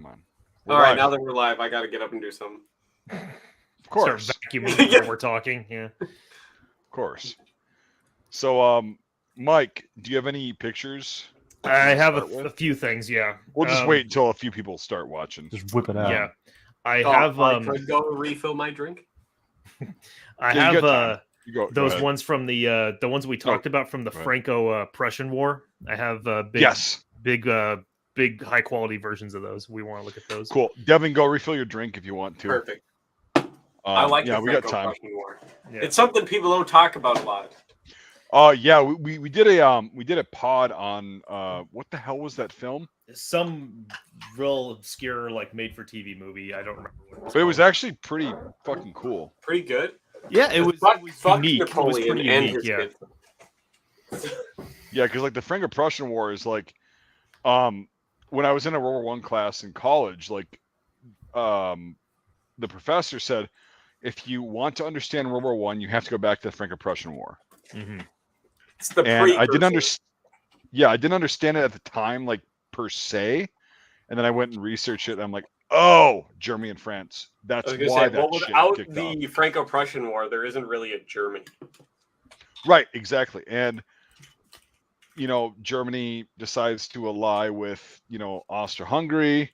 come on. All right, now that we're live, I got to get up and do something. Of course. Start vacuuming while we're talking. Yeah. Of course. So, Mike, do you have any pictures? I have a few things. Yeah. We'll just wait until a few people start watching. Just whip it out. Yeah. I have. I could go refill my drink. I have those ones from the ones we talked about from the Franco-Prussian War. I have big high quality versions of those. We want to look at those. Cool. Devin, go refill your drink if you want to. Perfect. I like the Franco-Prussian War. Yeah. It's something people don't talk about a lot. We did a pod on what the hell was that film? Some real obscure like made for TV movie. I don't remember what it was. But it was actually pretty fucking cool. Pretty good. Yeah, it was unique. It was pretty unique. Yeah. Yeah, because like the Franco-Prussian War is like, when I was in a World War I class in college, like, the professor said, if you want to understand World War I, you have to go back to the Franco-Prussian War. Mm-hmm. It's the I didn't understand. Yeah, I didn't understand it at the time, like per se, and then I went and researched it. And I'm like, oh, Germany and France. That's why that shit without kicked the off. Franco-Prussian War, there isn't really a Germany. Right, exactly, and Germany decides to ally with Austro-Hungary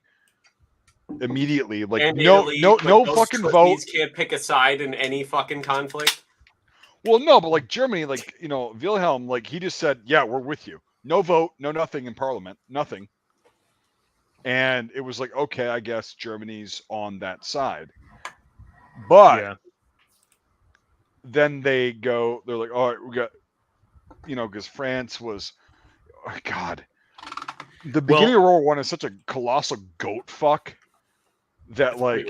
immediately. Like and no fucking vote. These can't pick a side in any fucking conflict. Well, no, but like Germany, like, Wilhelm, like he just said, yeah, we're with you. No vote, no nothing in parliament, nothing. And it was like, okay, I guess Germany's on that side. But then they're like, all right, we got, because France was, oh God, the beginning of World War I is such a colossal goat fuck. That like,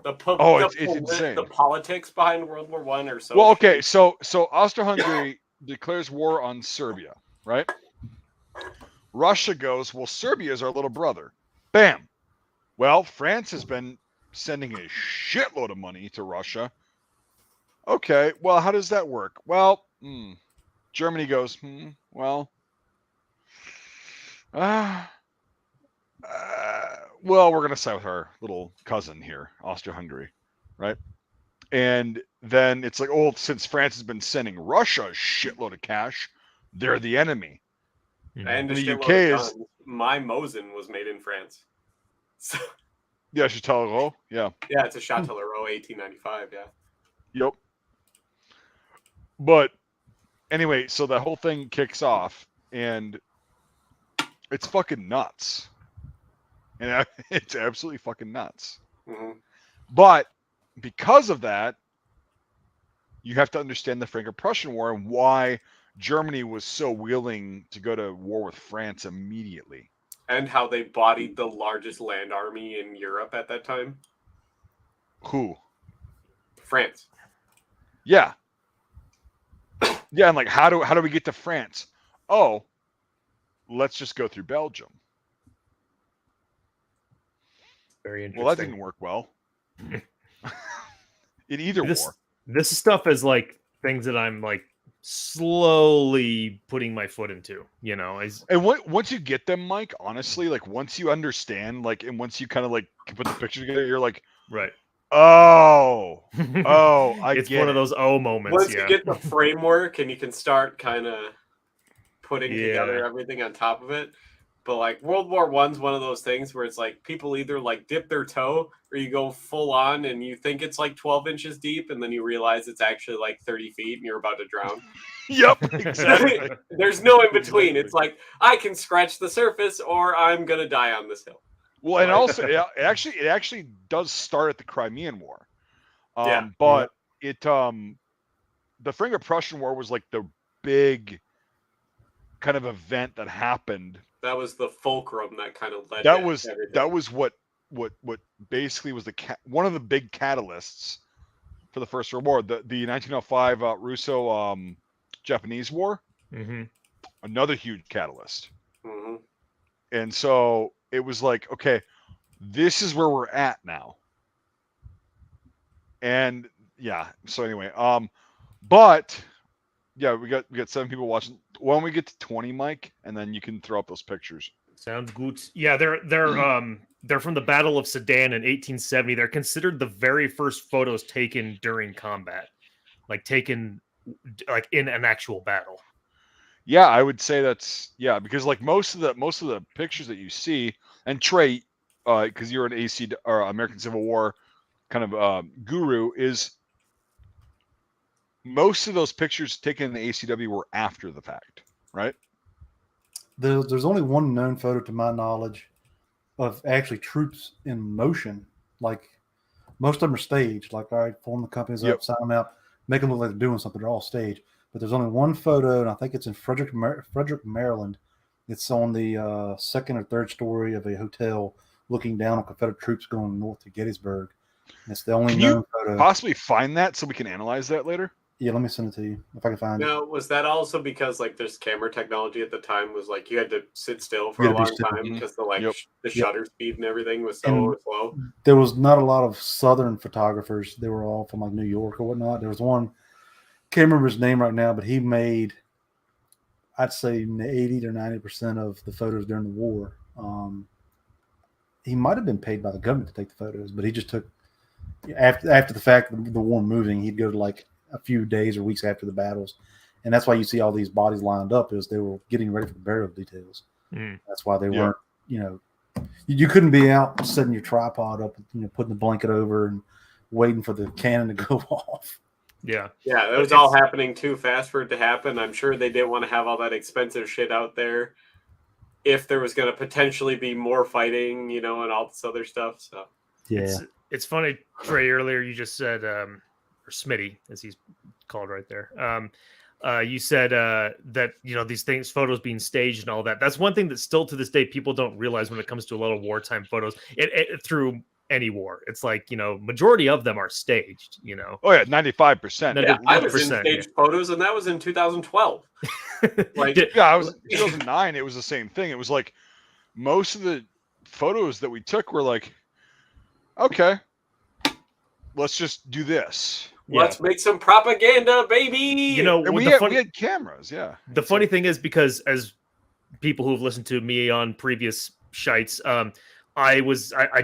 it's insane. The politics behind World War I are so. Well, okay, so Austro-Hungary declares war on Serbia, right? Russia goes, well, Serbia is our little brother. Bam. Well, France has been sending a shitload of money to Russia. Okay, well, how does that work? Well, Germany goes, well, we're going to side with our little cousin here, Austria-Hungary, right? And then it's like, oh, since France has been sending Russia a shitload of cash, they're the enemy. And the UK is... My Mosin was made in France. So... Yeah, Châtellerault, yeah. Yeah, it's a Châtellerault 1895, yeah. Yep. But anyway, so that whole thing kicks off, and it's fucking nuts. And it's absolutely fucking nuts. Mm-hmm. But because of that, you have to understand the Franco-Prussian War and why Germany was so willing to go to war with France immediately. And how they bodied the largest land army in Europe at that time. Who? France. Yeah. Yeah, and like, how do we get to France? Oh, let's just go through Belgium. Very interesting. Well, that didn't work well. In either war. This stuff is like things that I'm like slowly putting my foot into, And once you get them, Mike, honestly, like once you understand, like, and once you kind of like put the picture together, you're like, right. Oh, it's one of those moments. Once you get the framework and you can start kind of putting together everything on top of it. But like World War I's one of those things where it's like people either like dip their toe or you go full on and you think it's like 12 inches deep and then you realize it's actually like 30 feet and you're about to drown. Yep, exactly. There's no in between. It's like I can scratch the surface or I'm gonna die on this hill. Well, and also it actually does start at the Crimean War. The Franco-Prussian War was like the big kind of event that happened. That was the fulcrum that kind of led. That was what basically was one of the big catalysts for the First World War. The 1905 Russo-Japanese War. Mm-hmm. Another huge catalyst. Mm-hmm. And so it was like, okay, this is where we're at now. And yeah, so anyway, but yeah, we got 7 people watching. Why don't we get to 20, Mike, and then you can throw up those pictures. Sounds good. Yeah, they're They're from the Battle of Sedan in 1870. They're considered the very first photos taken during combat, like taken like in an actual battle. Yeah, I would say that's because like most of the pictures that you see, and Trey, because you're an AC or American Civil War kind of guru, is most of those pictures taken in the ACW were after the fact, right? There's only one known photo to my knowledge of actually troops in motion. Like most of them are staged. Like, all right, form the companies up, sign them out, make them look like they're doing something. They're all staged. But there's only one photo, and I think it's in Frederick, Maryland. It's on the second or third story of a hotel looking down on Confederate troops going north to Gettysburg. And it's the only known photo. Can you possibly find that so we can analyze that later? Yeah, let me send it to you if I can find it. Now, was that also because like there's camera technology at the time was like you had to sit still for a long time because the the shutter speed and everything was so slow? There was not a lot of Southern photographers. They were all from like New York or whatnot. There was one, can't remember his name right now, but he made, I'd say 80 to 90% of the photos during the war. He might have been paid by the government to take the photos, but he just took after the fact, the war moving, he'd go to like a few days or weeks after the battles, and that's why you see all these bodies lined up, is they were getting ready for the burial details. That's why they weren't, you couldn't be out setting your tripod up, putting the blanket over and waiting for the cannon to go off. Yeah, it was all happening too fast for it to happen. I'm sure they didn't want to have all that expensive shit out there if there was going to potentially be more fighting, and all this other stuff. So it's funny, Trey. Earlier you just said, or Smitty, as he's called right there. You said that these things, photos being staged and all that. That's one thing that still to this day people don't realize when it comes to a lot of wartime photos. It through any war, it's like majority of them are staged. Oh yeah, 95%. Yeah, I was in staged photos, and that was in 2012. I was 2009. It was the same thing. It was like most of the photos that we took were like, okay, let's just do this. Let's make some propaganda, baby. And we had cameras. Yeah. The funny thing is, because as people who've listened to me on previous shites, I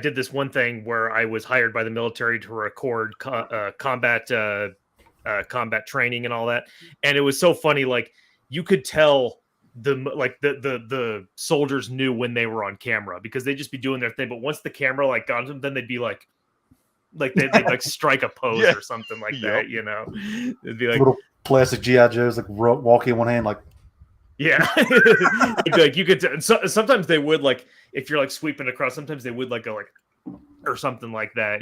did this one thing where I was hired by the military to record combat training and all that, and it was so funny. Like you could tell the soldiers knew when they were on camera because they'd just be doing their thing. But once the camera got them, then they'd be like they'd strike a pose or something like that. It'd be like little plastic GI Joes like walking in one hand like. Yeah, like you could. Sometimes they would if you're sweeping across. Sometimes they would go or something like that,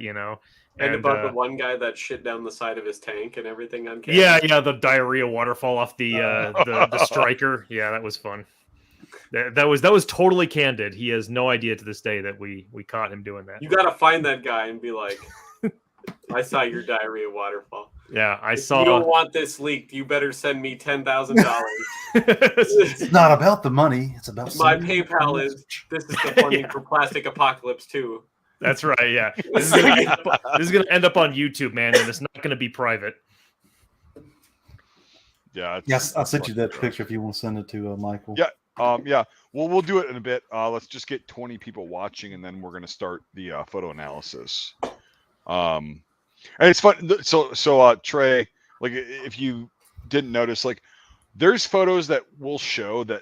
And about the one guy that shit down the side of his tank and everything on camera. Yeah, the diarrhea waterfall off the striker. Yeah, that was fun. That was totally candid. He has no idea to this day that we caught him doing that. You got to find that guy and be like, I saw your diarrhea waterfall. Yeah, if you don't want this leaked, you better send me $10,000. It's not about the money. It's about my PayPal is. This is the funding for Plastic Apocalypse 2. That's right. Yeah, this is gonna end up on YouTube, man, and it's not gonna be private. Yeah. Yes, I'll send you that picture if you want to send it to Michael. Yeah. Yeah. Well, we'll do it in a bit. Let's just get 20 people watching, and then we're gonna start the photo analysis. And it's fun. So Trey, if you didn't notice, there's photos that will show that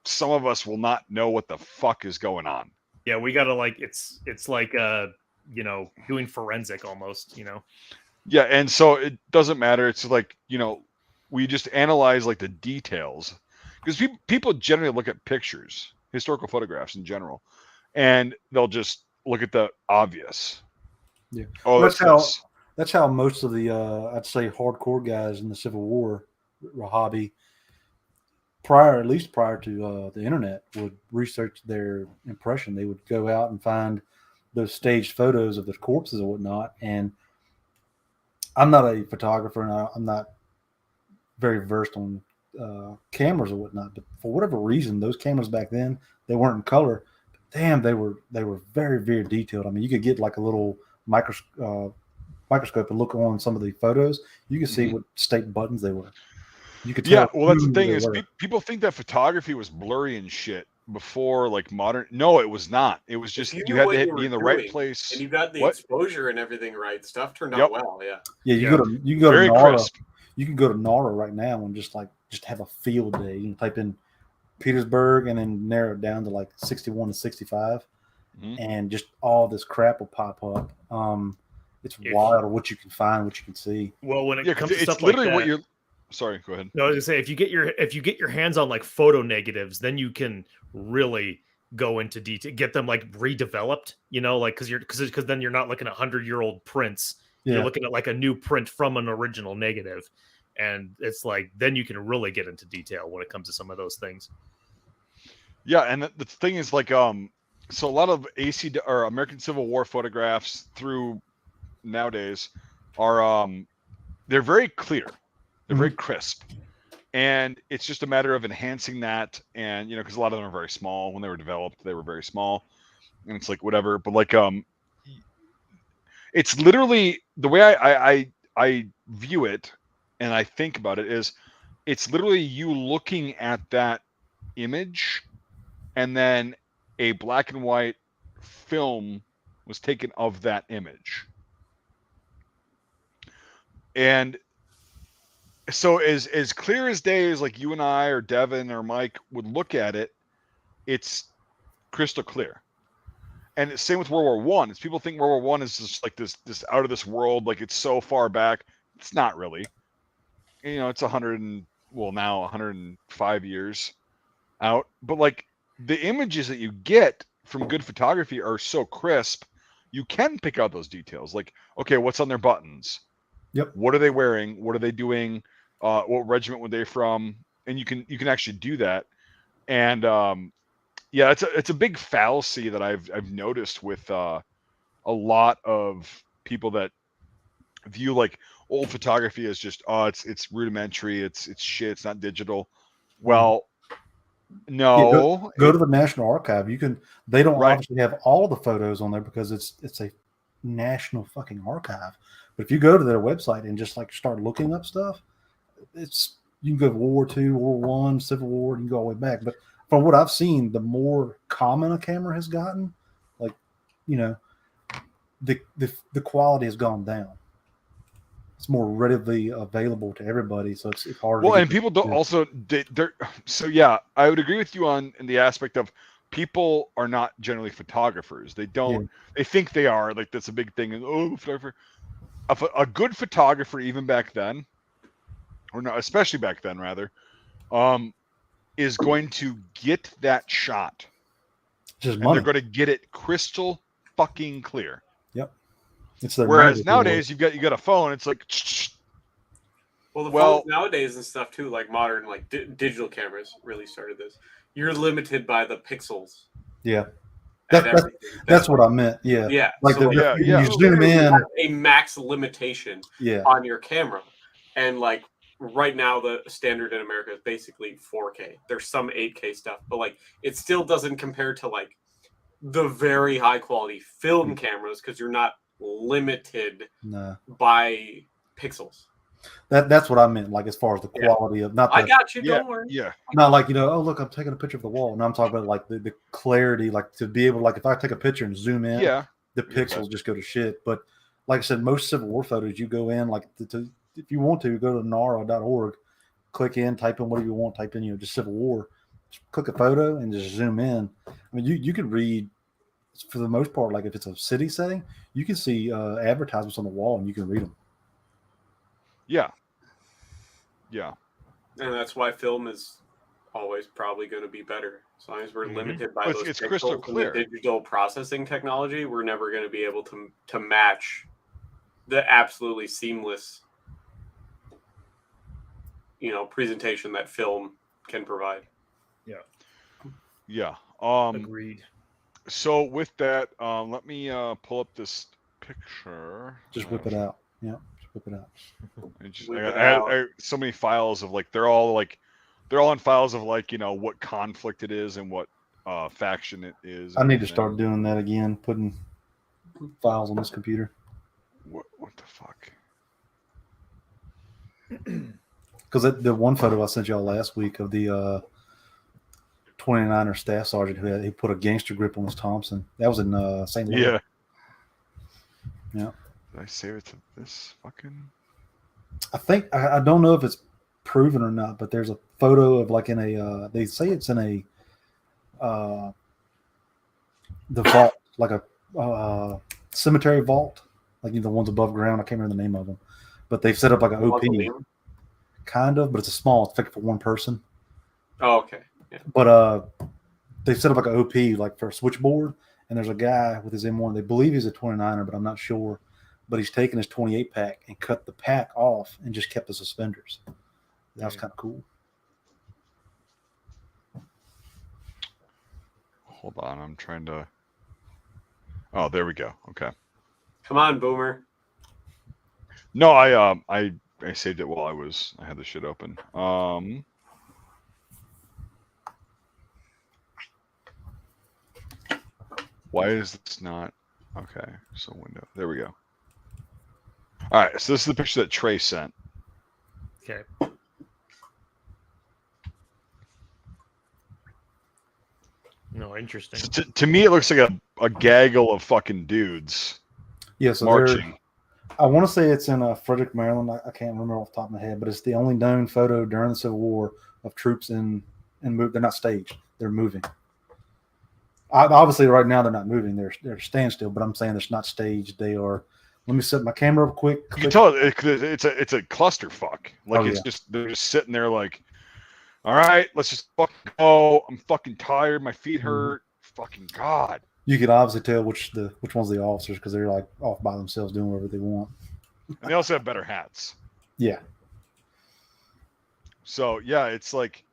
some of us will not know what the fuck is going on. Yeah, we gotta it's like doing forensic almost. Yeah, and so it doesn't matter. It's we just analyze the details because people generally look at pictures, historical photographs in general, and they'll just look at the obvious. Yeah, that's how most of the I'd say hardcore guys in the Civil War hobby, at least prior to the internet, would research their impression. They would go out and find those staged photos of the corpses and whatnot. And I'm not a photographer, and I'm not very versed on cameras or whatnot. But for whatever reason, those cameras back then, they weren't in color. But damn, they were very, very detailed. I mean, you could get a little microscope and look on some of the photos. You can see what state buttons they were. You could tell. Yeah, well, that's the thing is people think that photography was blurry and shit before like modern. No, it was not. It was just you had to be in the right place, and you got the exposure and everything right. Stuff turned out well. Yeah. Yeah, you can go very to NARA. crisp. You can go to NARA right now and just have a field day. You can type in Petersburg and then narrow it down to like 61 to 65, and just all this crap will pop up. It's wild what you can find, what you can see. Well, when it comes to it's stuff literally like that, what you're. Sorry, go ahead. No, I was gonna say if you get your hands on like photo negatives, then you can really go into detail, get them like redeveloped. You know, like because then you're not looking at 100-year-old prints. Yeah. You're looking at like a new print from an original negative, and it's like then you can really get into detail when it comes to some of those things. Yeah, and the thing is like so a lot of AC or American Civil War photographs through nowadays are they're very clear. They're very crisp, and it's just a matter of enhancing that. And because a lot of them are very small. When they were developed, they were very small, and it's like whatever. But like it's literally the way I view it, and I think about it is, it's literally you looking at that image, and then a black and white film was taken of that image, and so as clear as day as like you and I or Devin or Mike would look at it, it's crystal clear. And it's same with World War One. It's people think World War One is just like this out of this world, like it's so far back. It's not really. It's 105 years out. But like the images that you get from good photography are so crisp, you can pick out those details. Like, okay, what's on their buttons? Yep. What are they wearing? What are they doing? What regiment were they from? And you can actually do that. And yeah, it's a big fallacy that I've noticed with a lot of people that view like old photography as just it's rudimentary, it's shit, it's not digital. Well, no. Go to the National Archive. They don't obviously have all the photos on there because it's a national fucking archive. But if you go to their website and just like start looking up stuff, you can go to World War II, World War I, Civil War, and you can go all the way back. But from what I've seen, the more common a camera has gotten, like the quality has gone down. It's more readily available to everybody, so it's harder. Well, and people don't also they're so yeah. I would agree with you in the aspect of people are not generally photographers. They don't. Yeah. They think they are. Like that's a big thing. And photographer. A good photographer, even back then, or no, especially back then, rather, is going to get that shot. Just and they're going to get it crystal fucking clear. Yep. Whereas nowadays you got a phone. It's like. Well, the phones nowadays and stuff too, like modern, like digital cameras, really started this. You're limited by the pixels. Yeah. That's what I meant. Yeah. Yeah. Like you zoom in. A max limitation on your camera. And like right now, the standard in America is basically 4K. There's some 8K stuff, but like it still doesn't compare to like the very high quality film cameras because you're not limited by pixels. That's what I meant, like as far as the quality of not. I got you. Don't worry. Yeah. Not like oh look, I'm taking a picture of the wall. And I'm talking about like the clarity, like to be able, like if I take a picture and zoom in, the pixels just go to shit. But like I said, most Civil War photos, you go in like if you want to go to nara.org, click in, type in whatever you want, type in just Civil War, just click a photo and just zoom in. I mean, you could read for the most part, like if it's a city setting, you can see advertisements on the wall and you can read them. Yeah. Yeah. And that's why film is always probably going to be better. As long as we're limited by those crystal clear digital processing technology, we're never going to be able to match the absolutely seamless, presentation that film can provide. Yeah. Yeah. Agreed. So with that, let me pull up this picture. Just whip it out. Yeah. Whip it out. I had so many files of like they're all in files of like what conflict it is and what faction it is. I need to start doing that again, putting files on this computer. What the fuck? Because the one photo I sent y'all last week of the 29er staff sergeant who put a gangster grip on his Thompson. That was in St. Louis. Yeah. Yeah. Did I save it to this fucking? I think I don't know if it's proven or not, but there's a photo of like in a they say it's in a the vault, like a cemetery vault, like the ones above ground. I can't remember the name of them, but they've set up like an OP, kind of, but it's a small. It's like for one person. Oh, okay. Yeah. But they've set up like an OP, like for a switchboard, and there's a guy with his M1. They believe he's a 29er, but I'm not sure. But he's taken his 28 pack and cut the pack off and just kept the suspenders. That was kind of cool. Hold on, I'm trying to. Oh, there we go. Okay. Come on, Boomer. No, I saved it while I had the shit open. Why is this not? Okay, so window. There we go. All right, so this is the picture that Trey sent. Okay. No, interesting. So to me, it looks like a gaggle of fucking dudes. Yeah, so marching. I want to say it's in Frederick, Maryland. I can't remember off the top of my head, but it's the only known photo during the Civil War of troops in move. They're not staged; they're moving. Obviously, right now they're not moving; they're standstill. But I'm saying it's not staged. They are. Let me set my camera up quick. You can tell it's a clusterfuck. Like it's just they're just sitting there like, all right, let's just fucking go. I'm fucking tired. My feet hurt. Fucking God. You could obviously tell which one's the officers because they're like off by themselves doing whatever they want. And they also have better hats. Yeah. So yeah, it's like.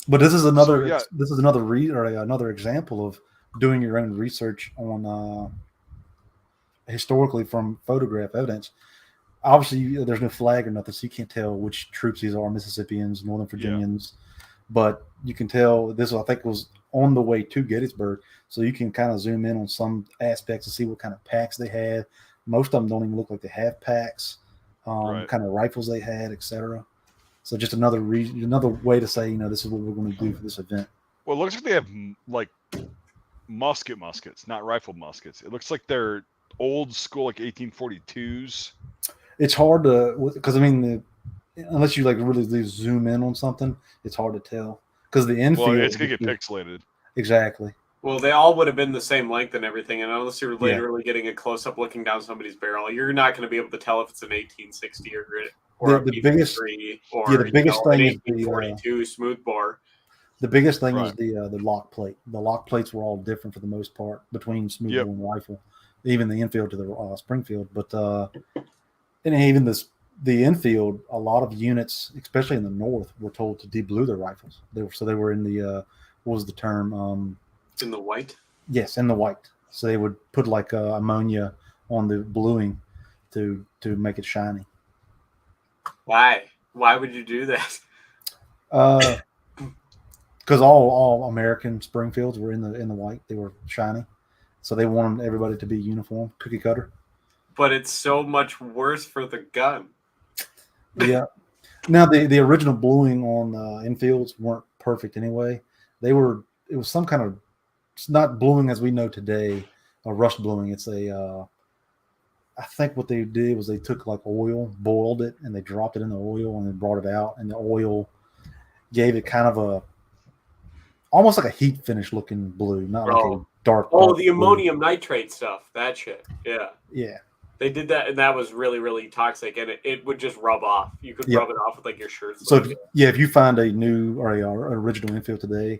But this is another another example of doing your own research on historically from photograph evidence. Obviously, there's no flag or nothing, so you can't tell which troops these are, Mississippians, Northern Virginians. Yeah. But you can tell this, I think, was on the way to Gettysburg, so you can kind of zoom in on some aspects to see what kind of packs they had. Most of them don't even look like they have packs, kind of rifles they had, etc. So just another way to say, this is what we're going to do for this event. Well, it looks like they have like muskets, not rifle muskets. It looks like they're old school, like 1842s. It's hard to, because unless you like really zoom in on something, it's hard to tell because the infield. Well, it's gonna get pixelated. Exactly. Well, they all would have been the same length and everything, and unless you're literally getting a close up looking down somebody's barrel, you're not going to be able to tell if it's an 1860 or the biggest thing is the 1842 smoothbore. The biggest thing is the lock plate. The lock plates were all different for the most part between smoothbore and rifle, even the infield to the Springfield. But and even the infield, a lot of units, especially in the north, were told to deblue their rifles. They were in the what was the term? In the white. Yes, in the white. So they would put like ammonia on the bluing to make it shiny. Why? Why would you do that? Because all American Springfields were in the white. They were shiny, so they wanted everybody to be uniform, cookie cutter. But it's so much worse for the gun. Yeah. Now the original bluing on infields weren't perfect anyway. It was some kind of, it's not bluing as we know today, a rust bluing. It's I think what they did was they took like oil, boiled it, and they dropped it in the oil and then brought it out, and the oil gave it kind of almost like a heat finish looking blue, not like a dark. Oh, the ammonium nitrate stuff, that shit. Yeah. Yeah. They did that, and that was really, really toxic, and it would just rub off. You could rub it off with like your shirt. So if you find a new or an original infield today,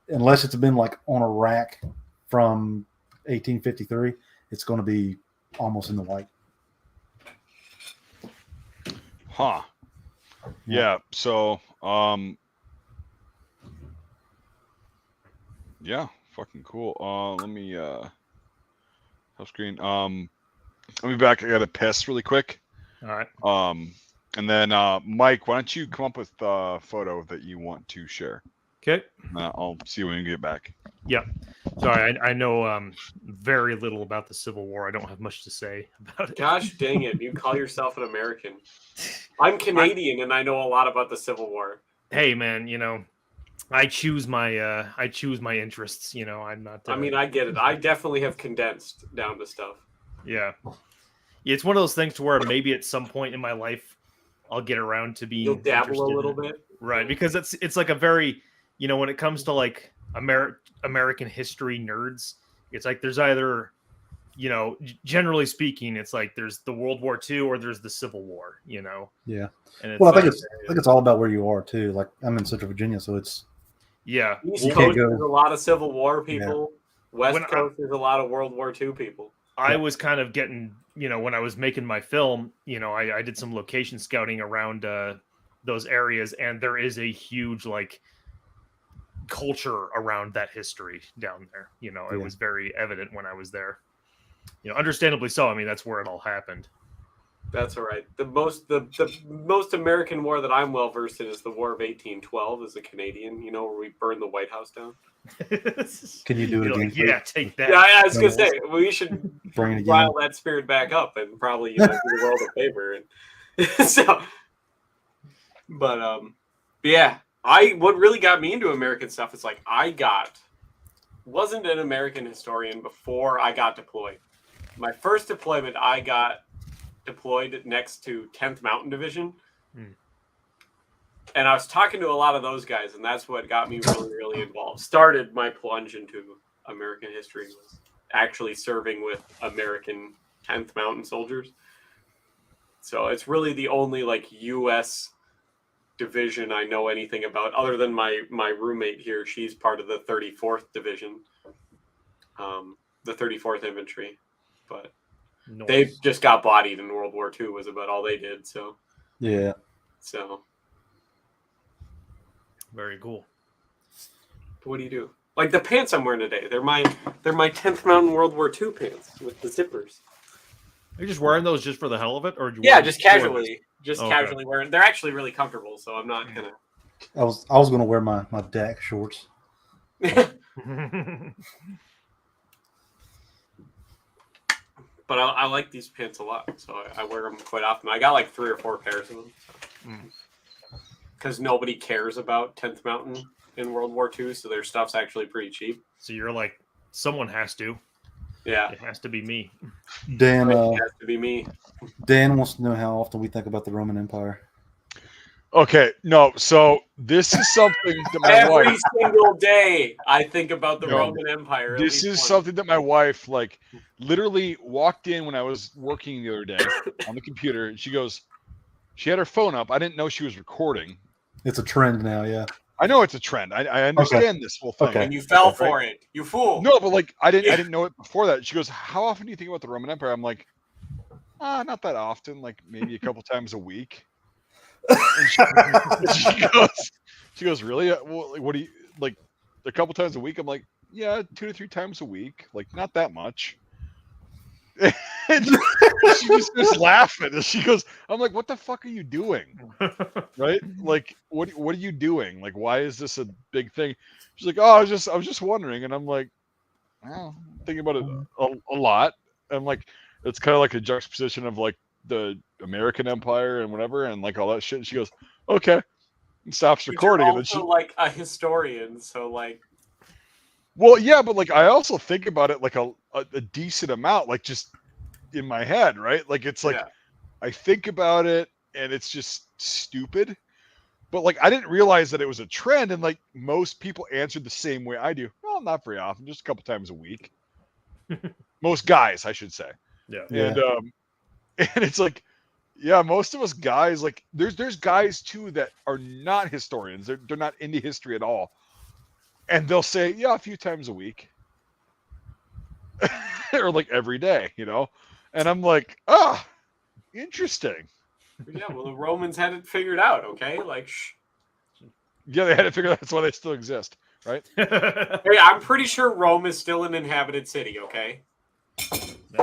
unless it's been like on a rack from 1853, it's going to be almost in the white. Huh. Yeah. So, yeah, fucking cool. Let me help screen. Let me back. I got to piss really quick. All right. And then Mike, why don't you come up with a photo that you want to share? Okay. I'll see when you get back. Yeah. Sorry, I know very little about the Civil War. I don't have much to say about it. Gosh dang it! You call yourself an American. I'm Canadian, and I know a lot about the Civil War. Hey, man, I choose my interests. You know, I'm not. I mean, I get it. I definitely have condensed down to stuff. Yeah, it's one of those things to where maybe at some point in my life I'll get around to being. You'll dabble a little bit, right? Because it's like a very, you know, when it comes to like American history nerds, it's like there's either, you know, generally speaking, it's like there's the World War II or there's the Civil War, you know. Yeah. And it's well, I think it's all about where you are too. Like I'm in Central Virginia, so it's East Coast there's a lot of Civil War people. Yeah. West Coast there's a lot of World War II people. I was kind of getting, you know, when I was making my film, you know, I did some location scouting around those areas, and there is a huge like culture around that history down there. You know, it was very evident when I was there. You know, understandably so. I mean, that's where it all happened. That's all right. The most American war that I'm well versed in is the War of 1812 as a Canadian, you know, where we burned the White House down. Can you do it again? Like, yeah, take that. Yeah, I was going to say, we should rile that spirit back up and probably, you know, do the world a favor. And so, but yeah, what really got me into American stuff is like wasn't an American historian before I got deployed. My first deployment, I got deployed next to 10th Mountain Division. And I was talking to a lot of those guys, and that's what got me really, really involved. Started my plunge into American history was actually serving with American 10th Mountain soldiers. So it's really the only like U.S. division I know anything about, other than my roommate here. She's part of the 34th Division, the 34th Infantry. But they just got bodied in World War II was about all they did. So yeah. So very cool. What do you do? Like the pants I'm wearing today, they're my 10th Mountain World War II pants with the zippers. Are you just wearing those just for the hell of it, or just casually, casually wearing? They're actually really comfortable, so I'm not gonna. I was gonna wear my DAC shorts. But I like these pants a lot, so I wear them quite often. I got like 3 or 4 pairs of them. Because nobody cares about 10th Mountain in World War II, so their stuff's actually pretty cheap. So you're like, someone has to. Yeah. It has to be me. Dan, it has to be me. Dan wants to know how often we think about the Roman Empire. Okay, no, so this is something that my wife... Every single day I think about the Roman Empire. This is something that my wife, like, literally walked in when I was working the other day on the computer, and she goes, she had her phone up. I didn't know she was recording. It's a trend now, yeah. I know it's a trend. I understand this whole thing. And you fell for it. You fool. No, but like I didn't know it before that. She goes, how often do you think about the Roman Empire? I'm like, not that often, like maybe a couple times a week. And she goes, really? Well, what do you like? A couple times a week? I'm like, yeah, 2 to 3 times a week. Like not that much. And she just laughing. And she goes, I'm like, what the fuck are you doing? Right? Like, what are you doing? Like, why is this a big thing? She's like, I was just wondering. And I'm like, I'm thinking about it a lot. I'm like, it's kind of like a juxtaposition of like the American Empire and whatever and like all that shit. And she goes, okay. And stops recording. You're also like a historian, so like. Well, yeah, but like I also think about it like a decent amount, like just in my head, right? Like it's like I think about it and it's just stupid. But like I didn't realize that it was a trend, and like most people answered the same way I do. Well, not very often, just a couple times a week. Most guys, I should say. Yeah. And it's like, yeah, most of us guys, like there's guys too that are not historians. They're not into history at all. And they'll say, yeah, a few times a week. Or like every day, you know? And I'm like, interesting. Yeah, well, the Romans had it figured out, okay? Like, yeah, they had it figured out. That's why they still exist, right? Hey, I'm pretty sure Rome is still an inhabited city, okay?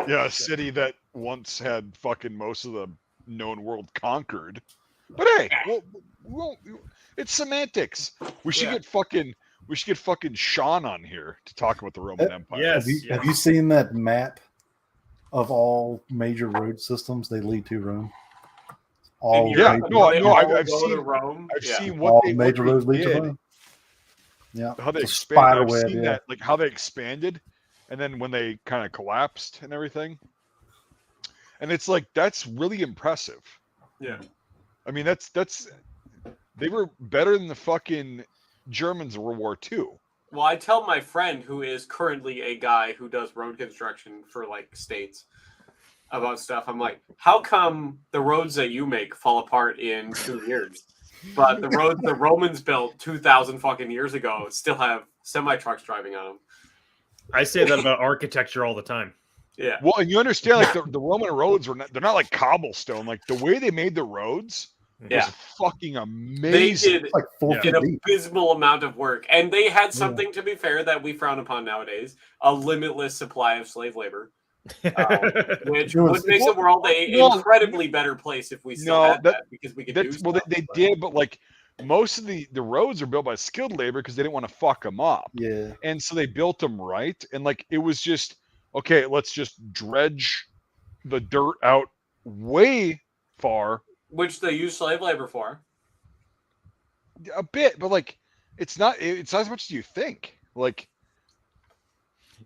Yeah, a city that once had fucking most of the known world conquered. But hey, it's semantics. We should get fucking Sean on here to talk about the Roman Empire. Yes. Have you seen that map of all major road systems? They lead to Rome. I've seen Rome. I've seen what all they major roads lead to did. Rome. Yeah, how they the expanded. spider I've web, seen yeah. that, like how they expanded, and then when they kind of collapsed and everything. And it's like that's really impressive. Yeah. I mean, that's they were better than the fucking Germans in World War II. Well, I tell my friend who is currently a guy who does road construction for like states about stuff. I'm like, how come the roads that you make fall apart in 2 years, but the roads the Romans built 2,000 fucking years ago still have semi trucks driving on them? I say that about architecture all the time. Yeah. Well, and you understand, like the Roman roads they're not like cobblestone. Like the way they made the roads was fucking amazing. They did like 4 feet an deep. abysmal amount of work, and they had something, to be fair, that we frown upon nowadays: a limitless supply of slave labor, which would make the world an incredibly better place if we still had that, because we could do stuff. Well, they did, but like most of the roads are built by skilled labor because they didn't want to fuck them up. Yeah, and so they built them right, and like it was just okay. Let's just dredge the dirt out way far. Which they use slave labor for. A bit, but like it's not as much as you think. Like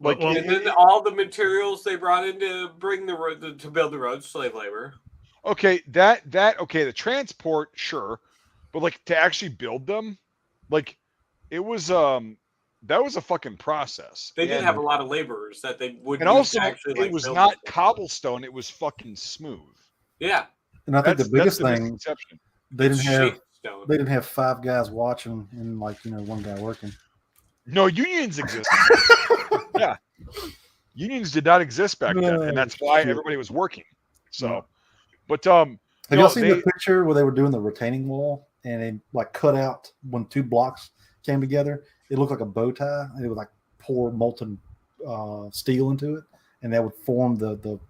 and then all the materials they brought in to bring the road to build the roads, slave labor. Okay, the transport, sure, but like to actually build them, like it was that was a fucking process. They did have a lot of laborers that they would. And also, actually, it was not cobblestone; it was fucking smooth. Yeah. And I think the biggest thing, they didn't have 5 guys watching and like one guy working. No, unions existed. Yeah, unions did not exist back then, and that's why everybody was working. So, but have y'all seen the picture where they were doing the retaining wall and they like cut out when 2 blocks came together? It looked like a bow tie, and it would like pour molten steel into it, and that would form the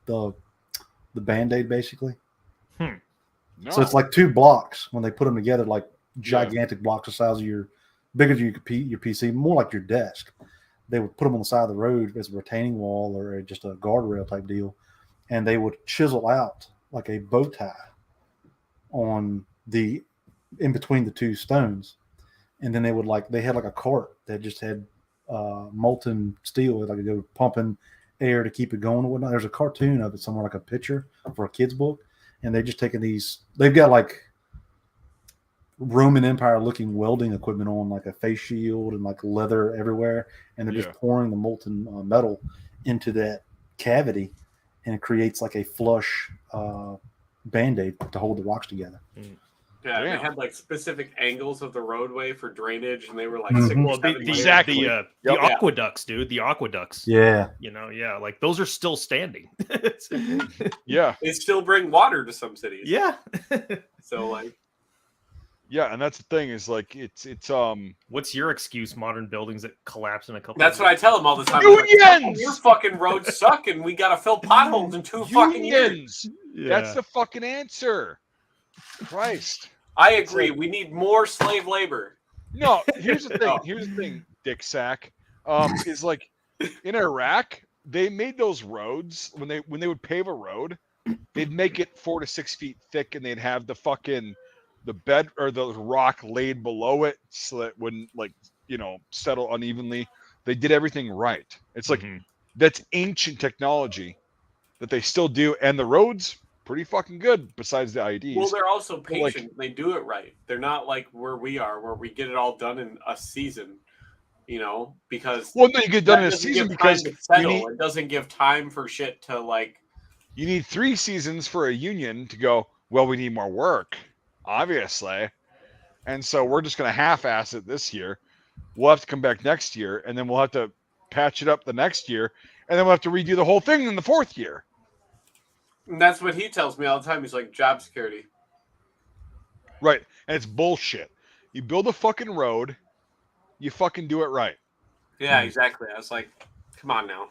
Band-Aid basically. No. So it's like 2 blocks when they put them together, like gigantic blocks the size of your PC, more like your desk. They would put them on the side of the road as a retaining wall or just a guardrail type deal, and they would chisel out like a bow tie in between the 2 stones, and then they had like a cart that just had molten steel, like they were pumping air to keep it going and whatnot. There's a cartoon of it somewhere, like a picture for a kid's book. And they've just taken they've got like Roman Empire looking welding equipment on, like a face shield and like leather everywhere. And they're just pouring the molten metal into that cavity, and it creates like a flush Band-Aid to hold the rocks together. Yeah, they had like specific angles of the roadway for drainage, and they were like the aqueducts, dude. The aqueducts. Yeah. Like those are still standing. Yeah. They still bring water to some cities. Yeah. So like. Yeah, and that's the thing is like it's What's your excuse? Modern buildings that collapse in a couple. That's what I tell them all the time. Unions. Like, your fucking roads suck, and we gotta fill potholes in 2 fucking years. Yeah. That's the fucking answer. Christ. I agree. We need more slave labor. No, here's the thing. Here's the thing, Dick Sack. Is like in Iraq, they made those roads when they would pave a road, they'd make it 4 to 6 feet thick, and they'd have the bed or the rock laid below it so that it wouldn't settle unevenly. They did everything right. It's like that's ancient technology that they still do, and the roads pretty fucking good besides the IDs. Well, they're also patient. They do it right. They're not like where we are, where we get it all done in a season, because no, you get done in a season because it doesn't give time for shit to like. You need 3 seasons for a union to go, well, we need more work, obviously. And so we're just going to half-ass it this year. We'll have to come back next year, and then we'll have to patch it up the next year, and then we'll have to redo the whole thing in the 4th year. And that's what he tells me all the time. He's like, job security. Right. And it's bullshit. You build a fucking road, you fucking do it right. Yeah, exactly. I was like, come on now.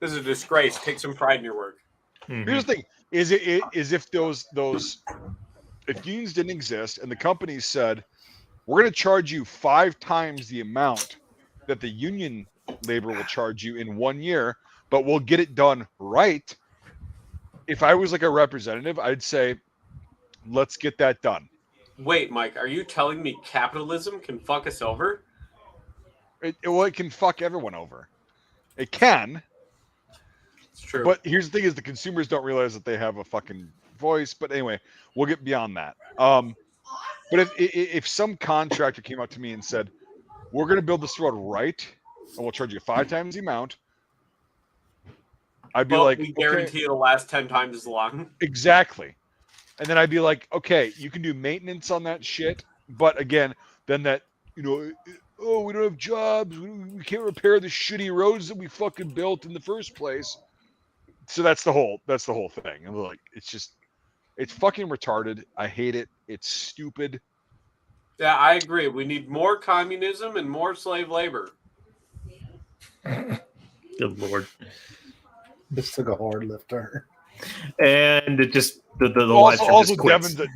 This is a disgrace. Take some pride in your work. Here's the thing. Is if if unions didn't exist and the companies said, we're going to charge you 5 times the amount that the union labor will charge you in 1 year, but we'll get it done right. If I was like a representative, I'd say, let's get that done. Wait, Mike, are you telling me capitalism can fuck us over? It can fuck everyone over. It can. It's true. But here's the thing: is the consumers don't realize that they have a fucking voice. But anyway, we'll get beyond that. But if some contractor came up to me and said, "We're going to build this road right, and we'll charge you 5 times the amount," I'd be like, "We guarantee it'll last 10 times as long." Exactly. And then I'd be like, "Okay, you can do maintenance on that shit, but again, then that we don't have jobs. We can't repair the shitty roads that we fucking built in the first place." So that's the whole thing. And like, it's fucking retarded. I hate it. It's stupid. Yeah, I agree. We need more communism and more slave labor. Good Lord. This took a hard left turn. And it just the also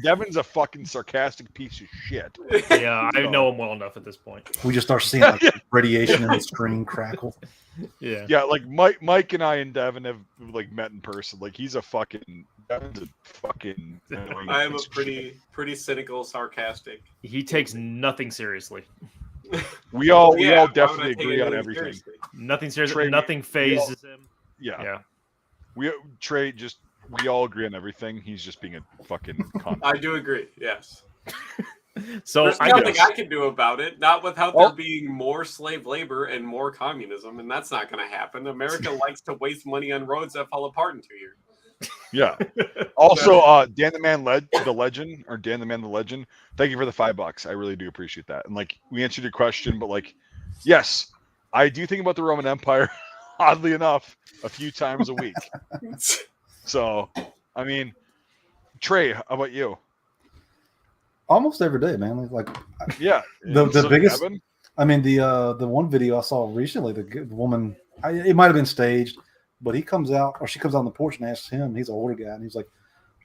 Devin's a fucking sarcastic piece of shit. Yeah, I know him well enough at this point. We just start seeing like radiation in the screen crackle. Yeah, like Mike and I and Devin have like met in person. Like Devin's a fucking I am a pretty cynical, sarcastic. He takes nothing seriously. We all definitely agree on everything. Seriously? Nothing serious. Nothing phases him. Yeah. We all agree on everything. He's just being a fucking cunt. I do agree. Yes. So there's nothing I can do about it. Not without there being more slave labor and more communism, and that's not going to happen. America likes to waste money on roads that fall apart in 2 years. Yeah. Also, Dan the Man the Legend. Thank you for the $5. I really do appreciate that. And like, we answered your question, but like, yes, I do think about the Roman Empire. Oddly enough, a few times a week. So, I mean, Trey, how about you? Almost every day, man. Like, yeah, the biggest. Devin? I mean, the one video I saw recently, the woman, it might have been staged, but he comes out, or she comes out on the porch and asks him. He's an older guy, and he's like,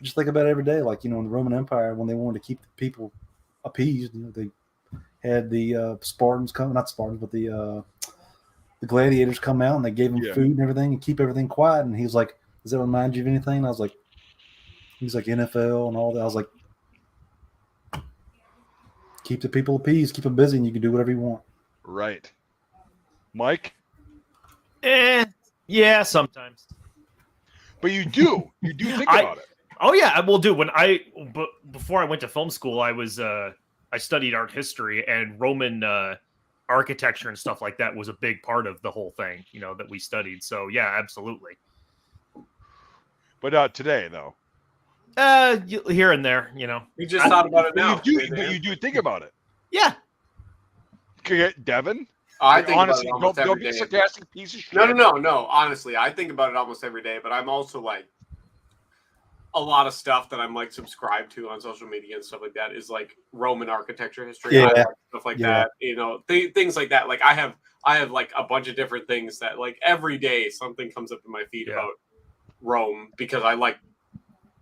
I just think about it every day. Like, in the Roman Empire, when they wanted to keep the people appeased, they had the Spartans come, not Spartans, but the gladiators come out and they gave him food and everything and keep everything quiet. And he was like, does that remind you of anything? And I was like, he's like NFL and all that. I was like, keep the people appeased, keep them busy, and you can do whatever you want. Right. Mike? Yeah, sometimes. But you do think about it. Oh yeah, I will do. Before I went to film school, I studied art history, and Roman architecture and stuff like that was a big part of the whole thing, that we studied. So yeah, absolutely. But today, though, here and there, We just thought about it now. You do think about it. Yeah. Okay, Devin. I think honestly, about it don't be a sarcastic piece of shit. No. Honestly, I think about it almost every day. But I'm also like, a lot of stuff that I'm like subscribed to on social media and stuff like that is like Roman architecture history, stuff like that. Things like that. Like I have like a bunch of different things that like every day something comes up in my feed about Rome because I like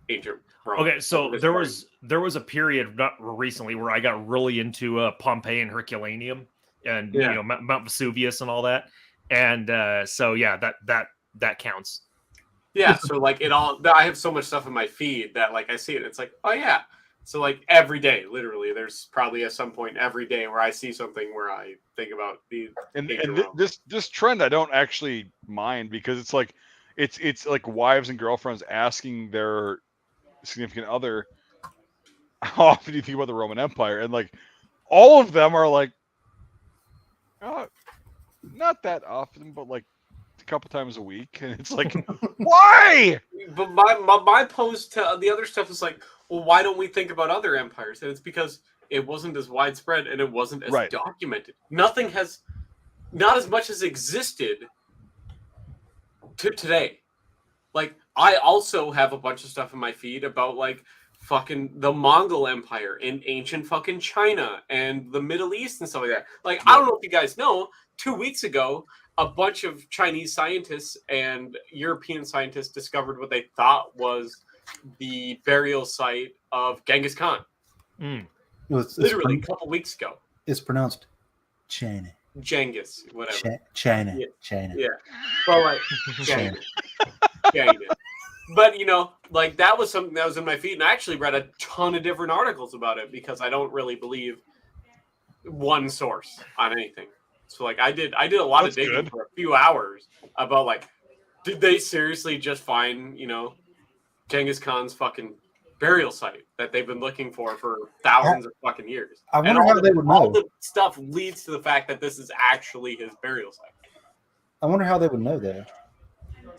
ancient Rome. Okay, so there was a period not recently where I got really into Pompeii and Herculaneum and Mount Vesuvius and all that, and so yeah, that counts. Yeah, so like I have so much stuff in my feed that like I see it, it's like, oh yeah. So like every day, literally, there's probably at some point every day where I see something where I think about this trend I don't actually mind because it's like wives and girlfriends asking their significant other, how often do you think about the Roman Empire? And like all of them are like, not that often, but like a couple times a week, and it's like, why? But my post to the other stuff is like, well, why don't we think about other empires? And it's because it wasn't as widespread and it wasn't as documented. Not as much as existed to today. Like, I also have a bunch of stuff in my feed about like fucking the Mongol Empire in ancient fucking China and the Middle East and stuff like that. Like, I don't know if you guys know, 2 weeks ago, a bunch of Chinese scientists and European scientists discovered what they thought was the burial site of Genghis Khan. It's literally a couple weeks ago. It's pronounced China. Genghis, whatever. China. Yeah. Well, like, China. But, like, that was something that was in my feed, and I actually read a ton of different articles about it because I don't really believe one source on anything. So like I did a lot of digging for a few hours about like, did they seriously just find, Genghis Khan's fucking burial site that they've been looking for thousands of fucking years? I wonder how they would know. All the stuff leads to the fact that this is actually his burial site. I wonder how they would know that.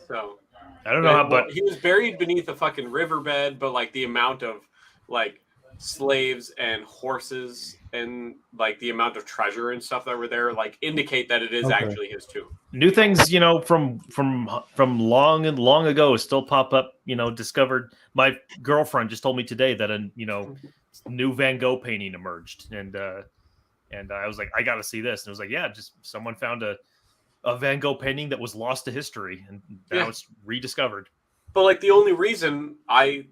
So I don't know how, but he was buried beneath a fucking riverbed, but like the amount of like slaves and horses and like the amount of treasure and stuff that were there like indicate that it is actually his tomb. New things, from long and long ago still pop up, discovered. My girlfriend just told me today that a new Van Gogh painting emerged, and I was like, I got to see this, and it was like, yeah, just someone found a Van Gogh painting that was lost to history, and now it's rediscovered. But like the only reason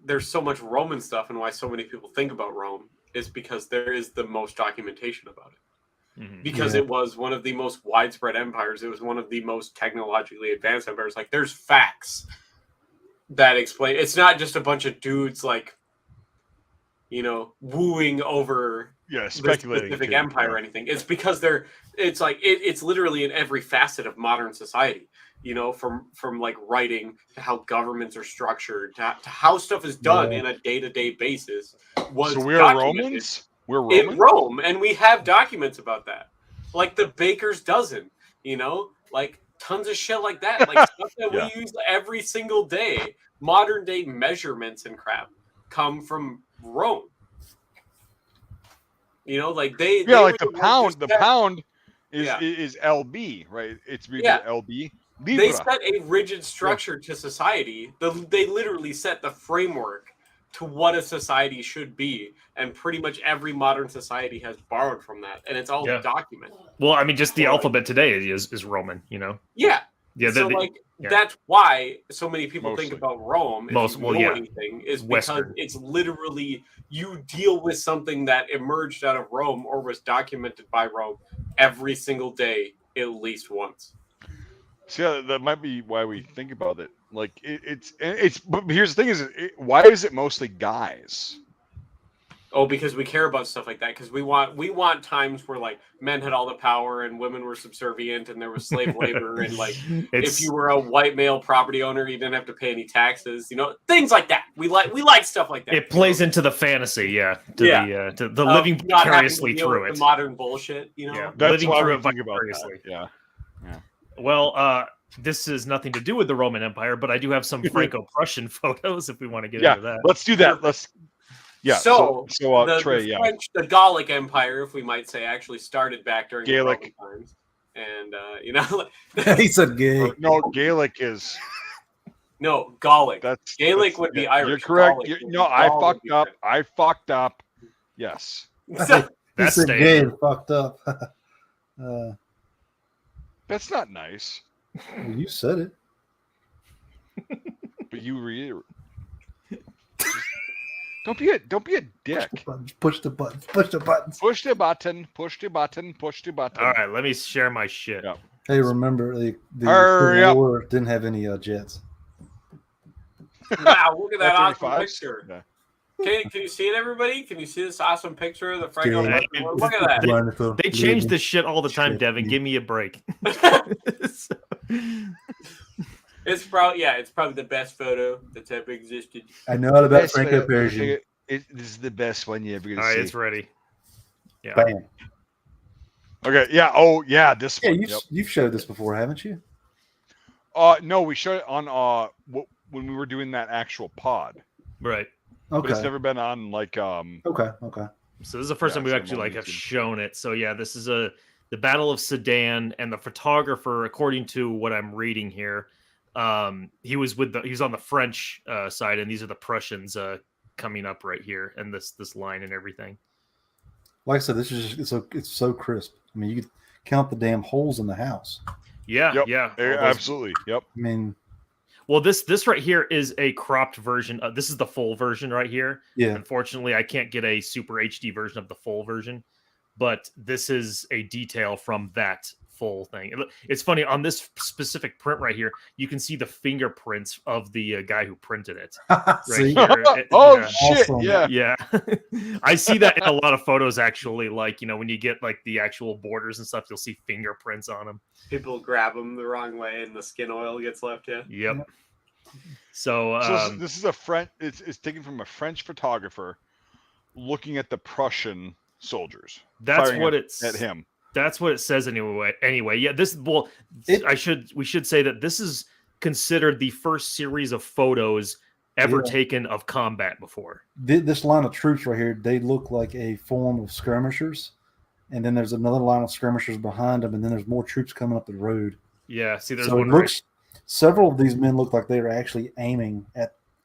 there's so much Roman stuff and why so many people think about Rome is because there is the most documentation about it. Mm-hmm. Because it was one of the most widespread empires. It was one of the most technologically advanced empires. Like there's facts that explain. It's not just a bunch of dudes like, wooing over speculating specific empire or anything. It's because it's literally in every facet of modern society. From like writing to how governments are structured to how stuff is done in a day-to-day basis. So we're Romans? We're Roman? In Rome, and we have documents about that. Like the baker's dozen, like tons of shit like that. Like stuff that we use every single day. Modern day measurements and crap come from Rome. Like they like the pound is LB, right? It's LB. Libra. They set a rigid structure to society. They literally set the framework to what a society should be, and pretty much every modern society has borrowed from that, and it's all documented. Well, I mean, just the alphabet today is Roman, Yeah. So that's why so many people think about Rome. Anything is because it's literally you deal with something that emerged out of Rome or was documented by Rome every single day at least once. So yeah, that might be why we think about it. Like it's. But here's the thing: why is it mostly guys? Oh, because we care about stuff like that. Because we want times where like men had all the power and women were subservient and there was slave labor and like if you were a white male property owner, you didn't have to pay any taxes. Things like that. We like stuff like that. It plays into the fantasy, to the living vicariously through it. The modern bullshit, That's living why through we it think about vicariously. that. Yeah. Well, this has nothing to do with the Roman Empire, but I do have some Franco-Prussian photos if we want to get into that. Let's do that. So Trey, the French, the Gallic Empire, if we might say, actually started back during Gaelic the Roman times, and he said gay. No, Gaelic is Gallic. Gaelic would be Irish. You're correct. I fucked up. Yes. He said gay and fucked up. That's not nice. Well, you said it. But you reiterate. Don't be a dick. Push the button. Push the button. All right, let me share my shit. Yeah. Hey, remember the war didn't have any jets. Wow, look at that awesome picture. Yeah. Can you see it, everybody? Can you see this awesome picture of the Franco-Prussian War? Look at that. They change this shit all the time, Devin. Give me a break. It's probably the best photo that's ever existed. I know all about Franco-Prussian. This is the best one you ever gonna see. All right, see. it's ready. Yeah. Bam. Okay. Yeah. Oh, yeah. This one. You've showed this before, haven't you? No, we showed it on when we were doing that actual pod. Right. Okay. But it's never been on like Okay. So this is the first time we actually have shown it. So yeah, this is the Battle of Sedan, and the photographer, according to what I'm reading here, he was on the French side, and these are the Prussians coming up right here, and this line and everything. Like I said, this is just it's so crisp. I mean, you could count the damn holes in the house. Yeah, yep. Yeah, absolutely. Yep. I mean, well, this right here is a cropped version. This is the full version right here. Yeah. Unfortunately, I can't get a super HD version of the full version, but this is a detail from that full thing. It's funny on this specific print right here. You can see the fingerprints of the guy who printed it. Right here. Oh yeah. shit! Awesome. Yeah. I see that in a lot of photos actually. Like when you get like the actual borders and stuff, you'll see fingerprints on them. People grab them the wrong way, and the skin oil gets left. Yeah. Yep. So this is a French. It's taken from a French photographer looking at the Prussian soldiers. That's what it's at him. That's what it says anyway. Yeah, we should say that this is considered the first series of photos ever taken of combat before. This line of troops right here, they look like a form of skirmishers, and then there's another line of skirmishers behind them, and then there's more troops coming up the road. Yeah, see, there's so one. Several of these men look like they are actually aiming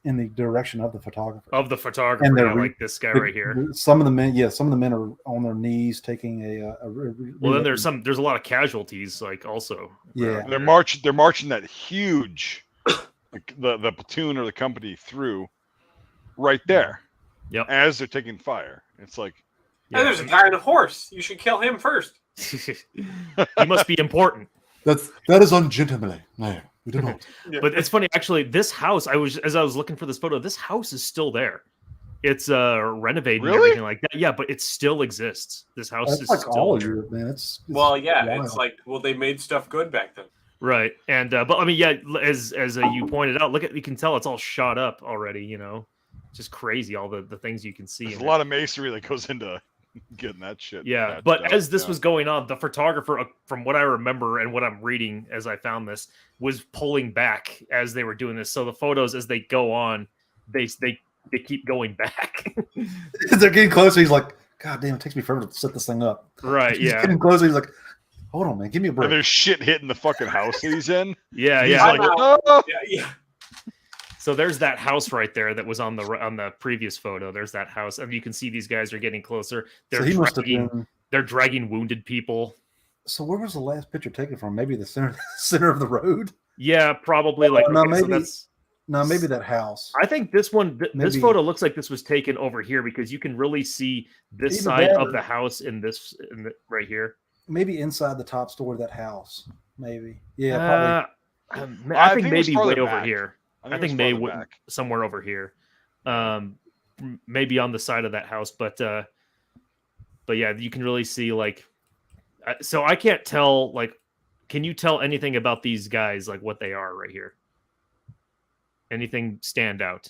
in the direction of the photographer. And they're like this guy right here. Some of the men are on their knees taking then there's a lot of casualties, like also. Yeah, they're marching that huge, like the platoon or the company through, right there. Yep. As they're taking fire, it's like. And there's a guy on a horse. You should kill him first. He must be important. That is ungentlemanly. No. We don't know. But it's funny, actually. This house, as I was looking for this photo, this house is still there. It's renovated and everything like that. Yeah, but it still exists. This house is like still all there. Europe, man. It's wild. It's like they made stuff good back then, right? And but I mean, yeah, as you pointed out, you can tell it's all shot up already. Just crazy, all the things you can see. There's a lot of masonry that goes into getting that shit. Yeah, but as this was going on, the photographer, from what I remember and what I'm reading as I found this, was pulling back as they were doing this. So the photos, as they go on, they keep going back. They're getting closer. He's like, God damn, it takes me forever to set this thing up. Right? He's getting closer. He's like, hold on, man, give me a break. And there's shit hitting the fucking house that he's in. Yeah. Like, oh! Yeah. So there's that house right there that was on the previous photo. There's that house, and you can see these guys are getting closer. They're dragging wounded people. So where was the last picture taken from? Maybe the center of the road. Yeah, probably. Maybe that house. I think this one. This photo looks like this was taken over here because you can really see this side of the house right here. Maybe inside the top story of that house. Maybe. Yeah. Probably. I think maybe way over here. I think maybe somewhere over here, maybe on the side of that house. But yeah, you can really see like. So I can't tell. Like, can you tell anything about these guys? Like what they are right here? Anything stand out?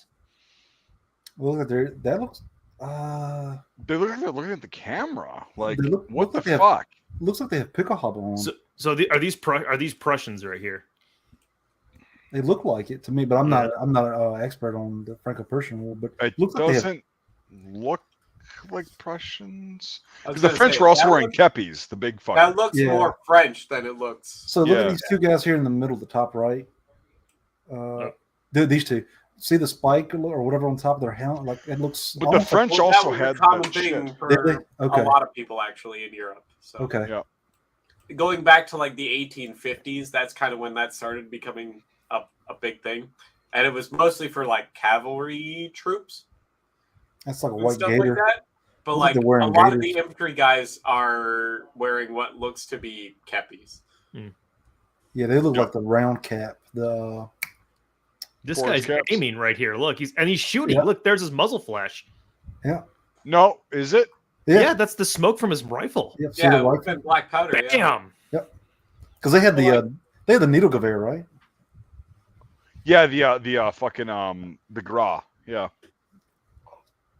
Well, that looks. They look like they're looking at the camera. Like what the fuck? Looks like they have pickle hobble on. So are these Prussians right here? They look like it to me, but I'm not an expert on the Franco-Prussian War. But it doesn't look like Prussians. Because the French were also wearing kepis. The big fucker. That looks more French than it looks. So look at these two guys here in the middle, the top right. These two. See the spike or whatever on top of their helmet? Like it looks. But the French also had a common thing for a lot of people actually in Europe. So. Okay. Yeah. Going back to like the 1850s, that's kind of when that started becoming a big thing, and it was mostly for like cavalry troops. That's like a white gator. Like that. But like a lot of the infantry guys are wearing what looks to be kepis. Yeah, they look like the round cap. This guy's aiming right here. Look, he's shooting. Yeah. Look, there's his muzzle flash. Yeah. No, is it? Yeah, that's the smoke from his rifle. Yep, yeah, black powder. Bam. Yeah. Yep. Because they had the needle gewehr, right? Yeah, the fucking the Gra. Yeah.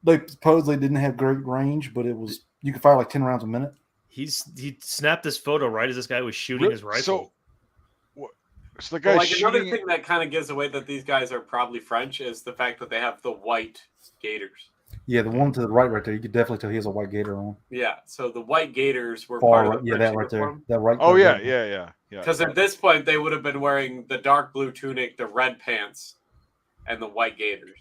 They supposedly didn't have great range, but it was you could fire like 10 rounds a minute. He snapped this photo right as this guy was shooting his rifle. So the guy's shooting... another thing that kind of gives away that these guys are probably French is the fact that they have the white gators. Yeah, the one to the right there, you could definitely tell he has a white gator on. Yeah, so the white gators were part of the French that right uniform. there. That right. Oh yeah. Because at this point they would have been wearing the dark blue tunic, the red pants, and the white gators.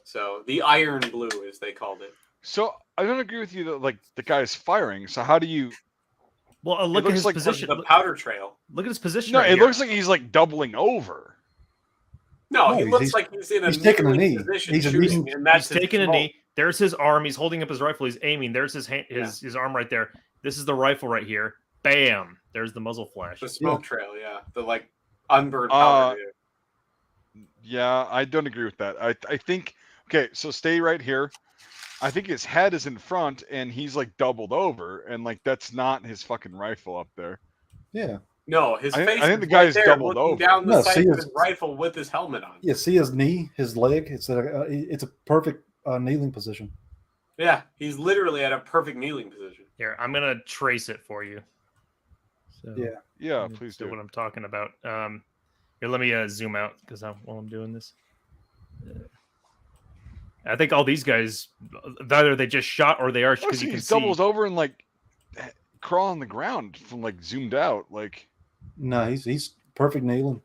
So the iron blue, as they called it. So I don't agree with you that like the guy's firing. So how do you? Well, look at his position. The powder trail. Look at his position. No, it looks like he's like doubling over. No, he looks like he's in a taking a knee. Position shooting, and that's he's taking a knee. There's his arm. He's holding up his rifle. He's aiming. There's his hand, his arm right there. This is the rifle right here. Bam! There's the muzzle flash. The smoke trail, yeah. The like unburned powder. Yeah, I don't agree with that. I think okay, so stay right here. I think his head is in front and he's like doubled over, and like that's not his fucking rifle up there. Yeah. No, his face. I think the guy's there, doubled looking over. down the sight of his rifle with his helmet on. Yeah, see his knee, his leg. It's a perfect kneeling position. Yeah, he's literally at a perfect kneeling position. Here, I'm gonna trace it for you. So, yeah, please do. What I'm talking about. Here, let me zoom out because while I'm doing this. I think all these guys, either they just shot or they are because you can see. Doubles over and like crawl on the ground from like zoomed out. Like, no, he's perfect kneeling.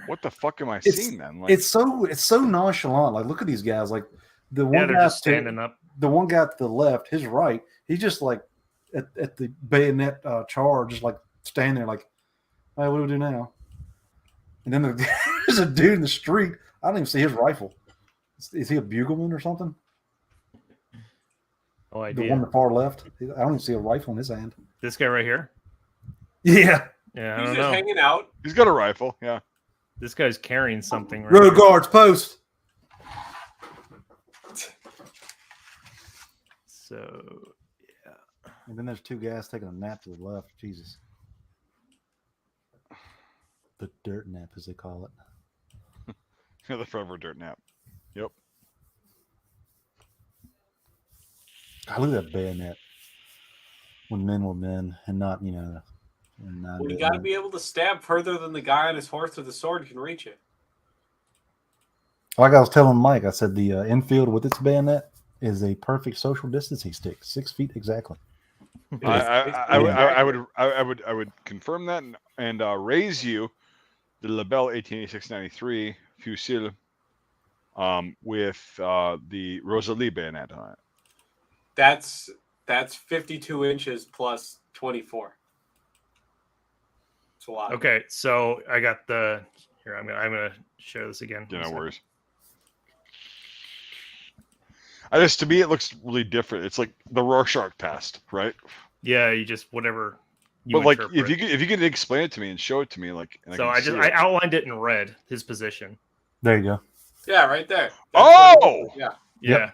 What the fuck am I seeing then? Like, it's so nonchalant. Like, look at these guys. Like the one they're guy just standing up. The one guy to the left, his right, he's just like at the bayonet charge, just like standing there, like, hey, what do we do now? And then there's a dude in the street. I don't even see his rifle. Is he a bugleman or something? No idea. The one on the far left. I don't even see a rifle in his hand. This guy right here. Yeah. Yeah, I He's don't just know. hanging out. He's got a rifle. Yeah. This guy's carrying something. Right Road here. guards, post. So, yeah. And then there's two guys taking a nap to the left. Jesus. The dirt nap, as they call it. The forever dirt nap. Yep. I look at that bayonet. When men were men and not, Well, you got to be able to stab further than the guy on his horse with the sword can reach it. Like I was telling Mike, I said the infield with its bayonet is a perfect social distancing stick, 6 feet exactly. I would confirm that and raise you the Lebel 1886-93 Fusil with the Rosalie bayonet on it. That's 52 inches plus 24. It's a lot. Okay, so I got the here. I'm gonna share this again. Yeah, no worries. To me, it looks really different. It's like the Rorschach test, right? Yeah, you just whatever. But like, if you could explain it to me and show it to me, like, so I outlined it in red. His position. There you go. Yeah, right there. Yeah. Yeah.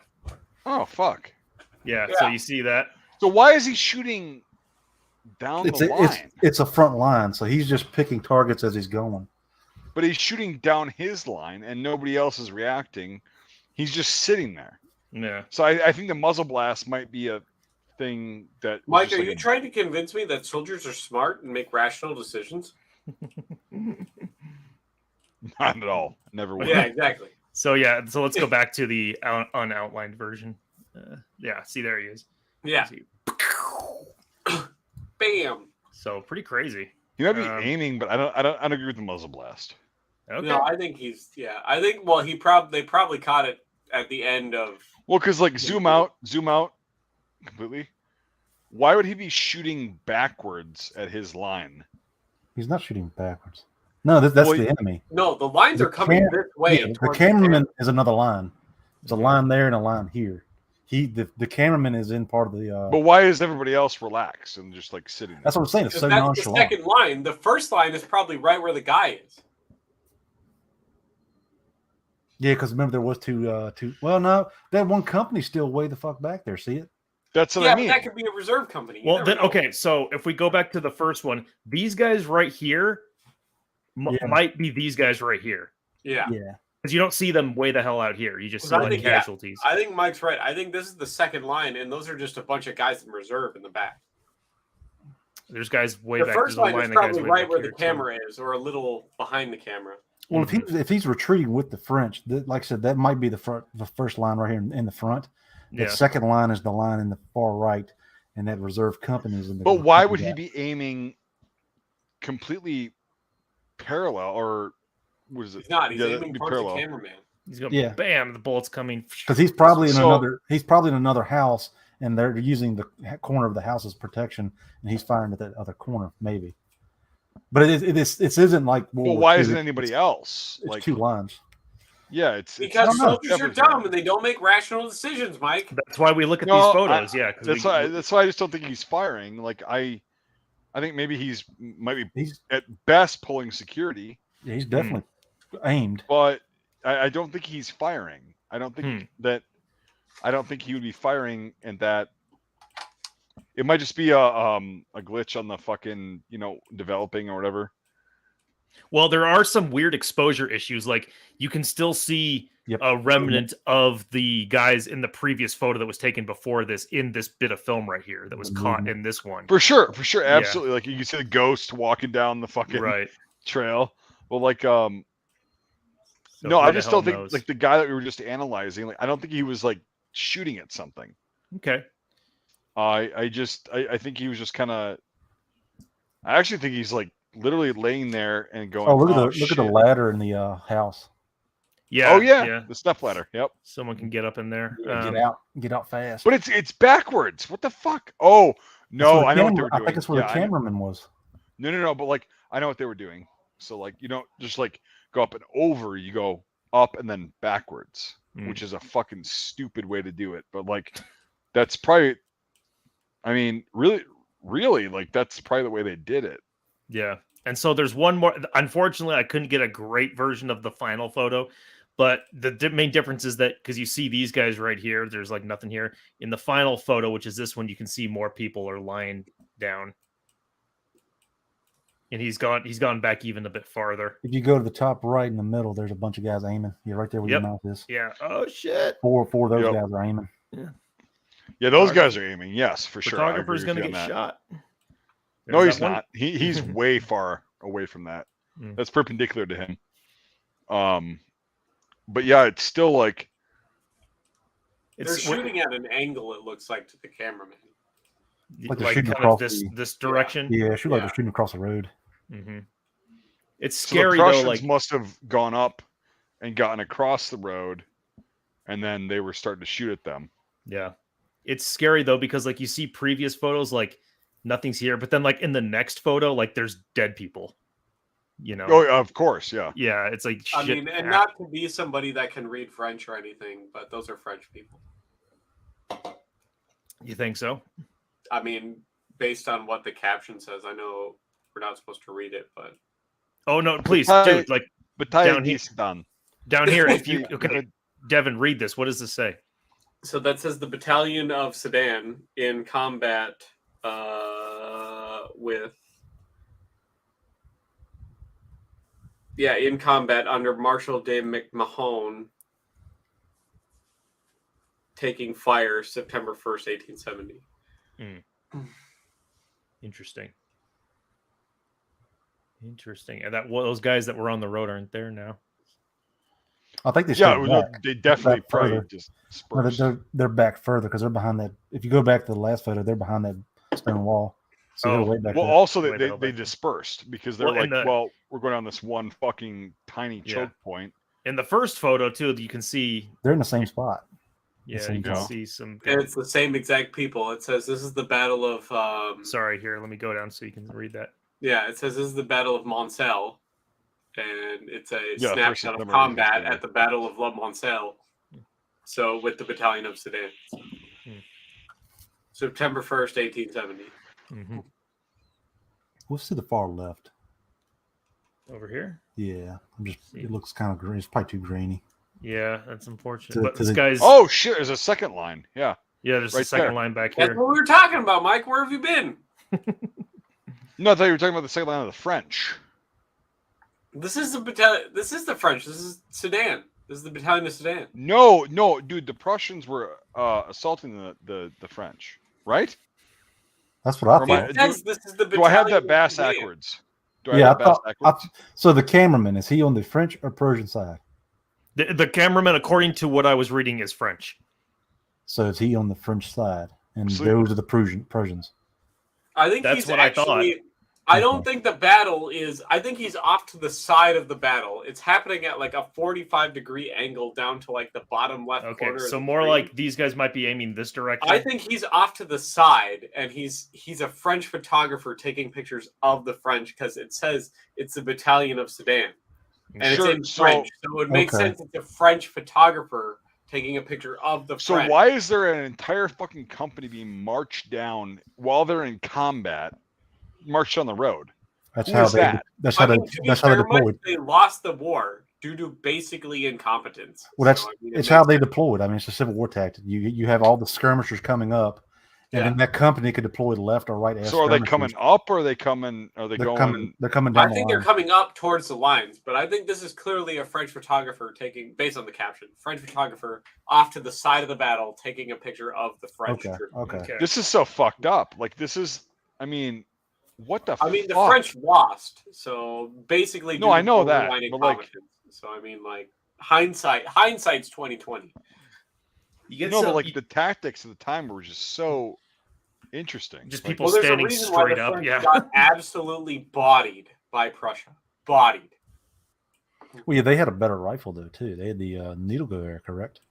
Oh fuck. Yeah. So you see that. So why is he shooting down the line? It's a front line, so he's just picking targets as he's going. But he's shooting down his line, and nobody else is reacting. He's just sitting there. Yeah. So I think the muzzle blast might be a thing that. Mike, are you trying to convince me that soldiers are smart and make rational decisions? Not at all. Never will. Yeah, exactly. So let's go back to the unoutlined version. See, there he is. Yeah. Bam. So pretty crazy. He might be aiming, but I don't agree with the muzzle blast. Okay. No, I think they probably caught it at the end of. Well, because like zoom out completely. Why would he be shooting backwards at his line? He's not shooting backwards. No, that's the enemy. No, the lines are coming this way. Yeah, the cameraman is another line. There's a line there and a line here. The cameraman is in part of the. But why is everybody else relaxed and just like sitting there? That's what I'm saying. It's so that's nonchalant. The second line. The first line is probably right where the guy is. Yeah, because remember there was two. Well, no, that one company's still way the fuck back there. See it? That's what I mean. But that could be a reserve company. Well, then, okay. So if we go back to the first one, these guys right here might be these guys right here. Yeah. Yeah. Because you don't see them way the hell out here. You just see like casualties. I think Mike's right. I think this is the second line, and those are just a bunch of guys in reserve in the back. There's guys way back. The first line is probably right where the camera is, or a little behind the camera. Well, if he's retreating with the French, like I said, that might be the first line right here in the front. The second line is the line in the far right, and that reserve company is in the. But why would he be aiming completely parallel, or what is it? He's not. He's aiming towards the cameraman. He's going, bam! The bullet's coming. Because he's probably in another. He's probably in another house, and they're using the corner of the house as protection, and he's firing at that other corner, maybe. But it isn't like. Well, why isn't anybody else? It's two lines. Yeah, it's because soldiers are dumb and they don't make rational decisions, Mike. That's why we look at these photos. That's why I just don't think he's firing. Like I think maybe he's at best pulling security. Yeah, he's definitely aimed, but I don't think he's firing. I don't think he would be firing, and that it might just be a glitch on the fucking developing or whatever. Well, there are some weird exposure issues. Like you can still see a remnant of the guys in the previous photo that was taken before this in this bit of film right here that was caught in this one. For sure, absolutely. Like you can see the ghost walking down the fucking trail. Well, like no, I just don't think like the guy that we were just analyzing. Like I don't think he was like shooting at something. Okay. I think he was just kind of. I actually think he's like literally laying there and going. Oh, look at the ladder in the house. Yeah. Oh yeah. The step ladder. Yep. Someone can get up in there. Get out fast. But it's backwards. What the fuck? Oh no, I know what they were doing. I think it's where the cameraman was. No. But like I know what they were doing. So like you don't just like go up and over. You go up and then backwards, which is a fucking stupid way to do it. But like that's probably. I mean, really, like that's probably the way they did it. Yeah. And so there's one more. Unfortunately, I couldn't get a great version of the final photo, but the main difference is that because you see these guys right here, there's like nothing here. In the final photo, which is this one, you can see more people are lying down. And he's gone back even a bit farther. If you go to the top right in the middle, there's a bunch of guys aiming. You're right there where your mouth is. Yeah. Oh shit. Four of those guys are aiming. Yeah. Yeah, those guys are aiming. Yes, for sure. Photographer's going to get shot. No, he's not. He's way far away from that. That's perpendicular to him. But yeah, it's still like they're shooting at an angle. It looks like to the cameraman, like they're shooting across this direction. Yeah, like they're shooting across the road. Mm-hmm. It's scary so the though. Like must have gone up and gotten across the road, and then they were starting to shoot at them. Yeah. It's scary though because like you see previous photos like nothing's here, but then like in the next photo like there's dead people. Oh, of course, yeah. Yeah, it's like shit. I mean, and not to be somebody that can read French or anything, but those are French people. You think so? I mean, based on what the caption says, I know we're not supposed to read it, but oh no, please, dude, like down here. Down here, if you Devin, read this. What does this say? So that says the Battalion of Sedan in combat in combat under Marshal de McMahon taking fire September 1st, 1870. Interesting. And those guys that were on the road aren't there now. I think they they definitely probably just dispersed. They're back further because they're behind that. If you go back to the last photo, they're behind that stone wall. So they're way back there. Also they dispersed because they're we're going on this one fucking tiny choke point. In the first photo too, you can see they're in the same spot. Yeah, you can see some. And it's the same exact people. It says this is the Battle of. Sorry, here. Let me go down so you can read that. Yeah, it says this is the Battle of Moncel. And it's a snapshot of combat at the Battle of La Moncel. So with the Battalion of Sedan. September 1st, 1870. Mm-hmm. What's to the far left? Over here? Yeah. It looks kind of green. It's probably too grainy. Yeah, that's unfortunate. But this guy's... Oh, shit. There's a second line. Yeah. Yeah, there's a second line back here. That's what we were talking about, Mike. Where have you been? No, I thought you were talking about the second line of the French. This is the battalion. This is the French. This is Sedan. This is the Battalion of Sedan. No, dude. The Prussians were assaulting the French, right? That's what I thought. This is the do I have that bass backwards? So the cameraman, is he on the French or Persian side? The cameraman, according to what I was reading, is French. So is he on the French side, and those are the Persians? I think that's what I thought. I don't think the battle is. I think he's off to the side of the battle. It's happening at like a 45-degree angle down to like the bottom left corner. Okay, so more like these guys might be aiming this direction. I think he's off to the side, and he's a French photographer taking pictures of the French because it says it's the Battalion of Sedan. And it's in French, so it would make sense it's a French photographer taking a picture of the So why is there an entire fucking company being marched down while they're in combat, marched on the road? That's how they deployed. They lost the war due to basically incompetence. Well, it's how they deployed. I mean, it's a Civil War tactic. You have all the skirmishers coming up, and then that company could deploy left or right. So are they coming up, or are they coming? Are they going? They're coming down. I think they're coming up towards the lines, but I think this is clearly a French photographer taking, based on the caption, French photographer off to the side of the battle taking a picture of the French troops. Okay. This is so fucked up. Like this is. I mean, what the? I mean, the French lost, so basically. No, I know that, but like. So I mean, like hindsight's 20/20. But like the tactics at the time were just so interesting. Just people standing straight up. Yeah, got absolutely bodied by Prussia. Bodied. Well, yeah, they had a better rifle though too. They had the needle gewehr, correct?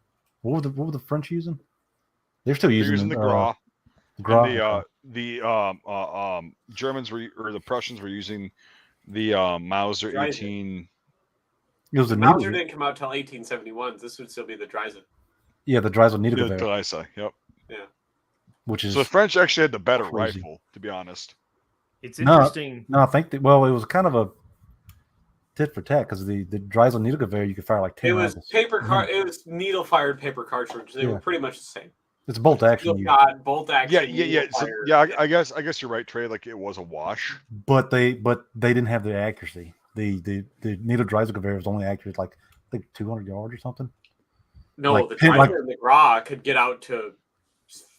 What were the French using? They're still using the Gras. The Germans the Prussians were using the Mauser 18. It was the Mauser didn't come out till 1871. This would still be the Dreise. Yeah, the Dreise needle gewehr. The Dreise, yep. Yeah. Which is so the French actually had the better rifle, to be honest. It's interesting. No, I think it was kind of a tit for tat because the Dreise needle gewehr you could fire like 10. It was It was needle fired paper cartridge. They were pretty much the same. It's bolt action. Bolt action. Yeah. So, I guess you're right, Trey. Like it was a wash. But they didn't have the accuracy. The needle Dreise gewehr was only accurate like I think 200 yards or something. No, like, the Dreise and the Gras could get out to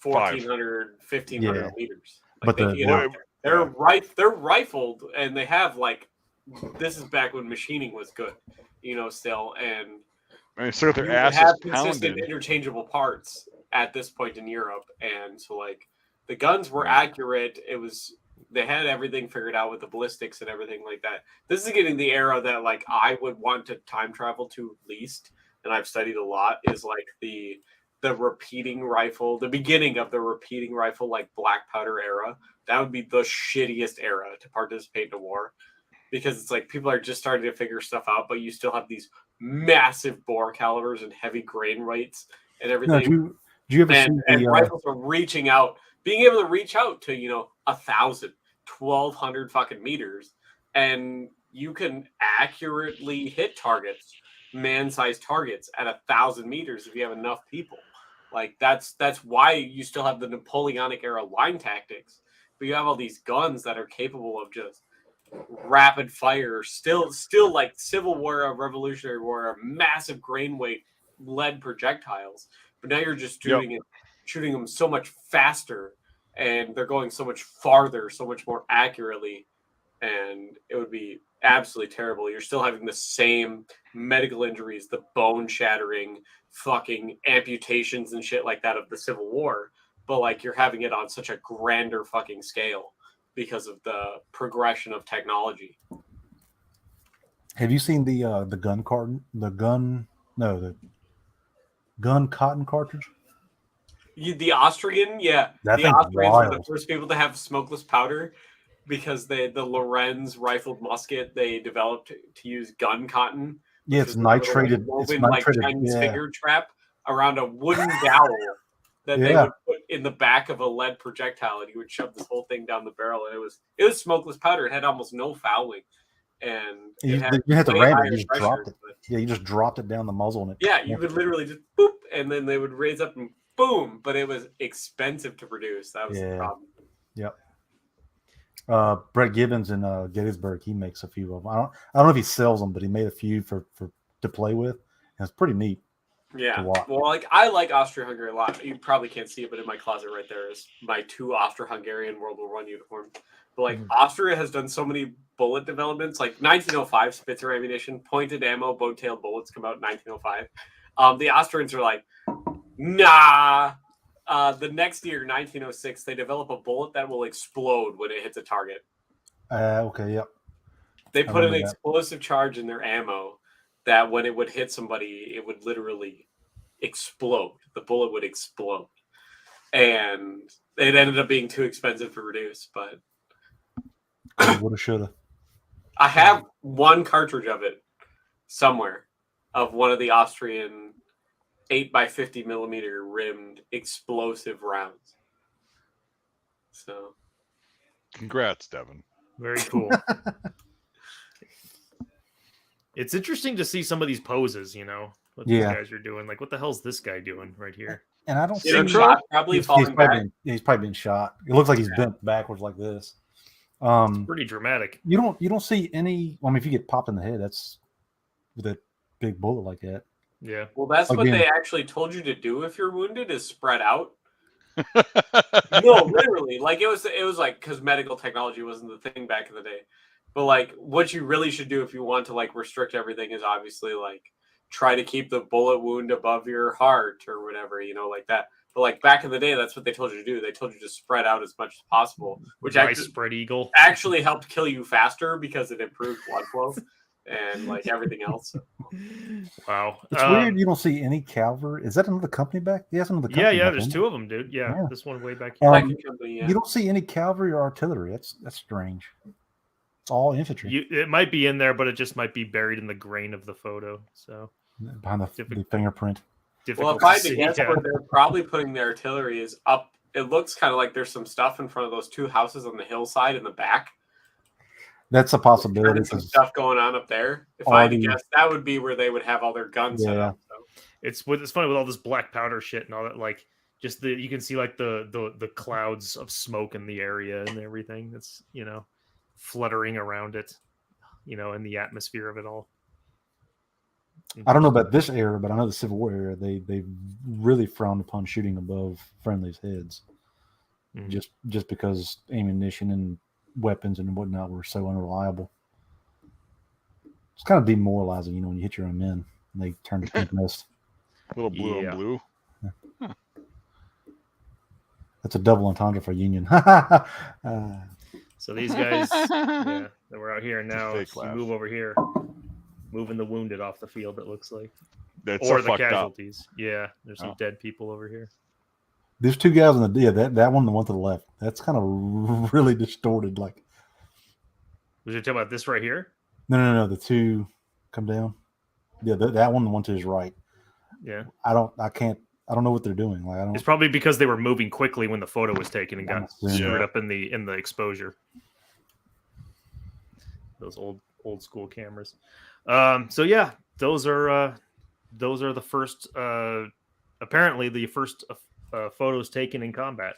1,400, 1,500 meters. Like but they're rifled, and they have like this is back when machining was good, still, and so their asses have pounded. Consistent interchangeable parts at this point in Europe, and so like the guns were accurate. They had everything figured out with the ballistics and everything like that. This is getting the era that like I would want to time travel to least, and I've studied a lot, is like the repeating rifle, the beginning of the repeating rifle, like black powder era. That would be the shittiest era to participate in a war, because it's like people are just starting to figure stuff out, but you still have these massive bore calibers and heavy grain rates and everything. No, do you ever see rifles are reaching out, being able to reach out to 1,000, 1,200 fucking meters, and you can accurately hit targets, man-sized targets at 1,000 meters if you have enough people. Like that's why you still have the Napoleonic era line tactics, but you have all these guns that are capable of just rapid fire, still like Civil War or Revolutionary War, massive grain weight lead projectiles. But now you're just shooting them so much faster, and they're going so much farther, so much more accurately, and it would be absolutely terrible. You're still having the same medical injuries, the bone shattering, fucking amputations and shit like that of the Civil War, but like you're having it on such a grander fucking scale because of the progression of technology. Have you seen the gun cotton cartridge? The Austrian, yeah. The Austrians were the first people to have smokeless powder because the Lorenz rifled musket they developed to use gun cotton. Yeah, it's nitrated. It's nitrated, like Chinese finger trap around a wooden dowel that they would put in the back of a lead projectile, and you would shove this whole thing down the barrel, and it was smokeless powder. It had almost no fouling, and you had to ram it. You just dropped it. You just dropped it down the muzzle, and you could literally just boop, and then they would raise up and boom. But it was expensive to produce. That was the problem. Yep. Brett Gibbons in Gettysburg, he makes a few of them. I don't know if he sells them, but he made a few to play with. And it's pretty neat. Yeah. Well, like I like Austria-Hungary a lot. You probably can't see it, but in my closet right there is my 2 Austro-Hungarian World War I uniforms. But like Austria has done so many bullet developments, like 1905 Spitzer ammunition, pointed ammo, bone-tailed bullets come out in 1905. The Austrians are like, nah. The next year, 1906, they develop a bullet that will explode when it hits a target. Okay, yep. They put an explosive charge in their ammo that when it would hit somebody, it would literally explode. The bullet would explode. And it ended up being too expensive to produce, but... Woulda, shoulda. I have one cartridge of it somewhere of one of the Austrian 8x50mm rimmed explosive rounds. So, congrats, Devin. Very cool. It's interesting to see some of these poses, you know, what these guys are doing. Like, what the hell's this guy doing right here? And I don't see probably falling back. He's probably been shot. It looks like he's bent backwards like this. It's pretty dramatic. You don't see any. I mean, if you get popped in the head, that's with a big bullet like that. Yeah. Well, that's what they actually told you to do if you're wounded is spread out. No, literally. Like it was like because medical technology wasn't the thing back in the day. But like what you really should do if you want to like restrict everything is obviously like try to keep the bullet wound above your heart or whatever, you know, like that. But like back in the day, that's what they told you to do. They told you to spread out as much as possible, which spread eagle actually helped kill you faster because it improved blood flow and like everything else. Wow, it's weird. You don't see any cavalry. Is that another company back? Yes, another company. Yeah. There's two of them, dude. Yeah, this one way back here. You don't see any cavalry or artillery. That's strange. It's all infantry. It might be in there, but it just might be buried in the grain of the photo. So behind the fingerprint. Well, if I had to guess where they're probably putting their artillery is up. It looks kind of like there's some stuff in front of those two houses on the hillside in the back. That's a possibility. Some stuff going on up there. If I had to guess, that would be where they would have all their guns set up. So. It's funny with all this black powder shit and all that. Like, just you can see like the clouds of smoke in the area and everything. That's fluttering around it, in the atmosphere of it all. I don't know about this era, but I know the Civil War era, they really frowned upon shooting above friendlies' heads, just because ammunition and weapons and whatnot were so unreliable. It's kind of demoralizing, when you hit your own men and they turn to pink mist. Little blue on blue. Huh. That's a double entendre for Union. So these guys, that we're out here now. You move over here. Moving the wounded off the field, it looks like. Or the casualties. Up. Yeah, there's some dead people over here. There's two guys on the that one, the one to the left. That's kind of really distorted. Like, was you talking about this right here? No. The two come down. Yeah, that one, the one to his right. Yeah. I don't know what they're doing. Like, It's probably because they were moving quickly when the photo was taken and got screwed up in the exposure. Those old school cameras. So yeah, those are the first apparently the first photos taken in combat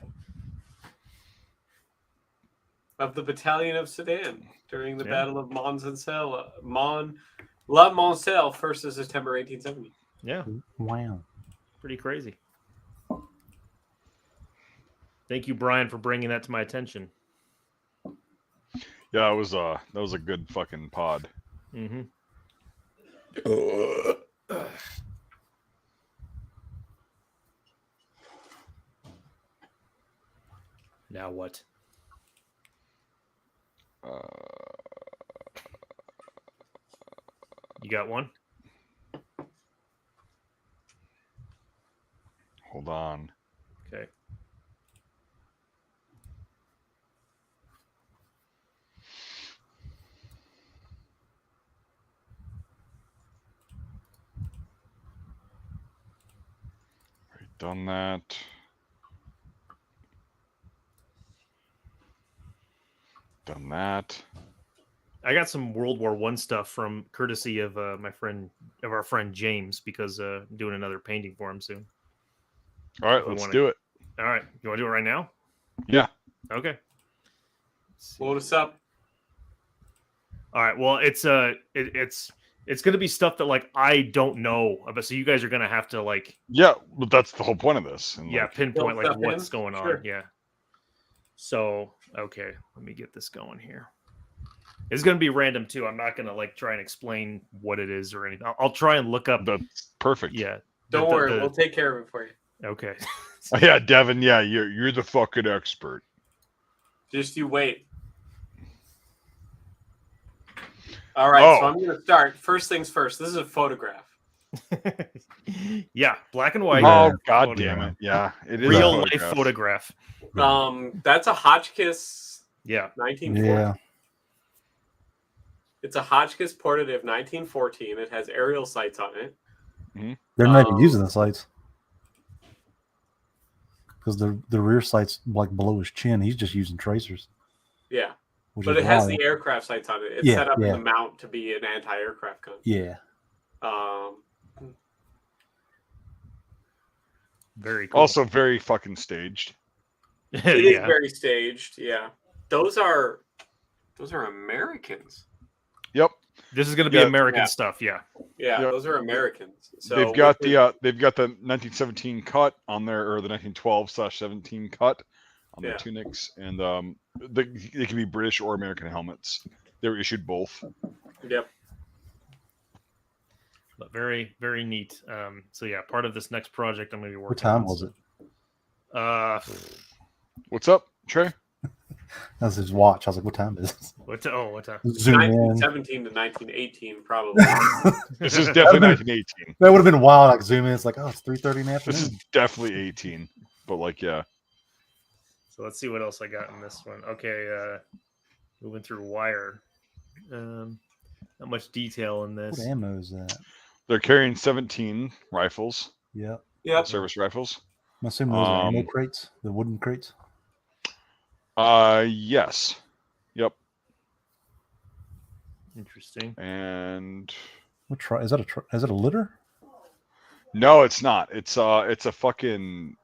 of the battalion of Sedan during the Battle of La Moncel, 1st of September 1870. Yeah. Wow. Pretty crazy. Thank you, Brian, for bringing that to my attention. Yeah, that was a good fucking pod. Mm-hmm. Now what? You got one? Hold on. Okay. Done that. Done that. I got some World War I stuff from courtesy of our friend James, because I'm doing another painting for him soon. All right, let's do it. All right, you want to do it right now? Yeah. Okay. Load us up. All right. Well, it's going to be stuff that like I don't know about, so you guys are going to have to like. Yeah, but that's the whole point of this. And pinpoint like what's going on. Yeah. So okay, let me get this going here. It's going to be random too. I'm not going to like try and explain what it is or anything. I'll try and look up. That's perfect. Yeah. Don't worry, we'll take care of it for you. Okay. Yeah, Devin. Yeah, you're the fucking expert. Just you wait. All right, so I'm going to start. First things first. This is a photograph. Yeah, black and white. Oh, god damn it. Yeah, it is real life photograph. That's a Hotchkiss. Yeah. 1940. Yeah. It's a Hotchkiss Portative 1914. It has aerial sights on it. Mm-hmm. They're not even using the sights because the rear sight's like below his chin. He's just using tracers. Yeah, but it has the aircraft sights on it. It's set up in the mount to be an anti-aircraft gun. Yeah. Very cool. Also very fucking staged. It is very staged. Yeah, those are Americans. Yep. This is going to be American stuff. Yeah. Yeah, those are Americans. So they've got the 1917 cut on there, or the 1912/17 cut on their tunics, and they can be British or American helmets. They were issued both. Yep. But very, very neat. So yeah, part of this next project I'm going to be working. What time on, was it? What's up, Trey? That's his watch. I was like, "What time is this?" What time? Zoom 1917 to 1918, probably. This is definitely 1918. That would have been wild. Like zoom in, it's like, oh, it's 3:30 in the afternoon. This is definitely 18, but like, yeah. So let's see what else I got in this one. Okay, moving through wire. Not much detail in this. What ammo is that? They're carrying 17 rifles. Yep. Service rifles. I'm assuming those are ammo crates, the wooden crates. Yes. Yep. Interesting. And What is that? Is it a litter? No, it's not. It's a fucking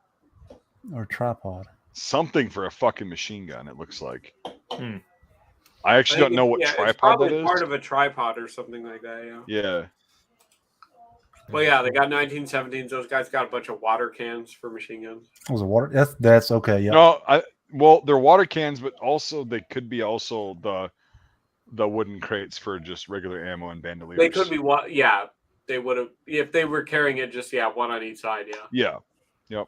or a tripod. Something for a fucking machine gun. It looks like. I actually don't know what tripod it's probably that is. Part of a tripod or something like that. Yeah. Well, yeah, they got 1917s. Those guys got a bunch of water cans for machine guns. Was it water? That's okay. Yeah. No, well, they're water cans, but also they could be also the wooden crates for just regular ammo and bandoliers. They could be they would have if they were carrying it just one on each side. Yeah. Yep.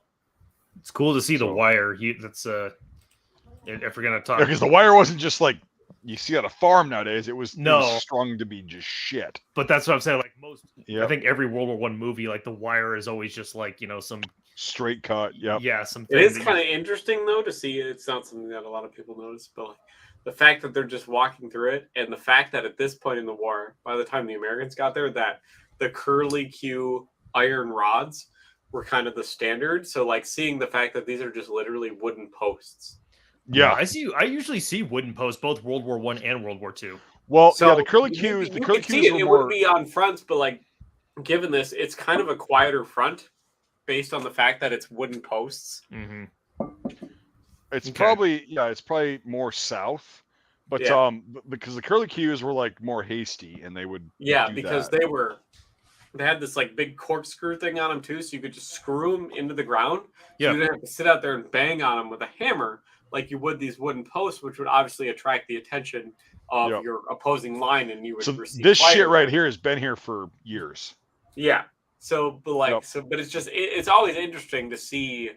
It's cool to see the wire. That's if we're gonna talk, because the wire wasn't just like you see at a farm nowadays. It was strung to be just shit. But that's what I'm saying. Like I think every World War I movie, like the wire is always just like some straight cut. Yep. Yeah. It is kind of interesting though to see. It's not something that a lot of people notice, but the fact that they're just walking through it, and the fact that at this point in the war, by the time the Americans got there, that the curly Q iron rods were kind of the standard. So like seeing the fact that these are just literally wooden posts. Yeah, I usually see wooden posts both World War I and World War II. Well, so the curly Qs, it would be on fronts, but like given this, it's kind of a quieter front based on the fact that it's wooden posts. Mm-hmm. It's probably more south, but because the curly Qs were like more hasty and they would because they had this like big corkscrew thing on them too, so you could just screw them into the ground. So you didn't have to sit out there and bang on them with a hammer like you would these wooden posts, which would obviously attract the attention of your opposing line, and you would receive this fire. Shit right here has been here for years. Yeah. So, but it's just it's always interesting to see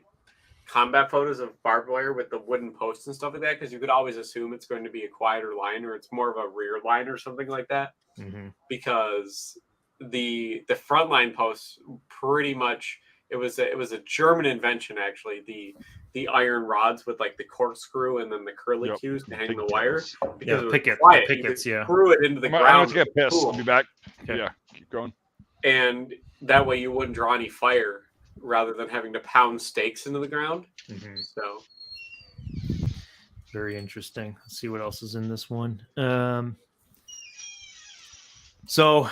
combat photos of barbed wire with the wooden posts and stuff like that, because you could always assume it's going to be a quieter line or it's more of a rear line or something like that. Mm-hmm. Because the front line posts pretty much it was a German invention actually, the iron rods with like the corkscrew and then the curly Qs to hang the wire. Because pickets, screw it into the ground. I want to get pissed. Cool. I'll be back. Okay. Yeah, keep going. And that way you wouldn't draw any fire rather than having to pound stakes into the ground. Mm-hmm. So very interesting. Let's see what else is in this one. So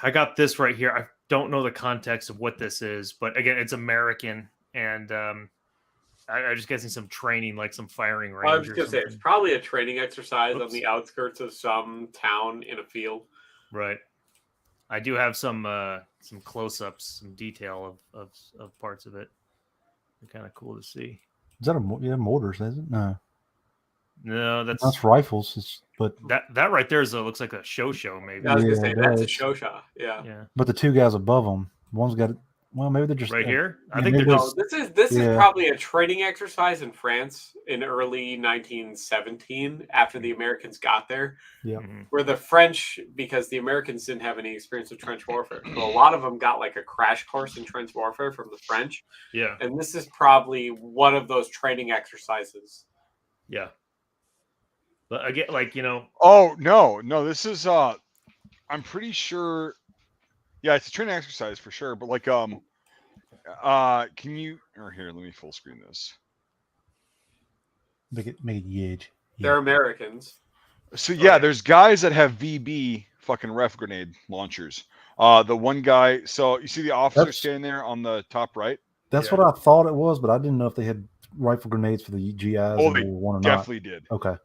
I got this right here. I don't know the context of what this is, but again, it's American, and I'm just guessing some training, like some firing range. I was going to say it's probably a training exercise on the outskirts of some town in a field. Right. I do have some close-ups, some detail of parts of it. They're kind of cool to see. Is that mortars? Is it? No, that's rifles. But that right there looks like a show maybe. I was gonna say that's a show shot. Yeah. But the two guys above them, one's got. Well, maybe they're just right here. I think they're just. This is probably a training exercise in France in early 1917 after the Americans got there. Yeah. Mm-hmm. Where the French, because the Americans didn't have any experience with trench warfare, so a lot of them got like a crash course in trench warfare from the French. Yeah. And this is probably one of those training exercises. Yeah. Yeah. Very interesting. Let's see what else is in this one. So I got this right here. I don't know the context of what this is, but again, it's American, and I just guessing some training, like some firing range. So or something. this is probably one of those training exercises. Yeah. But again, like, you know. Oh no, this is I'm pretty sure. Yeah, it's a training exercise for sure. But like can you? Or here, let me full screen this. Make it huge. They're Americans. So yeah, there's guys that have VB fucking ref grenade launchers. The one guy. So you see the officer standing there on the top right. That's what I thought it was, but I didn't know if they had rifle grenades for the GIs. Oh, they or definitely did. Okay.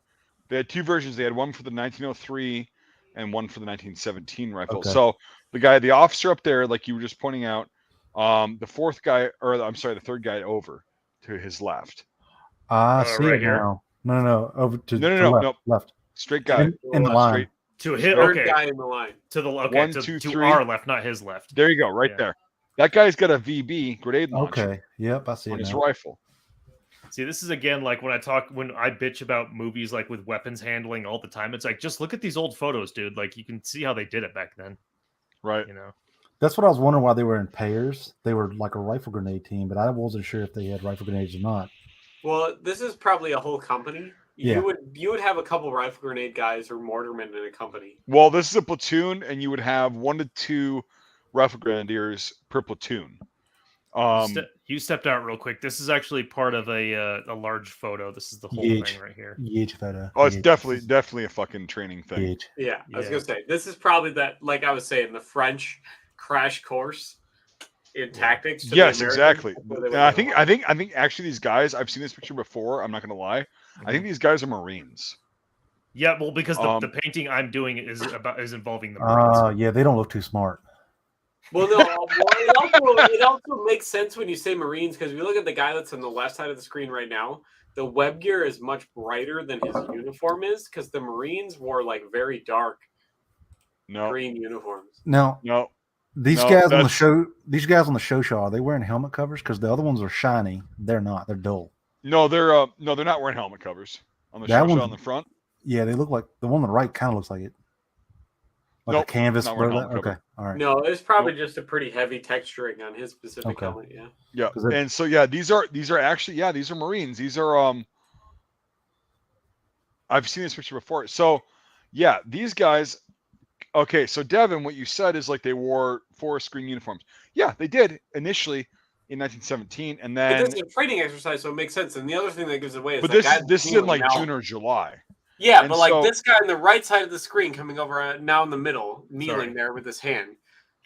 They had two versions. They had one for the 1903 and one for the 1917 rifle. Okay. So the officer up there, like you were just pointing out, the fourth guy, or I'm sorry, the third guy over to his left. See right it here? Now. No, over to left. Straight guy in the line. Straight. To hit. Third Okay. guy in the line. To the one, two, to three. our left, not his left. There you go, right there. That guy's got a VB grenade launcher. Okay. Yep, I see on it his now. rifle. See, this is again like when I bitch about movies like with weapons handling all the time. It's like, just look at these old photos, dude. Like, you can see how they did it back then. Right. You know. That's what I was wondering, why they were in pairs. They were like a rifle grenade team, but I wasn't sure if they had rifle grenades or not. Well, this is probably a whole company. Yeah. You would have a couple rifle grenade guys or mortarmen in a company. Well, this is a platoon, and you would have 1 to 2 rifle grenadiers per platoon. You stepped out real quick. This is actually part of a large photo. This is the whole thing right here. Huge photo. Oh, it's definitely a fucking training thing. Huge. Yeah, I was gonna say, this is probably that, like I was saying, the French crash course in tactics. Yes, exactly. I think actually these guys, I've seen this picture before. I'm not gonna lie. I think these guys are Marines. Yeah, well, because the painting I'm doing is involving the Marines. Yeah, they don't look too smart. Well, no, it also makes sense when you say Marines, because if you look at the guy that's on the left side of the screen right now, the web gear is much brighter than his uniform is, because the Marines wore like very dark green uniforms. No. These guys on the show are they wearing helmet covers? Because the other ones are shiny. They're not. They're dull. No, they're not wearing helmet covers on the show on the front. Yeah, they look like the one on the right. Kind of looks like it. Like a canvas. Okay, all right. No, it's probably just a pretty heavy texturing on his specific helmet. Yeah. Yeah, and so these are actually these are Marines. These are I've seen this picture before. So yeah, these guys. Okay, so Devin, what you said is like they wore forest green uniforms. Yeah, they did initially in 1917, and then this is a training exercise, so it makes sense. And the other thing that gives away is, but this is in like June or July. Yeah, and but like this guy on the right side of the screen coming over now in the middle, kneeling there with his hand.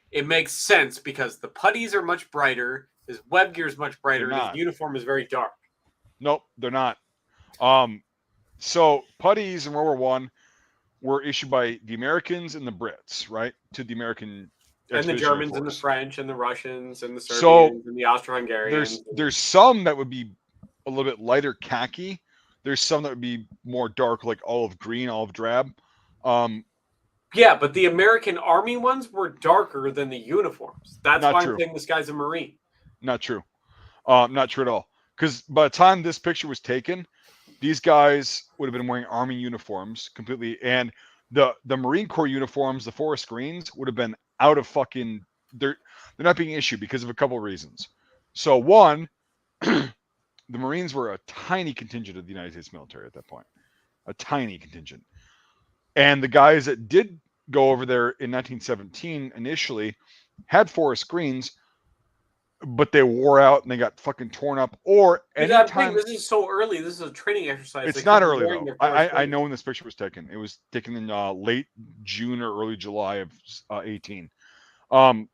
It makes sense because the putties are much brighter, his web gear is much brighter, his uniform is very dark. Nope, they're not. So putties in World War I were issued by the Americans and the Brits, right? To the American and the Germans and the French and the Russians and the Serbians and the Austro-Hungarians. There's some that would be a little bit lighter khaki. There's some that would be more dark, like olive green, olive drab. Yeah, but the American Army ones were darker than the uniforms. That's why I'm saying this guy's a Marine. Not true. Not true at all. Because by the time this picture was taken, these guys would have been wearing Army uniforms completely. And the Marine Corps uniforms, the forest greens, would have been out of fucking... They're not being issued because of a couple of reasons. So one... The Marines were a tiny contingent of the United States military at that point. A tiny contingent. And the guys that did go over there in 1917 initially had forest greens, but they wore out and they got fucking torn up. Or anytime... This is so early. This is a training exercise. It's not early, though. I know when this picture was taken. It was taken in late June or early July of 18. So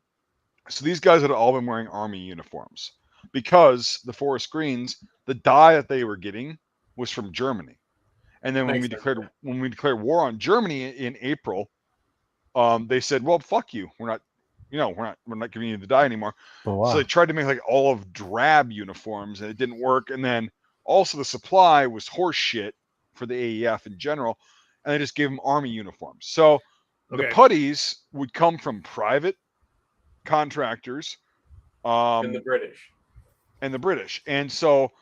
these guys had all been wearing Army uniforms. Because the forest greens, the dye that they were getting was from Germany, and then when we declared war on Germany in April, they said, "Well, fuck you, we're not giving you the dye anymore." Oh, wow. So they tried to make like olive drab uniforms, and it didn't work. And then also the supply was horse shit for the AEF in general, and they just gave them Army uniforms. So the putties would come from private contractors, and the British. And so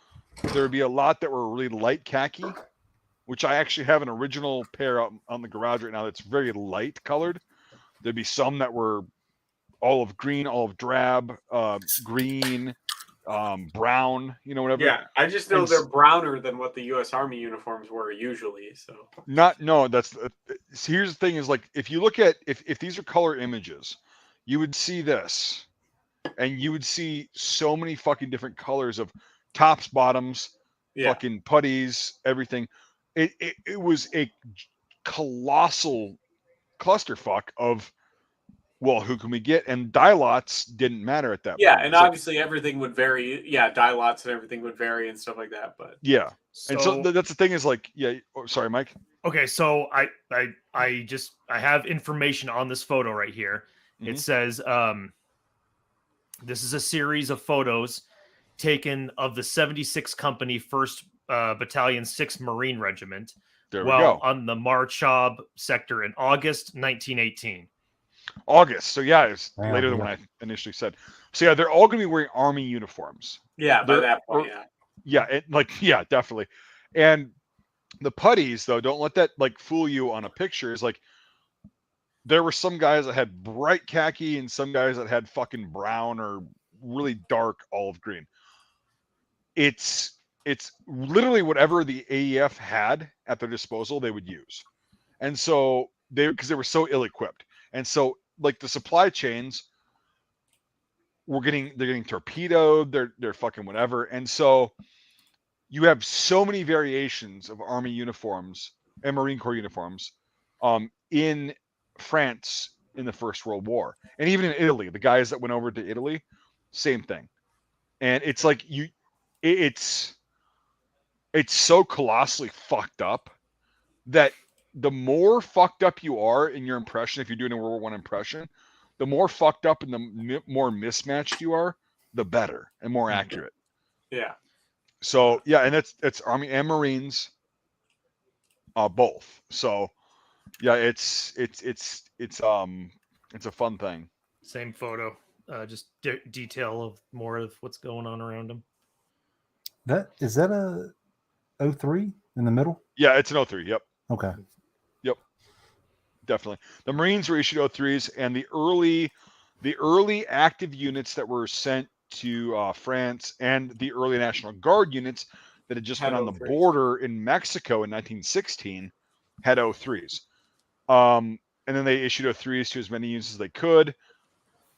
there would be a lot that were really light khaki, which I actually have an original pair out on the garage right now that's very light colored. There'd be some that were olive green, olive drab, green, brown, whatever. Yeah, I just know they're browner than what the U.S. Army uniforms were usually. So here's the thing: is like if you look at if these are color images, you would see this, and you would see so many fucking different colors of tops, bottoms, fucking putties, everything. It was a colossal clusterfuck of, well, who can we get? And dye lots didn't matter at that point. Yeah, and obviously everything would vary. Yeah, dye lots and everything would vary and stuff like that. But yeah, and so that's the thing is like, yeah. Oh, sorry, Mike. Okay, so I have information on this photo right here. Mm-hmm. It says this is a series of photos taken of the 76th Company, 1st Battalion, 6th Marine Regiment. There we go. On the Marchab sector in August 1918. August. So yeah, it's later than when I initially said. So yeah, they're all going to be wearing Army uniforms. Yeah, by that point, yeah. Definitely. And the putties, though, don't let that like fool you on a picture. Is like there were some guys that had bright khaki and some guys that had fucking brown or really dark olive green. It's literally whatever the AEF had at their disposal they would use. And so because they were so ill-equipped. And so like the supply chains they're getting torpedoed, they're fucking whatever. And so you have so many variations of Army uniforms and Marine Corps uniforms in France in the First World War. And even in Italy, the guys that went over to Italy, same thing. And it's like it's so colossally fucked up that the more fucked up you are in your impression, if you're doing a World War I impression, the more fucked up and the more mismatched you are, the better and more accurate. Yeah. So yeah, and it's Army and Marines, both. So yeah, it's a fun thing. Same photo, just detail of more of what's going on around them. Is that a 03 in the middle? Yeah, it's an 03. Yep. Okay. Yep. Definitely. The Marines were issued 03s, and the early active units that were sent to France and the early National Guard units that had just been on the border in Mexico in 1916 had 03s. And then they issued 03s to as many units as they could.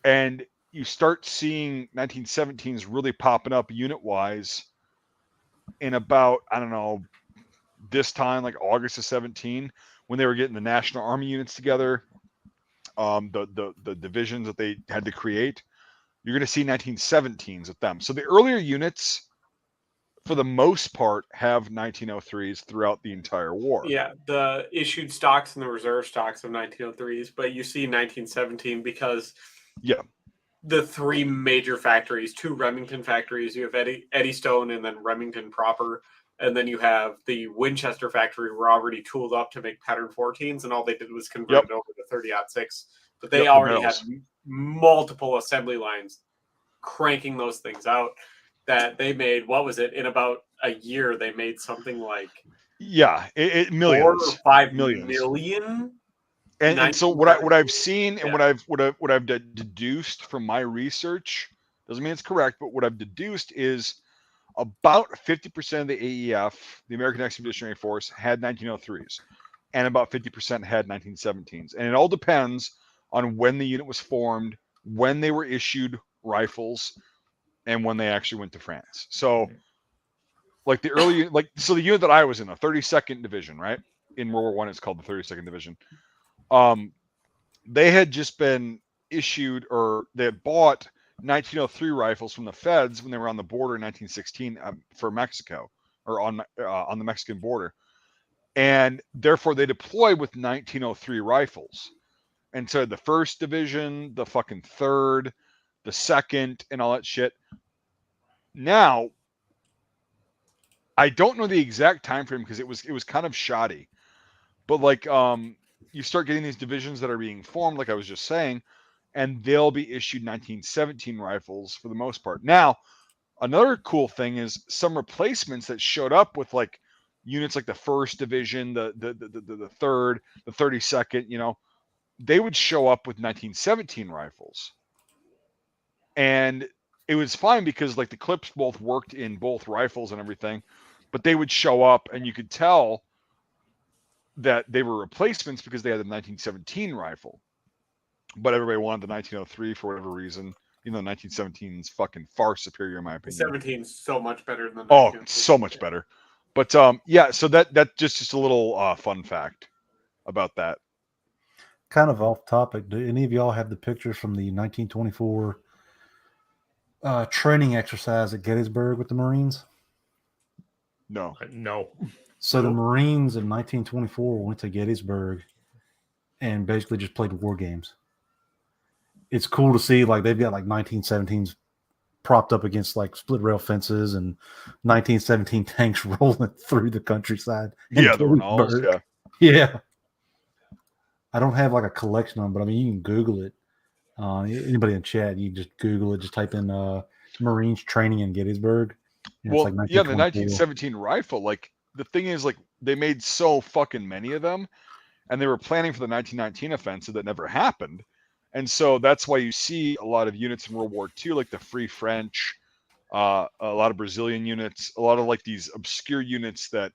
And you start seeing 1917s really popping up unit-wise in about, I don't know, this time, like August of 17, when they were getting the National Army units together, the divisions that they had to create. You're going to see 1917s with them. So the earlier units, for the most part, have 1903s throughout the entire war. Yeah, the issued stocks and the reserve stocks of 1903s, but you see 1917 because the three major factories, 2 Remington factories, you have Eddystone and then Remington proper, and then you have the Winchester factory were already tooled up to make pattern 14s, and all they did was convert it over to 30-06. But they already had multiple assembly lines cranking those things out that they made. What was it? In about a year, they made something like millions, 4 or 5 millions. million. And so what I've seen and what I've deduced from my research, doesn't mean it's correct, but what I've deduced is about 50% of the AEF, the American Expeditionary Force, had 1903s, and about 50% had 1917s. And it all depends on when the unit was formed, when they were issued rifles, and when they actually went to France. So, like the early, the unit that I was in, the 32nd Division, right? In World War I, it's called the 32nd Division. They had just been issued, or they had bought 1903 rifles from the Feds when they were on the border in 1916 for Mexico, or on the Mexican border, and therefore they deployed with 1903 rifles. And so the 1st Division, the fucking 3rd, the 2nd, and all that shit. Now, I don't know the exact time frame because it was kind of shoddy, but you start getting these divisions that are being formed, like I was just saying, and they'll be issued 1917 rifles for the most part. Now, another cool thing is some replacements that showed up with like units like the 1st Division, the 3rd, the 32nd, they would show up with 1917 rifles. And it was fine because like the clips both worked in both rifles and everything, but they would show up and you could tell that they were replacements because they had the 1917 rifle, but everybody wanted the 1903 for whatever reason. You know, 1917 is fucking far superior in my opinion. 17 is so much better than. Oh, so much better. But yeah, so that just a little fun fact about that. Kind of off topic. Do any of y'all have the pictures from the 1924 training exercise at Gettysburg with the Marines? No. So the Marines in 1924 went to Gettysburg and basically just played war games. It's cool to see, like, they've got like 1917s propped up against like split rail fences and 1917 tanks rolling through the countryside. Yeah, the Renals, yeah. Yeah. I don't have like a collection on them, but I mean, you can Google it. Anybody in chat, you can just Google it. Just type in Marines training in Gettysburg. Well, like yeah, the 1917 rifle. Like the thing is, like they made so fucking many of them, and they were planning for the 1919 offensive that never happened. And so that's why you see a lot of units in World War II, like the Free French, a lot of Brazilian units, a lot of like these obscure units that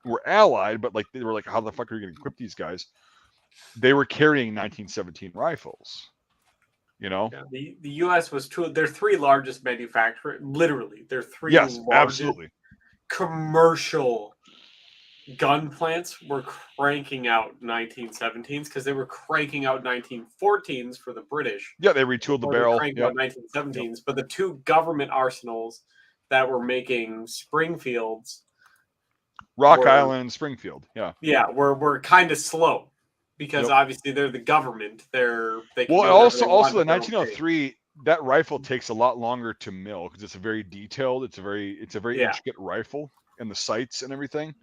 were allied, but like they were like, how the fuck are we going to equip these guys? They were carrying 1917 rifles. You know, yeah, the U.S. was their three largest manufacturer. Literally, their three largest absolutely commercial gun plants were cranking out 1917s because they were cranking out 1914s for the British. Yeah, they retooled the barrel. Cranking out 1917s, but the two government arsenals that were making Springfields, Rock Island, Springfield. Yeah, were kind of slow. Because obviously they're the government. They can also the 1903 that rifle takes a lot longer to mill because it's a very detailed. It's a very intricate rifle and the sights and everything.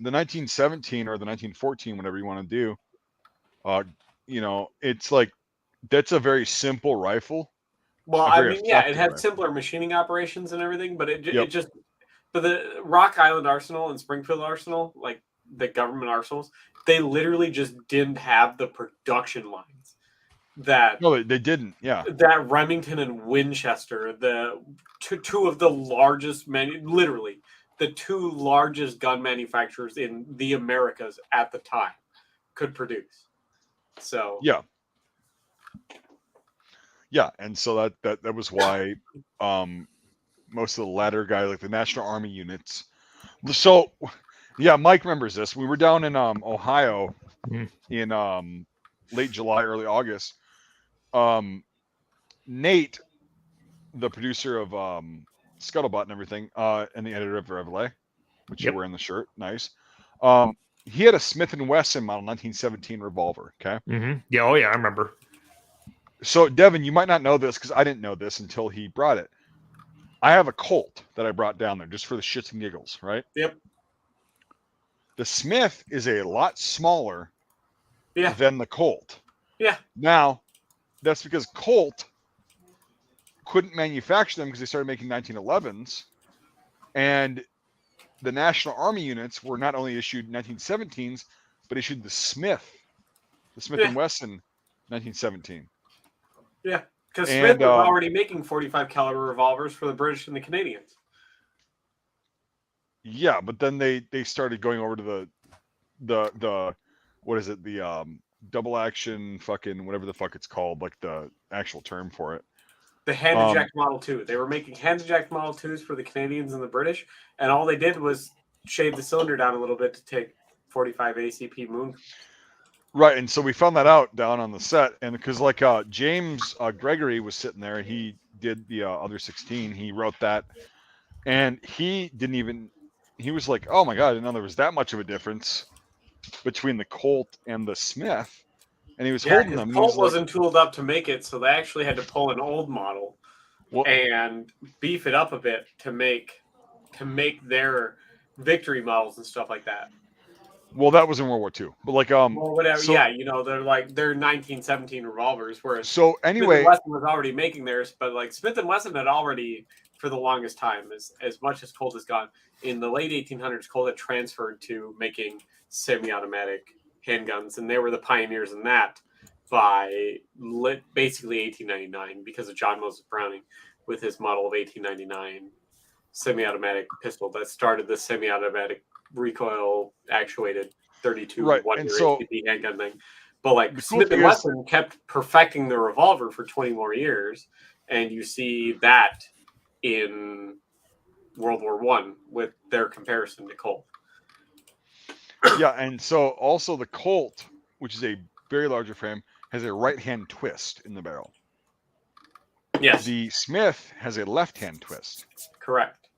The 1917 or the 1914, whatever you want to do, you know, it's like that's a very simple rifle. Well, I mean, yeah, it had simpler machining operations and everything, but it just but the Rock Island Arsenal and Springfield Arsenal, like the government arsenals, they literally just didn't have the production lines that they didn't. Yeah, that Remington and Winchester, the two of the largest literally the two largest gun manufacturers in the Americas at the time, could produce. So yeah, and so that was why most of the latter guys, like the National Army units. So yeah, Mike remembers this. We were down in Ohio in late July, early August. Nate, the producer of Scuttlebutt and everything, and the editor of Reveille, which you're wearing the shirt, nice. He had a Smith & Wesson model 1917 revolver. Okay. Mm-hmm. Yeah. Oh yeah, I remember. So Devin, you might not know this because I didn't know this until he brought it. I have a Colt that I brought down there just for the shits and giggles, right? Yep. The Smith is a lot smaller than the Colt. Yeah. Now, that's because Colt couldn't manufacture them because they started making 1911s. And the National Army units were not only issued 1917s, but issued the Smith & Wesson 1917. Yeah, because Smith was already making 45 caliber revolvers for the British and the Canadians. Yeah, but then they started going over to the what is it, the double action fucking whatever the fuck it's called, like the actual term for it. The hand eject Model 2. They were making hand eject Model 2s for the Canadians and the British, and all they did was shave the cylinder down a little bit to take 45 ACP Moon. Right, and so we found that out down on the set, and because like James Gregory was sitting there, and he did the other 16. He wrote that, and he didn't even. He was like, "Oh my god, I didn't know there was that much of a difference between the Colt and the Smith." And he was holding them. Colt wasn't tooled up to make it, so they actually had to pull an old model and beef it up a bit to make their victory models and stuff like that. Well, that was in World War II, but like whatever. So, yeah, you know, they're 1917 revolvers. Whereas so anyway, Smith & Wesson was already making theirs, but like Smith & Wesson had already, for the longest time, as much as Colt has gone, in the late 1800s, Colt had transferred to making semi-automatic handguns, and they were the pioneers in that. by basically 1899 because of John Moses Browning with his model of 1899 semi-automatic pistol that started the semi-automatic recoil actuated 32 1-year HPP handgun thing. But like Smith and Wesson kept perfecting the revolver for 20 more years, and you see that in World War I with their comparison to Colt. Yeah, and so also the Colt, which is a very larger frame, has a right-hand twist in the barrel. Yes. The Smith has a left-hand twist. Correct.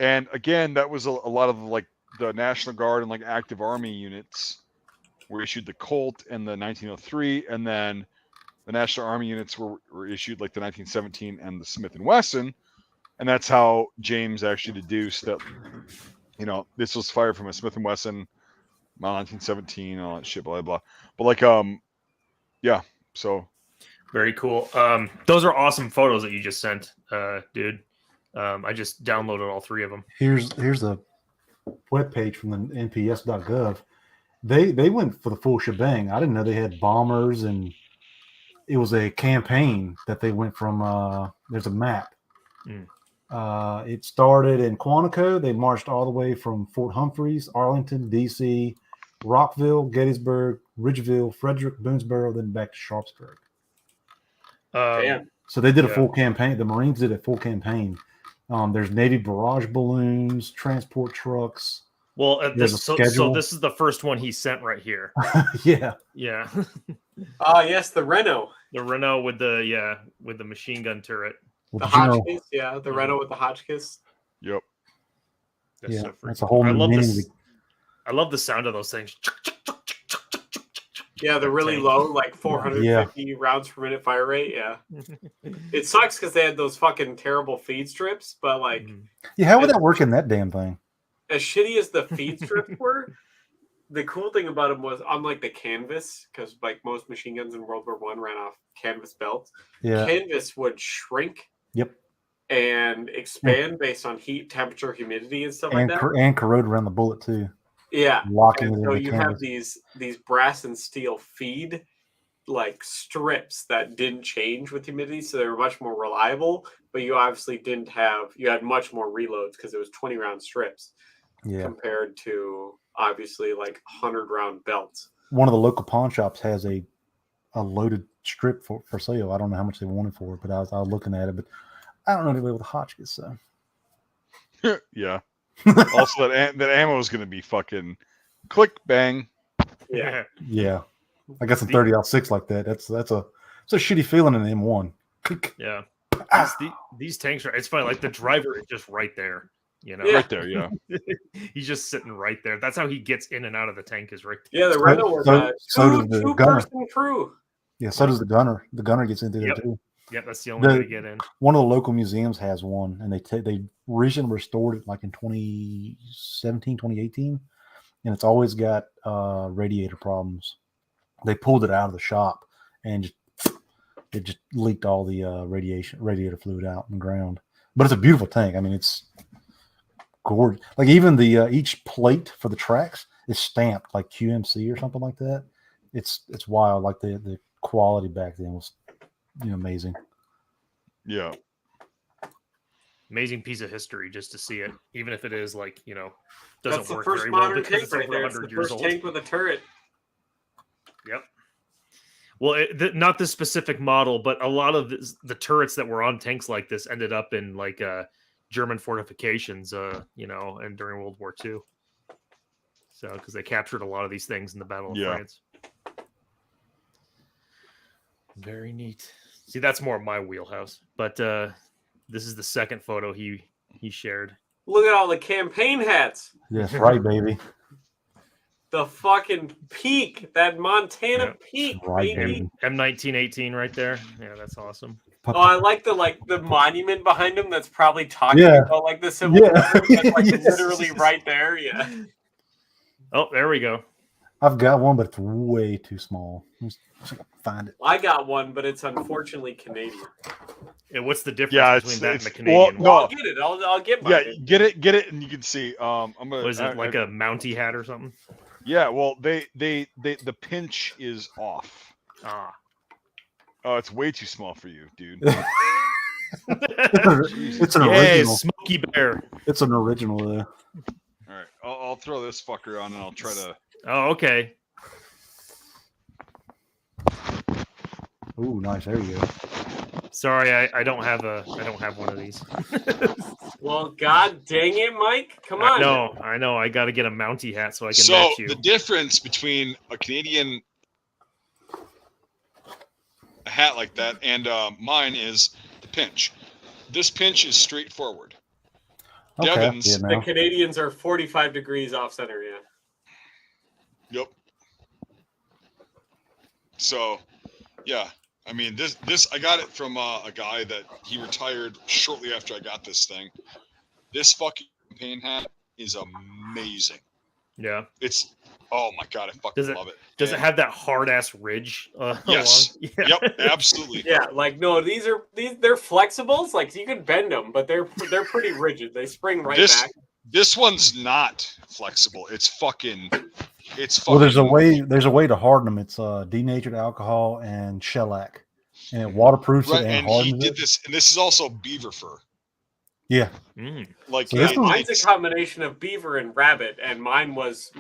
And again, that was a lot of like the National Guard and like active army units were issued the Colt in the 1903, and then the National Army units were issued like the 1917 and the Smith and Wesson, and that's how James actually deduced that, you know, this was fired from a Smith and Wesson, 1917, all that shit, blah blah. But like, yeah, so very cool. Those are awesome photos that you just sent, dude. I just downloaded all 3 of them. Here's a webpage from the nps.gov. They went for the full shebang. I didn't know they had bombers, and it was a campaign that they went from. There's a map. It started in Quantico. They marched all the way from Fort Humphreys, Arlington, D.C., Rockville, Gettysburg, Ridgeville, Frederick, Boonesboro, then back to Sharpsburg. Damn. So they did a full campaign. The Marines did a full campaign. There's Navy barrage balloons, transport trucks. Well, so this is the first one he sent right here. Yeah. Yeah. Yes, the Renault. The Renault with the machine gun turret. The Hotchkiss, the Renault with the Hotchkiss. Yep. That's a whole. I love the sound of those things. Yeah, they're really low, like 450 rounds per minute fire rate. Yeah, it sucks because they had those fucking terrible feed strips. But like, how would that work in that damn thing? As shitty as the feed strips were, the cool thing about them was, unlike the canvas, because like most machine guns in World War I ran off canvas belts. Yeah, canvas would shrink. Yep. And expand based on heat, temperature, humidity, and stuff like that. And corrode around the bullet too. Yeah. Locking it. So you have these brass and steel feed like strips that didn't change with humidity, so they were much more reliable. But you obviously you had much more reloads because it was 20-round strips compared to obviously like 100-round belts. One of the local pawn shops has a loaded strip for sale. I don't know how much they wanted for it, but I was looking at it, but I don't know anybody with a Hotchkiss, so yeah. Also, that ammo is going to be fucking click bang. Yeah. I got some 30-06 like that. It's a shitty feeling in the M1. Click. Yeah. These tanks are. It's funny. Like the driver is just right there. You know, right there. Yeah. He's just sitting right there. That's how he gets in and out of the tank. Is right there. Yeah, the Renault was two person crew. Yeah, so does the gunner. The gunner gets into there too. Yep, that's the only way to get in. One of the local museums has one, and they recently restored it like in 2017, 2018, and it's always got radiator problems. They pulled it out of the shop, and it just leaked all the radiator fluid out in the ground. But it's a beautiful tank. I mean, it's gorgeous. Like even the each plate for the tracks is stamped like QMC or something like that. It's wild. Like the quality back then was amazing. Yeah. Amazing piece of history just to see it, even if it is like, doesn't That's work the first very modern well because tank it's right over there. 100 It's the years first old. tank with a turret. Yep. Well, not this specific model, but a lot of the turrets that were on tanks like this ended up in like German fortifications, and during World War II. So, because they captured a lot of these things in the Battle of France. Very neat. See, that's more my wheelhouse. But this is the second photo he shared. Look at all the campaign hats. That's right, baby. The fucking peak, that Montana peak, right, baby. M1918 right there. Yeah, that's awesome. Oh, I like the monument behind him. That's probably talking about like the Civil War. That's like literally right there. Yeah. Oh, there we go. I've got one, but it's way too small. Find it. I got one, but it's unfortunately Canadian. Yeah, what's the difference between that and the Canadian? I'll get it. I'll get mine. Yeah, get it, and you can see. I'm gonna. Was it like a Mountie hat or something? Yeah, well, the pinch is off. Ah. Oh, it's way too small for you, dude. It's an original. Smokey Bear. It's an original, though. All right, I'll throw this fucker on and I'll try to. Oh, okay. Ooh, nice. There you go. Sorry, I don't have one of these. Well, god dang it, Mike! Come on. I know. I got to get a Mountie hat so I can match you. So the difference between a Canadian hat like that and mine is the pinch. This pinch is straightforward. Okay. Devin's, The Canadians are 45 degrees off center. Yeah. Yep. So, yeah. I mean, this I got it from a guy that he retired shortly after I got this thing. This fucking campaign hat is amazing. Yeah. It's oh my god, I fucking love it. Does it have that hard ass ridge? Yes. Yeah. Yep. Absolutely. Yeah. Like no, they're flexibles. Like you can bend them, but they're pretty rigid. They spring right back. This one's not flexible. It's fucking. Well, there's a way to harden them. It's denatured alcohol and shellac, and it waterproofs it and hardens he did this, and this is also beaver fur. Yeah, like so mine's a combination of beaver and rabbit, and mine was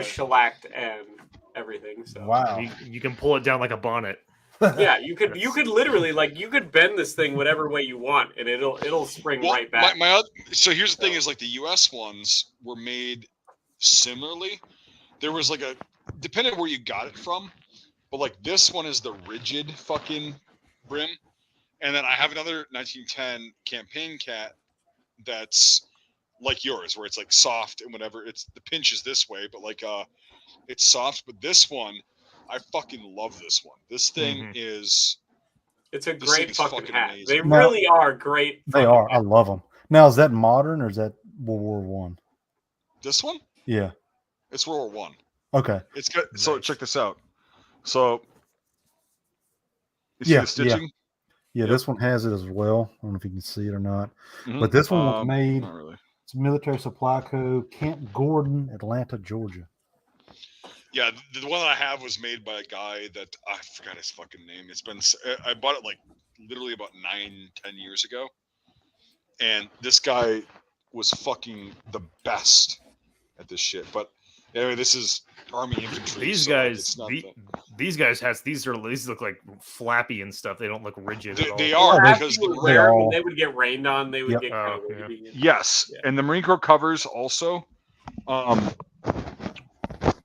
shellacked and everything. So wow, you can pull it down like a bonnet. Yeah, you could literally you could bend this thing whatever way you want, and it'll spring right back. So here's the thing: is like the U.S. ones were made similarly. There was like depending on where you got it from, but like this one is the rigid fucking brim, and then I have another 1910 campaign cat that's like yours, where it's like soft and whatever. It's the pinch is this way, but like it's soft. But this one, I fucking love this one. This thing is. It's a great fucking hat. Amazing. They really are great. They are. I love them. Now, is that modern or is that World War One? This one? Yeah. It's World War One. Okay. It's good. Nice. So check this out. So you see the stitching? Yeah, this one has it as well. I don't know if you can see it or not. But this one was made. Not really. It's Military Supply Co. Camp Gordon, Atlanta, Georgia. Yeah, the one that I have was made by a guy that I forgot his fucking name. I bought it like literally about 9-10 years ago, and this guy was fucking the best at this shit. But anyway, this is Army infantry. These guys hats. These look like flappy and stuff. They don't look rigid at all. They are because when they would get rained on. They would get kind of yes, and the Marine Corps covers also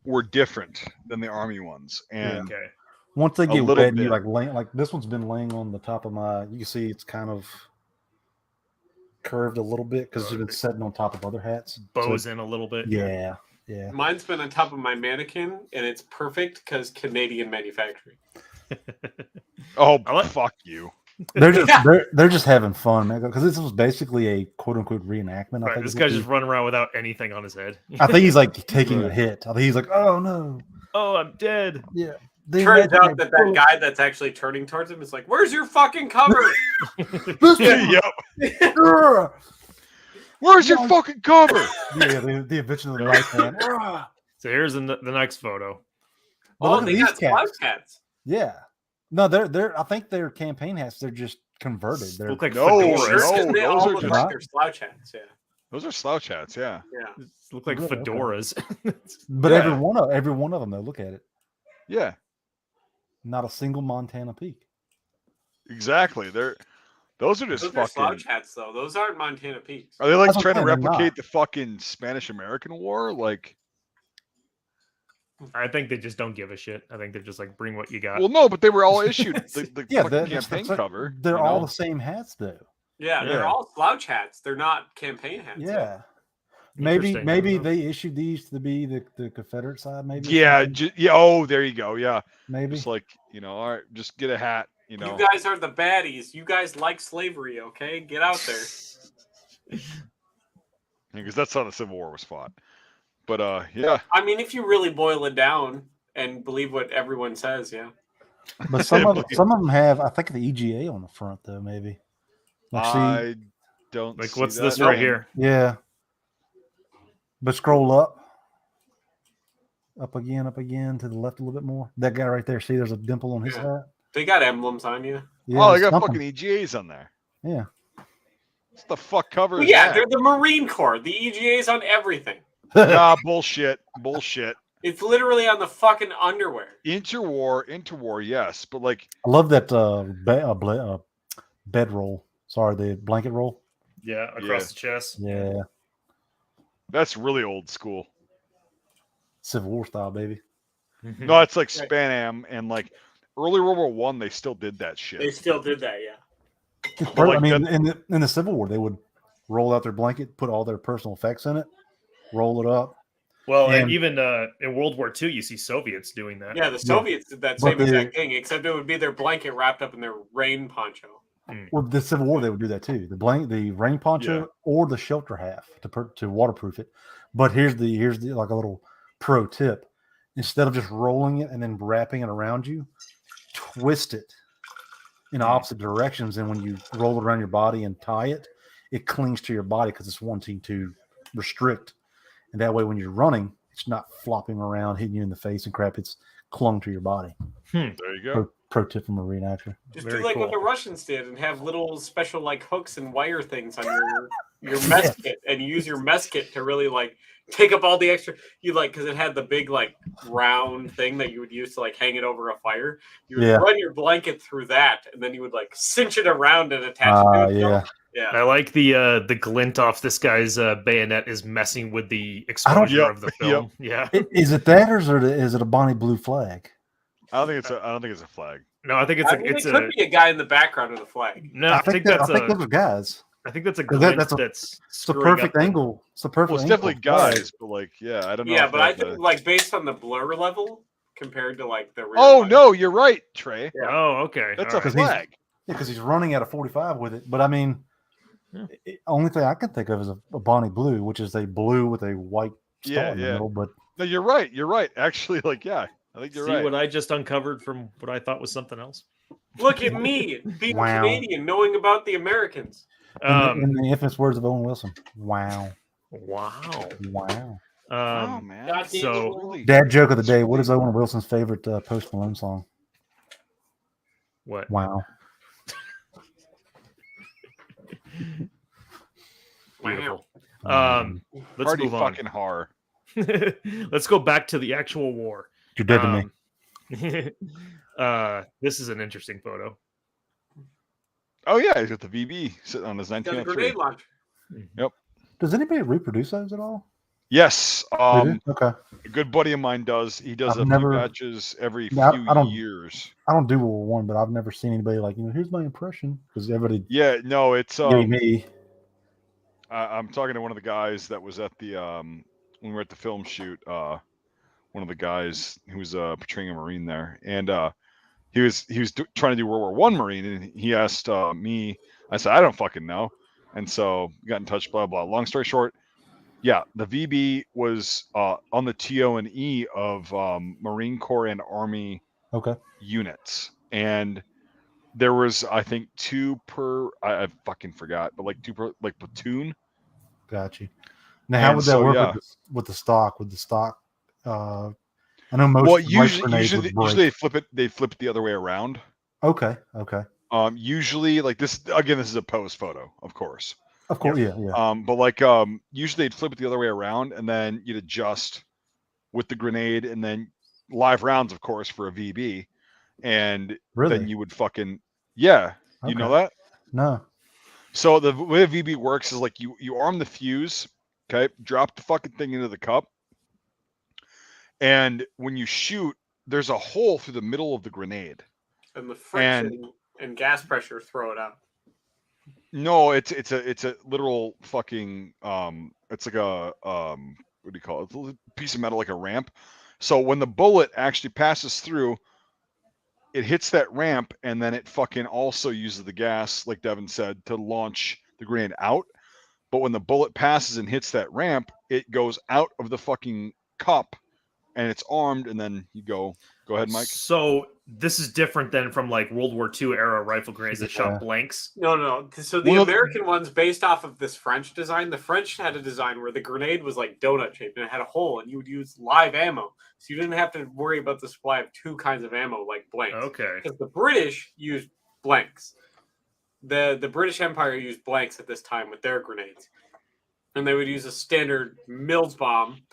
were different than the Army ones. And once they get wet, and you like this one's been laying on the top of my. You can see it's kind of curved a little bit because it's been sitting on top of other hats. Bows in a little bit. Yeah. Mine's been on top of my mannequin, and it's perfect because Canadian manufacturing. Fuck you. They're just having fun, man. Because this was basically a quote unquote reenactment. Right, this guy's just running around without anything on his head. I think he's like taking a hit. I think he's like, oh no, I'm dead. Yeah. Turns out that guy that's actually turning towards him is like, "Where's your fucking cover?" Where's your fucking cover? Yeah, the invention of the right hand. So here's the next photo. Oh, they got slouch hats. Yeah. No, they're. I think they're campaign hats. They're just converted. They look like fedoras. They all look like they're slouch hats. Yeah. Those are slouch hats. Yeah. Yeah. Look like fedoras. But every one of them, though, look at it. Yeah. Not a single Montana peak. Exactly. Those are just fucking slouch hats, though. Those aren't Montana peaks. Are they like trying to replicate the fucking Spanish-American War? Like, I think they just don't give a shit. I think they're just like, bring what you got. Well, no, but they were all issued the campaign cover. They're all the same hats, though. Yeah, they're all slouch hats. They're not campaign hats. Yeah. Maybe they issued these to be the Confederate side. Maybe. Yeah. Oh, there you go. Yeah. Maybe. It's like, all right, just get a hat. You guys are the baddies. You guys like slavery, okay? Get out there. Because that's how the Civil War was fought. But yeah. I mean, if you really boil it down and believe what everyone says, yeah. But some of them have, I think, the EGA on the front, though. Maybe. I don't like. See what's that. this right here? Yeah. But scroll up. Up again, to the left a little bit more. That guy right there. See, there's a dimple on his hat. They got emblems on you. Yeah, oh, they got fucking EGAs on there. Yeah. What the fuck cover well, is yeah, that? They're the Marine Corps. The EGA's on everything. Nah, bullshit. It's literally on the fucking underwear. Interwar, yes, but like I love that bed roll. Sorry, the blanket roll. Yeah, across the chest. Yeah. That's really old school. Civil War style, baby. No, it's like Span Am and like early World War One. They still did that shit. They still did that, yeah. Like, I mean, in the Civil War, they would roll out their blanket, put all their personal effects in it, roll it up. Well, and even in World War II, you see Soviets doing that. Yeah, the Soviets did that same exact thing, except it would be their blanket wrapped up in their rain poncho. Well, the Civil War, they would do that too. The rain poncho or the shelter half to waterproof it. But here's the like a little pro tip: instead of just rolling it and then wrapping it around you, twist it in opposite directions. And when you roll it around your body and tie it, it clings to your body because it's wanting to restrict. And that way, when you're running, it's not flopping around, hitting you in the face and crap. It's clung to your body. There you go. Pro tip from a reenactor. Just do like what the Russians did and have little special like hooks and wire things on your mess kit, and you use your mess kit to really like take up all the extra. You like because it had the big like round thing that you would use to like hang it over a fire. You would run your blanket through that, and then you would like cinch it around and attach it to it. Yeah, I like the glint off this guy's bayonet is messing with the exposure of the film. Yeah, is it that, or is it a Bonnie Blue flag? I don't think it's a flag. No, I think it could be a guy in the background of the flag. No, I think those are guys. I think that's a glint that's the perfect angle. It's the perfect. Well, it's definitely guys, but like, I don't know. Yeah, but I think like based on the blur level compared to like the. Oh no, you're right, Trey. Yeah. Oh, okay. That's a flag. Because he's running at a 45 with it. But I mean, only thing I can think of is a Bonnie Blue, which is a blue with a white star in the middle. But no, you're right. You're right. Actually, like, I think you're right. See what I just uncovered from what I thought was something else? Look at me, being Canadian, knowing about the Americans. In the infamous words of Owen Wilson. Wow. Wow. Oh, man. So, dad joke of the day. What is Owen Wilson's favorite Post Malone song? What? Wow. Beautiful. Let's Party move on. Fucking horror. Let's go back to the actual war. You're dead to me. This is an interesting photo. Oh yeah, he's got the VB sitting on his 1903. Grenade launcher. Yep. Does anybody reproduce those at all? Yes. Okay. A good buddy of mine does. He does few batches every few years. I don't do World War One, but I've never seen anybody like, here's my impression, because everybody. Yeah, no, it's me. I'm talking to one of the guys that was at the when we were at the film shoot. One of the guys who was portraying a Marine there, and he was trying to do World War One Marine, and he asked me. I said I don't fucking know, and so got in touch. Blah blah. Long story short, yeah, the VB was on the TO&E of Marine Corps and Army units, and there was I think 2 per. I fucking forgot, but like 2 per platoon. Got you. Now, how would that work with the stock? With the stock, I know most. Well, usually they flip it. They flip it the other way around. Okay. Usually, like this again. This is a pose photo, of course. Yeah. But like usually they'd flip it the other way around, and then you'd adjust with the grenade, and then live rounds, of course, for a VB, and then you would fucking You know that? No. So the way a VB works is like you arm the fuse, okay, drop the fucking thing into the cup, and when you shoot, there's a hole through the middle of the grenade. And the friction and gas pressure throw it out. No, it's a literal fucking it's like a what do you call it? It's a piece of metal like a ramp. So when the bullet actually passes through, it hits that ramp, and then it fucking also uses the gas, like Devin said, to launch the grenade out. But when the bullet passes and hits that ramp, it goes out of the fucking cup, and it's armed, and then you go. Go ahead, Mike. So this is different than from like World War II era rifle grenades that shot blanks. No. So the American one's based off of this French design. The French had a design where the grenade was like donut shaped and it had a hole, and you would use live ammo, so you didn't have to worry about the supply of two kinds of ammo like blanks. Okay. Because the British used blanks. The British Empire used blanks at this time with their grenades, and they would use a standard Mills bomb.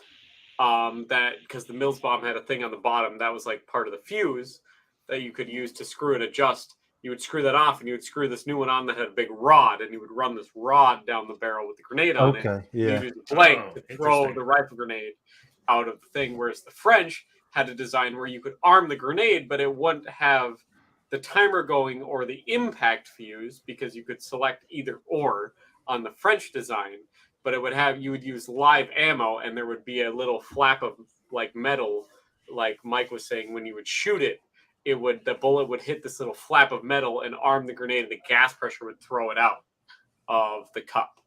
That because the Mills bomb had a thing on the bottom that was like part of the fuse that you could use to screw and adjust. You would screw that off, and you would screw this new one on that had a big rod, and you would run this rod down the barrel with the grenade on it. Yeah. You use a blank to throw the rifle grenade out of the thing, whereas the French had a design where you could arm the grenade, but it wouldn't have the timer going or the impact fuse because you could select either or on the French design. But it would have, you would use live ammo, and there would be a little flap of like metal, like Mike was saying, when you would shoot it, the bullet would hit this little flap of metal and arm the grenade, and the gas pressure would throw it out of the cup.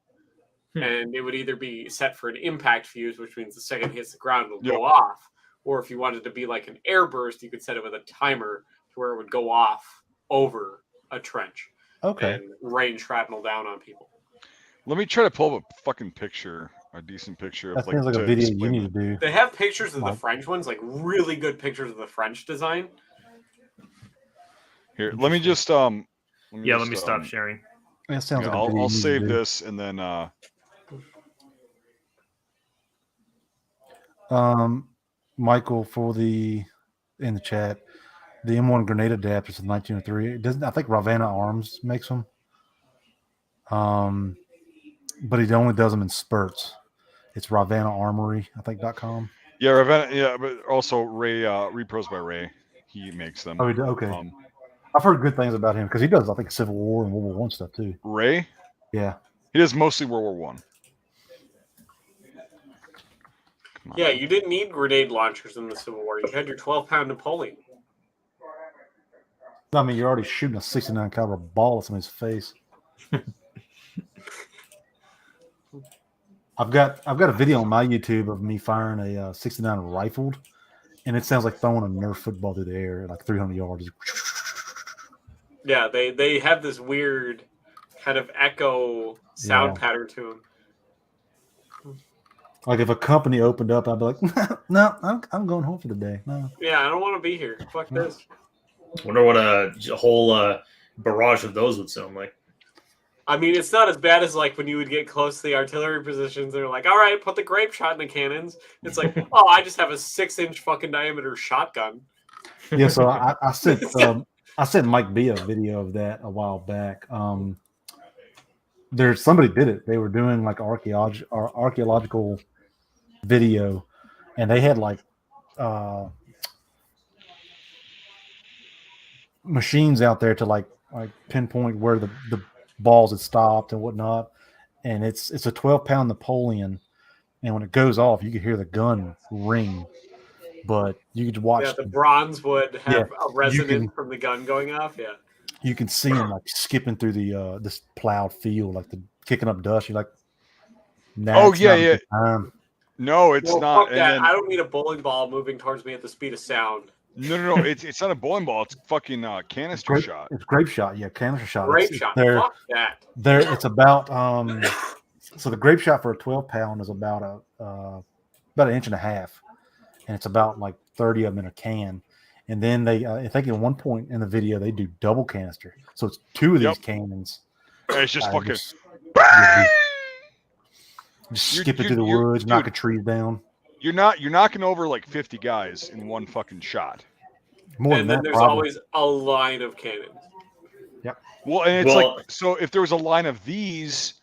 And it would either be set for an impact fuse, which means the second it hits the ground, it'll go off. Or if you wanted to be like an air burst, you could set it with a timer to where it would go off over a trench. And rain shrapnel down on people. Let me try to pull up a fucking picture, a decent picture. That sounds like a video you need to do. They have pictures of the French ones, like really good pictures of the French design. Here, let me just let me stop sharing. That sounds like I'll save this and then Michael in the chat, the M1 grenade adapters of 1903. It doesn't, I think Ravenna Arms makes them. But he only does them in spurts. It's Ravenna Armory, I think .com. Yeah, Ravenna. Yeah, but also Ray repros by Ray. He makes them. Oh, he does? Okay. I've heard good things about him because he does, I think, Civil War and World War I stuff too. Ray? Yeah. He does mostly World War One. Yeah, you didn't need grenade launchers in the Civil War. You had your 12-pound Napoleon. I mean, you're already shooting a 69 caliber ball at somebody's face. I've got a video on my YouTube of me firing a 69 rifled, and it sounds like throwing a Nerf football through the air at like 300 yards. Yeah, they have this weird kind of echo sound pattern to them. Like if a company opened up, I'd be like, no, I'm going home for the day. No. Yeah, I don't want to be here. Fuck this. Wonder what a whole barrage of those would sound like. I mean, it's not as bad as like when you would get close to the artillery positions. They're like, all right, put the grape shot in the cannons. It's like, oh, I just have a 6-inch fucking diameter shotgun. Yeah, so I sent Mike B a video of that a while back. There's somebody did it. They were doing like archaeological video, and they had like machines out there to like pinpoint where the balls had stopped and whatnot. And it's a 12-pound Napoleon, and when it goes off, you can hear the gun ring. But you could watch. Yeah, the bronze would have a resonance from the gun going off. Yeah, you can see them like skipping through the this plowed field, like the kicking up dust. You're like, no, it's not. Fuck that. I don't need a bowling ball moving towards me at the speed of sound. No. It's not a bowling ball. It's fucking canister shot. It's grape shot. Yeah, canister shot. Grape shot. Fuck that. It's about so the grape shot for a 12-pound is about an inch and a half, and it's about like 30 of them in a can. And then they, I think at one point in the video they do double canister, so it's two of these cannons. It's just fucking. Just skipping through the woods, knocking trees down. You're knocking over like 50 guys in one fucking shot. More and then there's always a line of cannons. Yep. Well, and it's like, so if there was a line of these,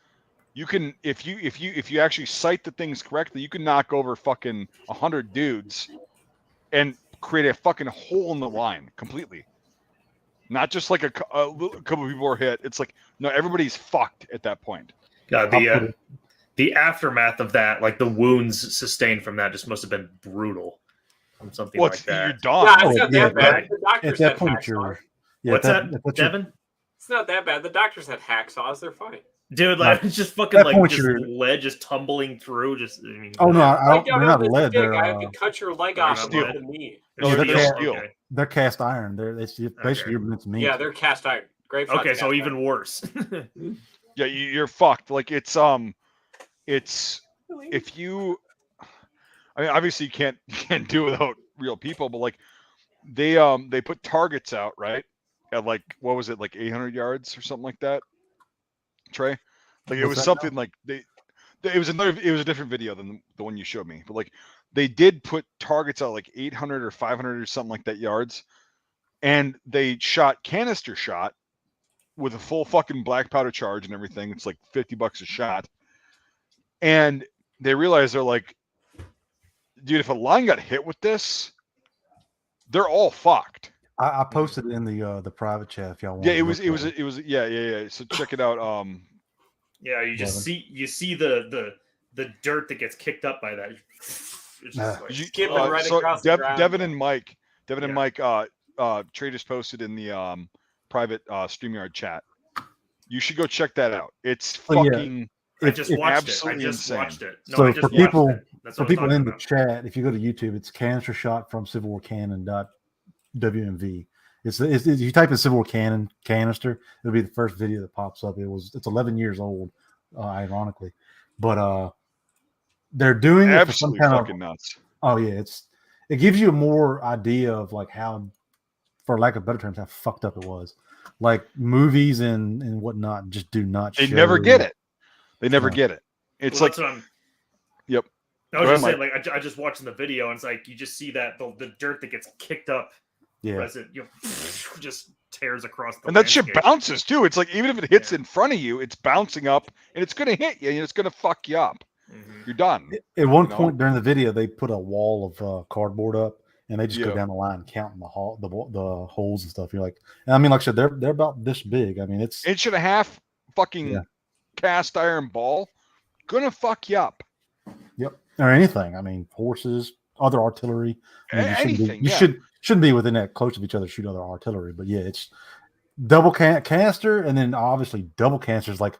you can, if you actually sight the things correctly, you can knock over fucking 100 dudes and create a fucking hole in the line completely. Not just like a couple of people are hit. It's like, no, everybody's fucked at that point. God, the aftermath of that, like the wounds sustained from that, just must have been brutal. From something like that. You're done. No, it's not that bad. The doctors had hacksaws. What's that, Devin? It's not that bad. The doctors had hacksaws. They're fine. Dude, like it's just fucking like just lead just tumbling through. Just I mean, oh no, they're not lead. They're I could cut your leg off steel. No, they're steel. Okay. They're cast iron. It's basically your mince meat. Yeah, they're cast iron. Great. Okay, so even worse. Yeah, you're fucked. Like it's if you, I mean, obviously you can't do it without real people, but like they put targets out, right? At like, what was it, like 800 yards or something like that, Trey? Like it was something like it was a different video than the one you showed me, but like they did put targets out like 800 or 500 or something like that yards, and they shot canister shot with a full fucking black powder charge and everything. It's like $50 a shot, and they realized, they're like, dude, if a line got hit with this, they're all fucked. I posted it in the private chat if y'all want. Yeah, it was yeah. So check it out. Yeah, you just see the dirt that gets kicked up by that. It's just like skipping right across the ground. Devin and Mike, Trey just posted in the private StreamYard chat. You should go check that out. It's fucking. I just watched it. No, so for people in the chat, if you go to YouTube, it's canister shot from Civil War Cannon.wmv. It's you type in Civil War Cannon canister, it'll be the first video that pops up. It's 11 years old, ironically, but they're doing it for some kind fucking nuts. Oh yeah, it gives you a more idea of like how, for lack of better terms, how fucked up it was. Like movies and whatnot just do not. They never get it. They never get it. It's like, yep. I was just saying, like, I just watching the video, and it's like you just see that the dirt that gets kicked up, as it just tears across the. And that shit bounces too. It's like even if it hits in front of you, it's bouncing up, and it's gonna hit you, and it's gonna fuck you up. Mm-hmm. You're done. At one point during the video, they put a wall of cardboard up, and they just go down the line counting the holes and stuff. You're like, I mean, like I said, they're about this big. I mean, it's 1.5 inch fucking cast iron ball, gonna fuck you up. Yep, or anything. I mean, horses, other artillery. I mean, anything. You shouldn't be within that close of each other to shoot other artillery. But yeah, it's double canister, and then obviously double canister is like,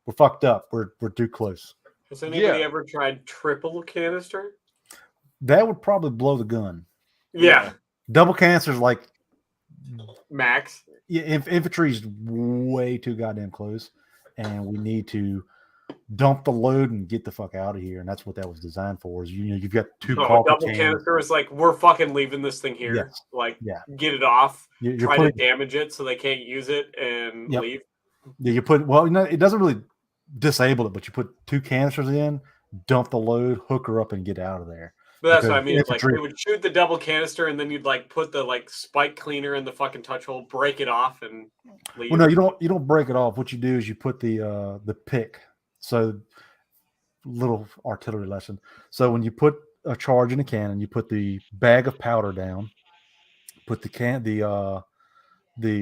we're fucked up. We're too close. Has anybody ever tried triple canister? That would probably blow the gun. Yeah. Double canister is like max. Yeah, infantry's way too goddamn close, and we need to dump the load and get the fuck out of here. And that's what that was designed for. Is you've got two double canister is like, we're fucking leaving this thing here. Yes. Like, get it off. Try to damage it so they can't use it and leave. Yeah, you put it doesn't really disable it, but you put two canisters in, dump the load, hook her up, and get out of there. But that's what I mean. Like, they would shoot the double canister, and then you'd like put the like spike cleaner in the fucking touch hole, break it off, and leave. Well, no, you don't break it off. What you do is you put the pick. So, little artillery lesson. So when you put a charge in a cannon, you put the bag of powder down, put the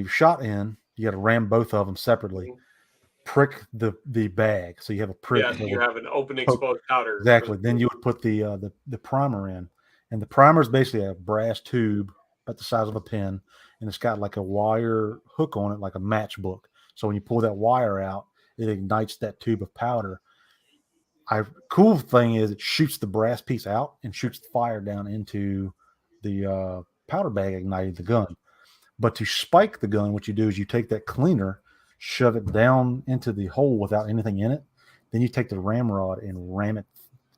shot in. You got to ram both of them separately. Prick the bag, so you have a prick. Yeah, you have an open exposed powder. Exactly. Then you would put the primer in, and the primer is basically a brass tube about the size of a pin, and it's got like a wire hook on it, like a matchbook. So when you pull that wire out, it ignites that tube of powder. Cool thing is it shoots the brass piece out and shoots the fire down into the powder bag, igniting the gun. But to spike the gun, what you do is you take that cleaner, shove it down into the hole without anything in it. Then you take the ramrod and ram it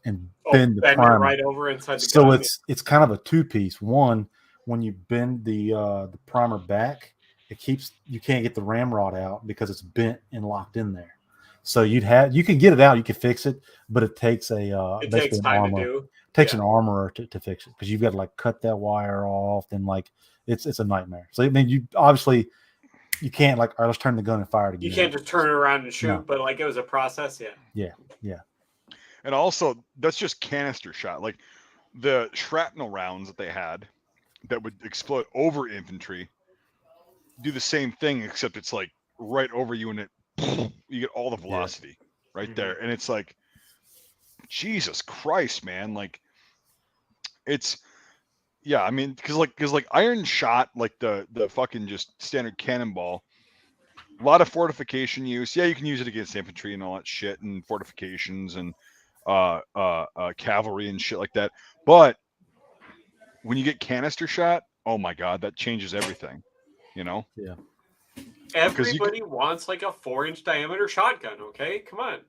and bend the primer right over inside the gun. So it's kind of a two-piece. One, when you bend the primer back, you can't get the ramrod out because it's bent and locked in there. So you can get it out, you can fix it, but it takes an armorer to fix it, because you've got to like cut that wire off, and like it's a nightmare. So I mean, you can't like, all right, let's turn the gun and fire it again. You can't just turn it around and shoot, but like it was a process. Yeah. And also, that's just canister shot. Like the shrapnel rounds that they had that would explode over infantry do the same thing, except it's like right over you, and you get all the velocity right there. And it's like, Jesus Christ, man. Like it's, I mean, because iron shot, like the fucking just standard cannonball, A lot of fortification use. Yeah, you can use it against infantry and all that shit, and fortifications and cavalry and shit like that. But when you get canister shot, oh my god, that changes everything. You know? Yeah. Everybody wants like a 4-inch diameter shotgun. Okay, come on.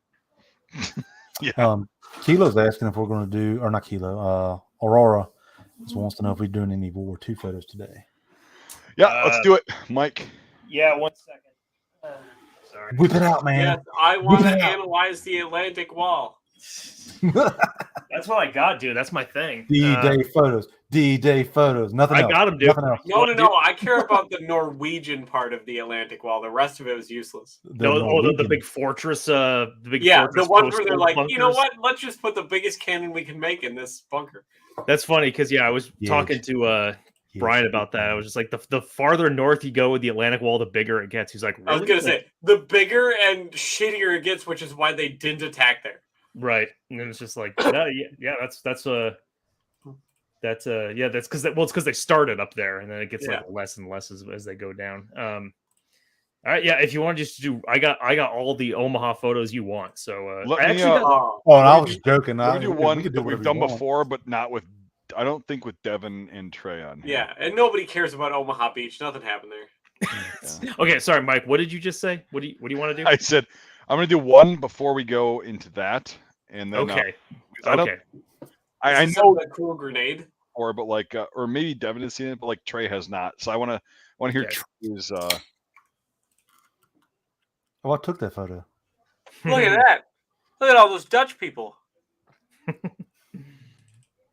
Yeah. Kilo's asking if we're going to do, or not Kilo. Aurora just wants to know if we're doing any World War II photos today. Yeah, let's do it, Mike. Yeah, 1 second. Sorry. Whip it out, man. Yes, I want to analyze the Atlantic Wall. That's what I got, dude. That's my thing. D-Day photos. D-Day photos. Nothing else. I got them, dude. Nothing else. No. I care about the Norwegian part of the Atlantic Wall. The rest of it was useless. The big fortress. The ones where they're like, bunkers. You know what? Let's just put the biggest cannon we can make in this bunker. That's funny because I was talking to Brian about that. I was just like, the farther north you go with the Atlantic Wall, the bigger it gets. He's like, really? I was gonna say the bigger and shittier it gets, which is why they didn't attack there. Right, and then it's just like, that's because they started up there, and then it gets like less and less as they go down. All right, yeah. If you want to just do, I got all the Omaha photos you want. So I was just joking. We do one that we've done before, but not with. I don't think with Devin and Trey on here. Yeah, and nobody cares about Omaha Beach. Nothing happened there. Yeah. Okay, sorry, Mike. What did you just say? What do you want to do? I said I'm going to do one before we go into that, and then I know that cool grenade. But like, or maybe Devin has seen it, but like Trey has not. So I want to hear Trey's. Oh, I took that photo. Look at that! Look at all those Dutch people.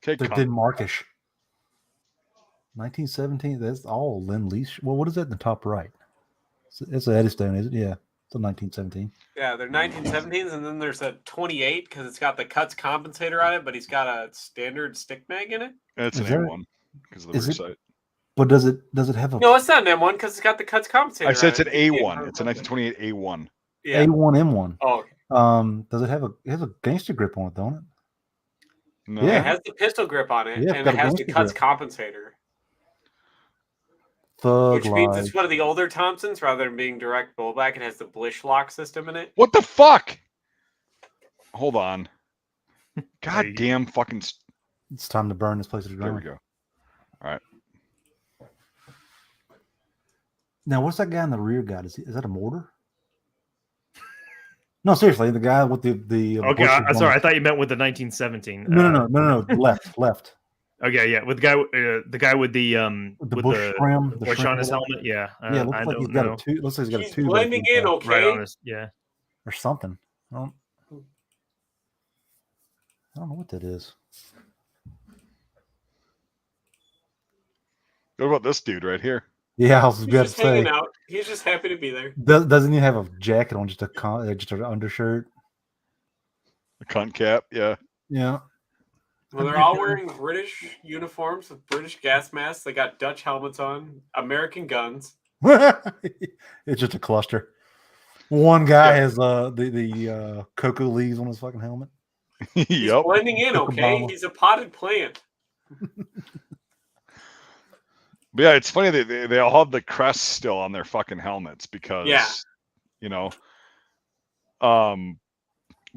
The Denmarkish. 1917. That's all Lend-Lease. Well, what is that in the top right? It's an Eddystone, is it? Yeah, it's a 1917. Yeah, they're 1917s, and then there's a 28 because it's got the cuts compensator on it, but he's got a standard stick mag in it. It's an M1 because of the rear sight. But does it have a? No, it's not an M1 because it's got the cuts compensator. I said it's an A1. It's a 1928 A1. Yeah. A1 M1. Oh. Okay. Does it have a gangster grip on it? Don't it? No. Yeah, it has the pistol grip on it, and it has the cuts compensator. Which means it's one of the older Thompsons rather than being direct bullback. It has the Blish lock system in it. What the fuck? Hold on. God damn fucking. It's time to burn this place to the ground. There we go. All right. Now, what's that guy in the rear got? Is that a mortar? No, seriously, the guy with the. Okay, sorry. I thought you meant with the 1917. No. Left. Okay, yeah, with the guy with the bush trim, the bush on his helmet. Yeah, looks like he's got a tube. Looks like he's got a tube. Blending in, okay. Right on his, or something. I don't know what that is. What about this dude right here? Yeah, I was about to say. Hanging out. He's just happy to be there. Doesn't he have a jacket on, just an undershirt? A cunt cap, yeah. Yeah. Well, they're all wearing British uniforms with British gas masks. They got Dutch helmets on, American guns. It's just a cluster. One guy has the cocoa leaves on his fucking helmet. He's blending in, okay? He's a potted plant. But yeah, it's funny that they all have the crest still on their fucking helmets because, but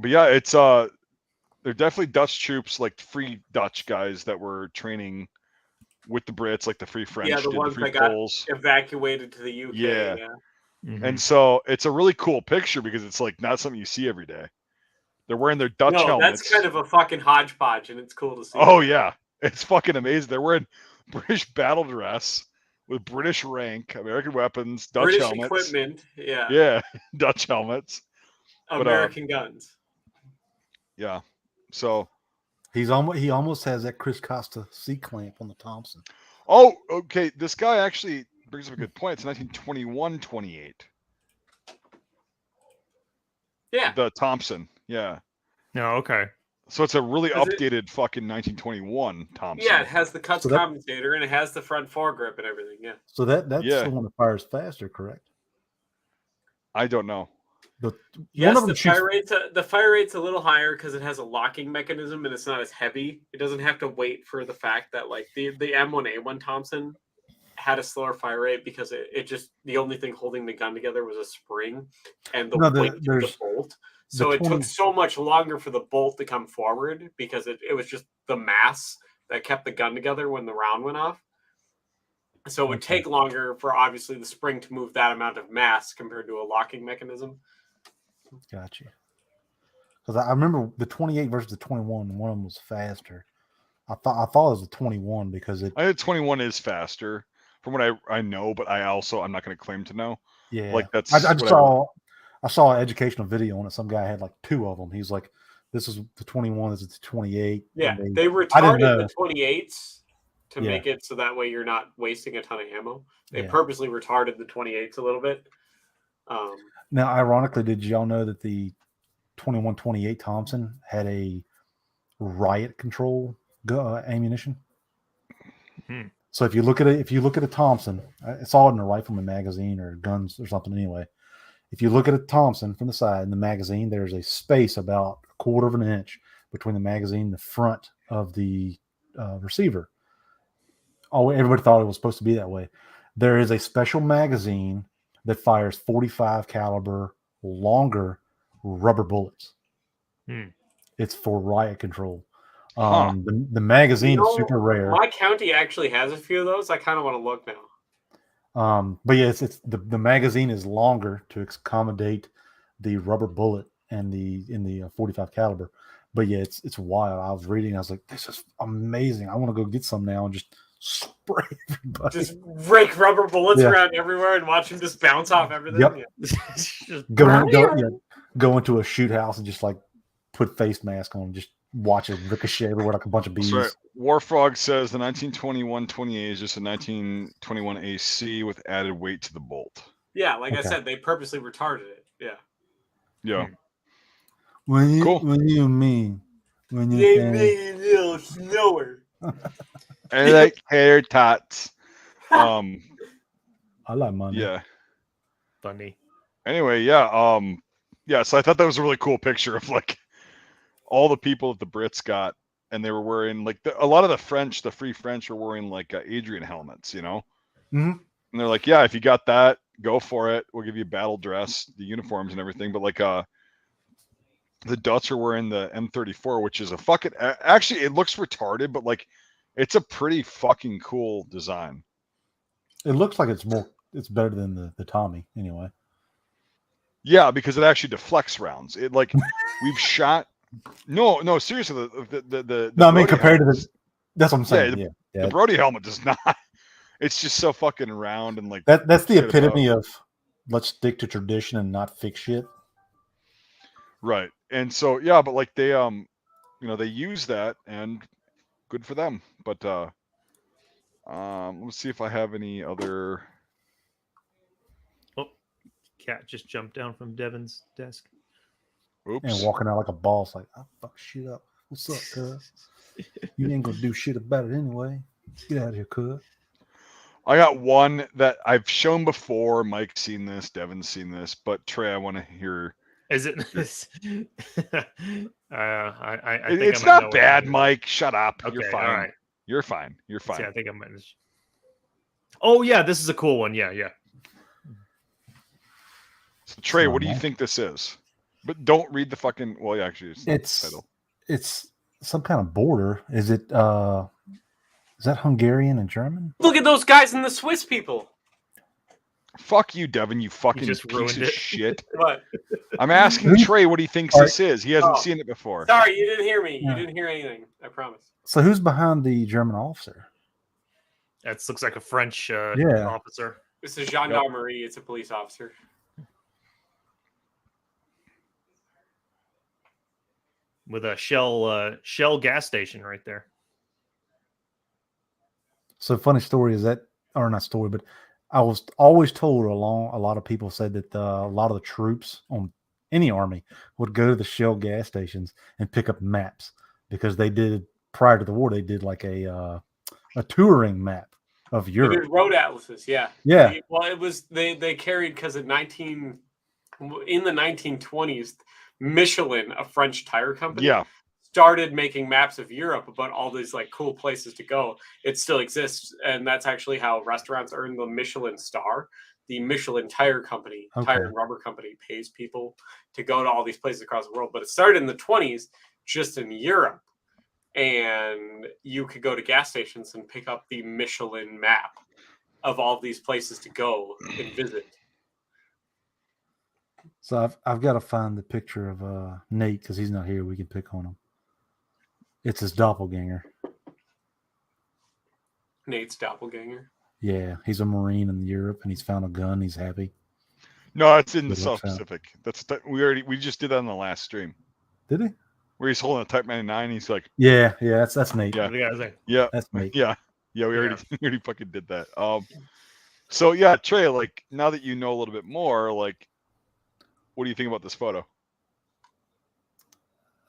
yeah, it's they're definitely Dutch troops, like free Dutch guys that were training with the Brits, like the Free French, the ones the Free that Poles. got evacuated to the UK. Yeah. Mm-hmm. And so it's a really cool picture because it's like not something you see every day. They're wearing their Dutch helmets. That's kind of a fucking hodgepodge, and it's cool to see. Oh yeah, it's fucking amazing. They're wearing British battle dress with British rank, American weapons, Dutch British helmets, equipment, yeah, Dutch helmets, American guns. Yeah, so he almost has that Chris Costa C clamp on the Thompson. Oh, okay. This guy actually brings up a good point. It's 1921-28. Yeah, the Thompson. Yeah. No, okay. So it's a really updated fucking 1921 Thompson. Yeah, it has the cuts compensator and it has the front foregrip and everything. Yeah. So that's the one that fires faster, correct? I don't know. The fire rate's a little higher because it has a locking mechanism and it's not as heavy. It doesn't have to wait for the fact that like the M1A1 Thompson had a slower fire rate because it just the only thing holding the gun together was a spring and the weight of the bolt. So it took so much longer for the bolt to come forward because it was just the mass that kept the gun together when the round went off. So it would take longer for obviously the spring to move that amount of mass compared to a locking mechanism. Gotcha. Because I remember the 28 versus the 21. One of them was faster. I thought it was the 21 because I think 21 is faster from what I know, but I'm not going to claim to know. Yeah, like that's I saw an educational video on it. Some guy had like 2 of them. He's like, "This is the 21. This is the 28." Yeah, they retarded the 28s to make it so that way you're not wasting a ton of ammo. They purposely retarded the 28s a little bit. Now, ironically, did y'all know that the 21-28 Thompson had a riot control ammunition? Hmm. So if you look at a Thompson, it's all in a rifleman magazine or guns or something anyway. If you look at a Thompson from the side in the magazine, there's a space about 1/4 of an inch between the magazine and the front of the receiver. Oh, everybody thought it was supposed to be that way. There is a special magazine that fires 45 caliber longer rubber bullets. It's for riot control. The magazine is super rare. My county actually has a few of those. I kind of want to look now. But yeah, it's the magazine is longer to accommodate the rubber bullet and in the 45 caliber. But yeah, it's wild. I was reading, I was like, this is amazing. I want to go get some now and just spray everybody. Just rake rubber bullets around everywhere and watch them just bounce off everything. Yep. Go into a shoot house and just like put face mask on, just watch it ricochet everywhere like a bunch of bees. That's right. Warfrog says the 1921-28 is just a 1921 AC with added weight to the bolt. Yeah, like I said, they purposely retarded it. Yeah. When you mean when you they made it a little slower. I like hair tots. I like money. Yeah. Funny. Anyway, so I thought that was a really cool picture of like all the people that the Brits got, and they were wearing like a lot of the Free French were wearing like Adrian helmets, you know? Mm-hmm. And they're like, yeah, if you got that, go for it. We'll give you battle dress, the uniforms and everything. But like the Dutch are wearing the M34, which is a fucking actually it looks retarded, but like it's a pretty fucking cool design. It looks like it's better than the Tommy anyway. Yeah, because it actually deflects rounds. It like we've shot. No, seriously. The I mean compared to that's what I'm saying. The Brody helmet does not. It's just so fucking round and like that's the epitome of let's stick to tradition and not fix shit. Right. And so but like they they use that and good for them. But let's see if I have any other. Oh, cat just jumped down from Devin's desk. Oops. And walking out like a boss, like, I'll fuck shit up. What's up, cuz? You ain't gonna do shit about it anyway. Get out of here, cuz. I got one that I've shown before. Mike's seen this, Devin's seen this, but Trey, I want to hear. Is it? I think it's not bad, Mike. Shut up. Okay, You're fine. All right. You're fine. You're fine. Yeah, I think I might. Oh yeah, this is a cool one. Yeah. So Trey, what do you think this is? But don't read the fucking. Well, yeah, actually, it's the title. It's some kind of border. Is it? Is that Hungarian and German? Look at those guys and the Swiss people. Fuck you, Devin. You fucking just piece of shit. What? I'm asking Trey what he thinks this is. He hasn't seen it before. Sorry, you didn't hear me. You didn't hear anything. I promise. So who's behind the German officer? That looks like a French officer. It's a gendarmerie. It's a police officer. With a Shell gas station right there. So funny story is that, or not story, but I was always told a lot of people said that a lot of the troops on any army would go to the Shell gas stations and pick up maps because they did prior to the war. They did like a touring map of Europe. They did road atlases, yeah. Well, it was they carried because in the 1920s, Michelin, a French tire company, started making maps of Europe about all these like cool places to go, it still exists, and that's actually how restaurants earn the Michelin star. The Michelin tire company, tire and rubber company, pays people to go to all these places across the world. But it started in the 1920s, just in Europe, and you could go to gas stations and pick up the Michelin map of all these places to go and visit. So I've got to find the picture of Nate because he's not here. We can pick on him. It's his doppelganger. Nate's doppelganger. Yeah, he's a Marine in Europe, and he's found a gun. He's happy. No, it's in the South Pacific. We just did that on the last stream. Did he? Where he's holding a Type 99. He's like, yeah, that's Nate. Yeah, that's Nate. Yeah, we already fucking did that. So yeah, Trey, like now that you know a little bit more, like, what do you think about this photo?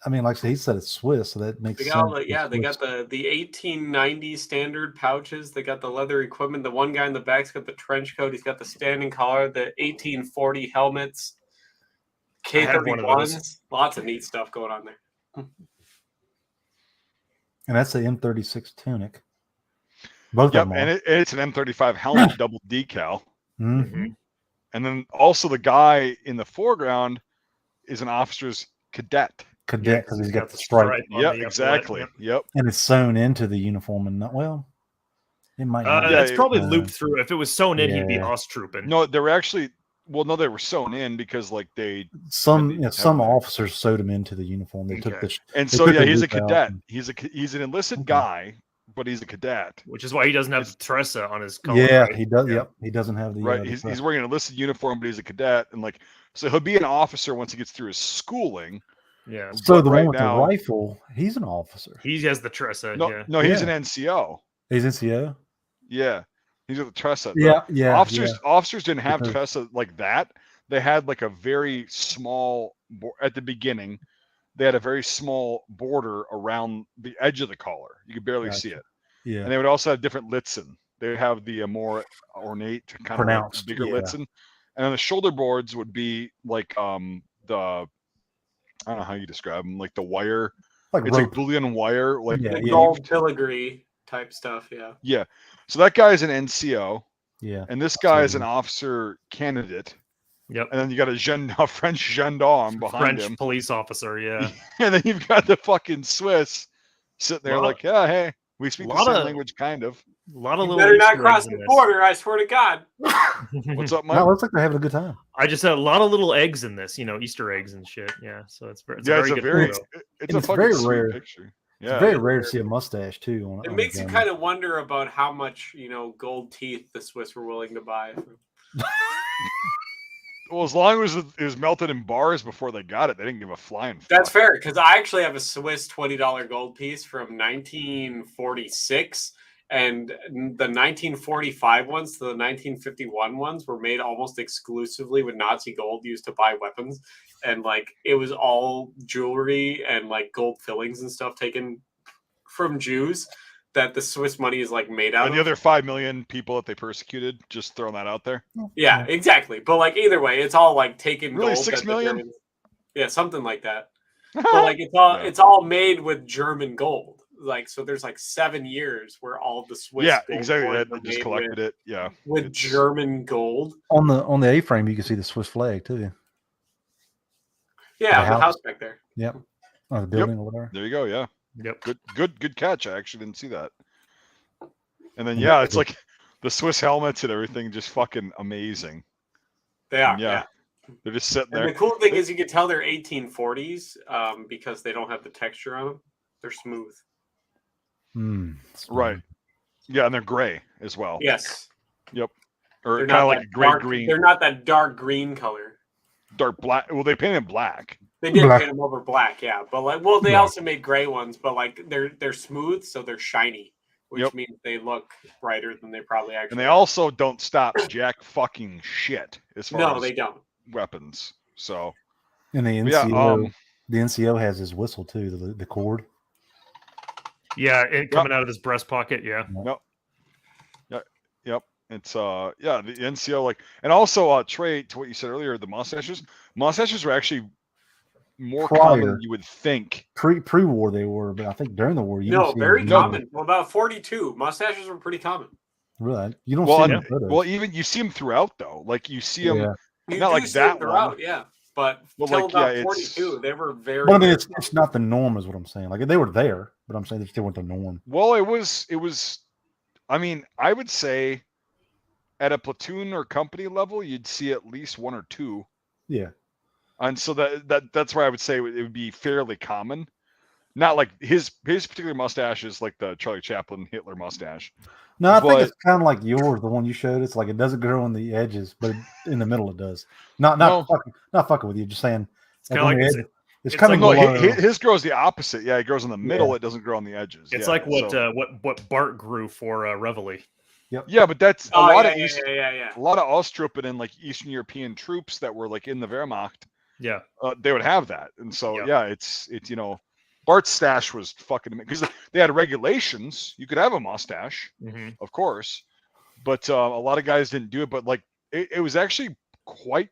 I mean, like he said, it's Swiss, so that makes sense. They got the 1890 standard pouches. They got the leather equipment. The one guy in the back's got the trench coat. He's got the standing collar. The 1840 helmets. K31s. Lots of neat stuff going on there. And that's the M36 tunic. Both of them. And it's an M35 helmet, double decal. Mm-hmm. And then also the guy in the foreground is an officer's cadet. Cadet, because he's got the stripe. Yeah, exactly. Yep. And it's sewn into the uniform, and not it might. It's probably looped through. If it was sewn in, he'd be Osttrooping. No, they were actually. Well, no, they were sewn in because like some officers sewed them into the uniform. They took the and so he's a cadet. He's an enlisted guy, but he's a cadet. Which is why he doesn't have the Tressa on his collar. Yeah, right? He does. Yep, he doesn't have the right. He's wearing an enlisted uniform, but he's a cadet, and like so he'll be an officer once he gets through his schooling. Yeah. So the one with the rifle, he's an officer. He has the Tressa. No, he's an NCO. He's NCO. Yeah, he's got the Tressa. Yeah. Officers didn't have Tressa like that. They had like a very small at the beginning. They had a very small border around the edge of the collar. You could barely see it. Yeah. And they would also have different Litzen. They would have the more ornate, kind pronounced, of bigger Litzen. And then the shoulder boards would be like I don't know how you describe them, like the wire. It's like Boolean wire, like gold filigree type stuff. Yeah. Yeah. So that guy is an NCO. Yeah. And this guy is an officer candidate. Yep. And then you got a French gendarme behind him. French police officer, yeah. And then you've got the fucking Swiss sitting there like, yeah, hey, we speak the same language, kind of. A lot of you little better not cross the border, I swear to God. What's up, Mike? No, it looks like they're having a good time. I just had a lot of little eggs in this, Easter eggs and shit. Yeah, so it's a very good photo. It's a fucking rare picture. Yeah, it's very rare to see a mustache too. It makes you kind of wonder about how much gold teeth the Swiss were willing to buy. Well, as long as it was melted in bars before they got it, they didn't give a flying fuck. That's fair, because I actually have a Swiss $20 gold piece from 1946. And the 1945 ones to the 1951 ones were made almost exclusively with Nazi gold used to buy weapons. And like it was all jewelry and like gold fillings and stuff taken from Jews that the Swiss money is like made out of. And the other 5 million people that they persecuted, just throwing that out there. Yeah, exactly. But like either way, it's all like taken really gold. 6 million? Yeah, something like that. But like it's all made with German gold. Like so there's like 7 years where all the Swiss exactly they just collected it with German gold on the A-frame. You can see the Swiss flag too. Yeah, the house back there. Yep. Or the building or whatever. There you go. Yeah. Yep. Good catch. I actually didn't see that. And then it's like the Swiss helmets and everything just fucking amazing. They are. Yeah. They're just sitting there. And the cool thing is you can tell they're 1840s because they don't have the texture on them. They're smooth. Right. Yeah, and they're gray as well. Yes. Yep. Or kind of like a gray green. They're not that dark green color. Dark black. Well, they painted black. They did paint them over black, yeah. But like, they also made gray ones, but like they're smooth, so they're shiny, which means they look brighter than they probably actually. And they also don't stop jack fucking shit as far as they don't weapons. So. And the NCO, the NCO has his whistle too, the cord. Yeah, it coming out of his breast pocket. Yeah. Yep. It's the NCO and also Trey, to what you said earlier, the mustaches were actually more common than you would think. Pre-war they were, but I think during the war, very common. Well, about 42, mustaches were pretty common. Really, you don't see them. Well, even you see them throughout though. Like you see them, you not like that throughout, but till like, about 42, they were very. But I mean, it's not the norm, is what I'm saying. Like they were there, but I'm saying they still weren't the norm. Well, it was. I mean, I would say at a platoon or company level, you'd see at least one or two. Yeah. And so that's why I would say it would be fairly common. Not like his particular mustache is like the Charlie Chaplin Hitler mustache. No, I think it's kind of like yours, the one you showed. It's like it doesn't grow on the edges, but in the middle it does. Not fucking with you. Just saying. It's kind of like it's kind of no. His grows the opposite. Yeah, it grows in the middle. It doesn't grow on the edges. It's like what Bart grew for Reveille. Yep. Yeah, but that's a lot of a lot of Ostruppen and like Eastern European troops that were like in the Wehrmacht. Yeah, they would have that, and so it's Bart's stash was fucking because they had regulations. You could have a mustache, of course, but a lot of guys didn't do it. But like it was actually quite.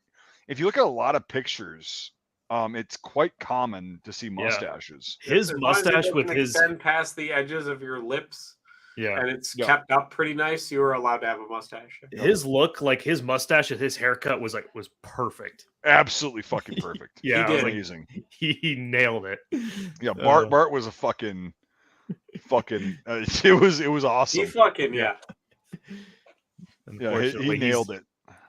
If you look at a lot of pictures, it's quite common to see mustaches. His mustache with his extend past the edges of your lips. Yeah, and it's kept up pretty nice. You were allowed to have a mustache. His look, like his mustache and his haircut, was perfect. Absolutely fucking perfect. Yeah, it was amazing. He nailed it. Yeah, Bart was a fucking. It was awesome. He fucking he nailed it.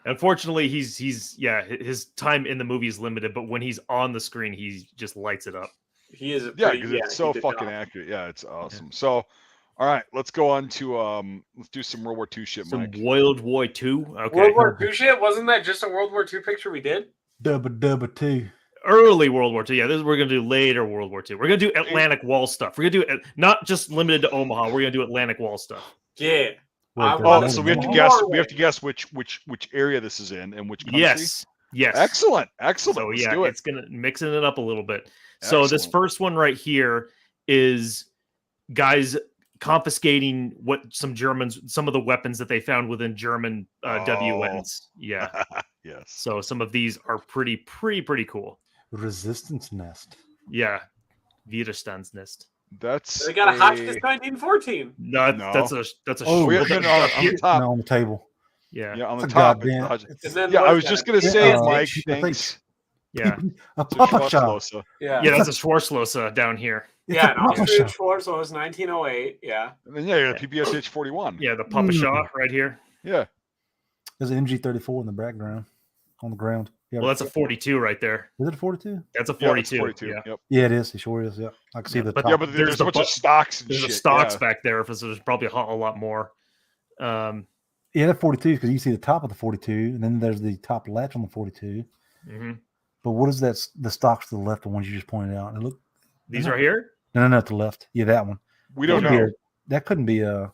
Unfortunately, he's his time in the movie is limited, but when he's on the screen, he just lights it up. He is because it's so fucking accurate. Yeah, it's awesome. So. All right, let's go on to let's do some World War II shit, Mike. Some World War II. Okay. World War II shit? Wasn't that just a World War II picture we did? Dubba 2. Early World War II. Yeah, this is we're gonna do later World War II. We're gonna do Atlantic Wall stuff. We're gonna do not just limited to Omaha. We're gonna do Atlantic Wall stuff. Yeah. So we have to guess. We have to guess which area this is in and which country. Yes. Excellent. So let's do it. It's gonna mixing it up a little bit. So this first one right here is guys confiscating some of the weapons that they found within German WNs. Yeah. Yes. So some of these are pretty cool. Resistance nest. Yeah. Widerstandsnest. They got a Hotchkiss 1914. No, that's a on the top. No, on the table. Yeah, on the top. I was just gonna say, Mike. Thanks. Yeah, a Papa shot. Yeah, that's a Schwarzlose down here. Yeah, an Austrian Schwarzlose, 1908. Yeah. And then the PPSH 41. Yeah, the Papa shot right here. Yeah. There's an MG34 in the background, on the ground. Yeah, well, that's a 42 right there. Is it a 42? That's a 42. 42. Yeah. Yep. Yeah, it is. It sure is. Yeah, I can see the top. Yeah, but there's a bunch of stocks. And there's stocks back there. There's probably a lot more. Yeah, that 42 because you see the top of the 42, and then there's the top latch on the 42. Mm-hmm. But what is that? The stocks to the left, the ones you just pointed out. These are here. No, to the left. Yeah, that one. We don't know. That couldn't be a.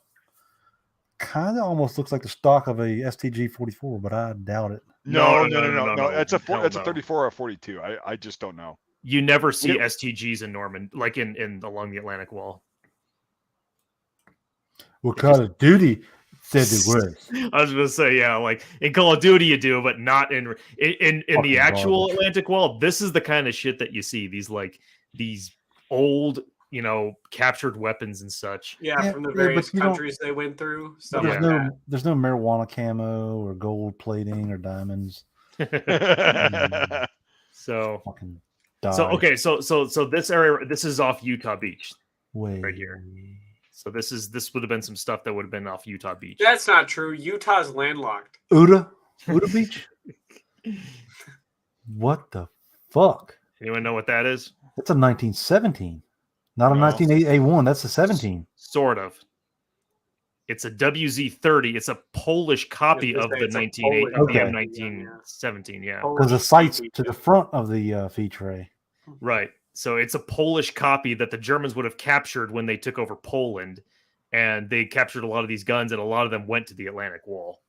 Kind of almost looks like the stock of a STG 44, but I doubt it. No. That's a 34 or a 42. I just don't know. You never see STGs in Norman, like in along the Atlantic Wall. What Call of Duty said it was. I was going to say, yeah, like in Call of Duty you do, but not in the actual Atlantic Wall. This is the kind of shit that you see. These old, captured weapons and such. Yeah, from the various countries they went through. Stuff like that. There's no marijuana camo or gold plating or diamonds. So this area, this is off Utah Beach, right here. So this would have been some stuff that would have been off Utah Beach. That's not true. Utah's landlocked. Uda Beach. What the fuck? Anyone know what that is? That's a 1917, not a 1981. That's a 17. Sort of. It's a WZ-30. It's a Polish copy of the 1917. Yeah, because the sight's to the front of the feed tray. Right. So it's a Polish copy that the Germans would have captured when they took over Poland, and they captured a lot of these guns, and a lot of them went to the Atlantic Wall.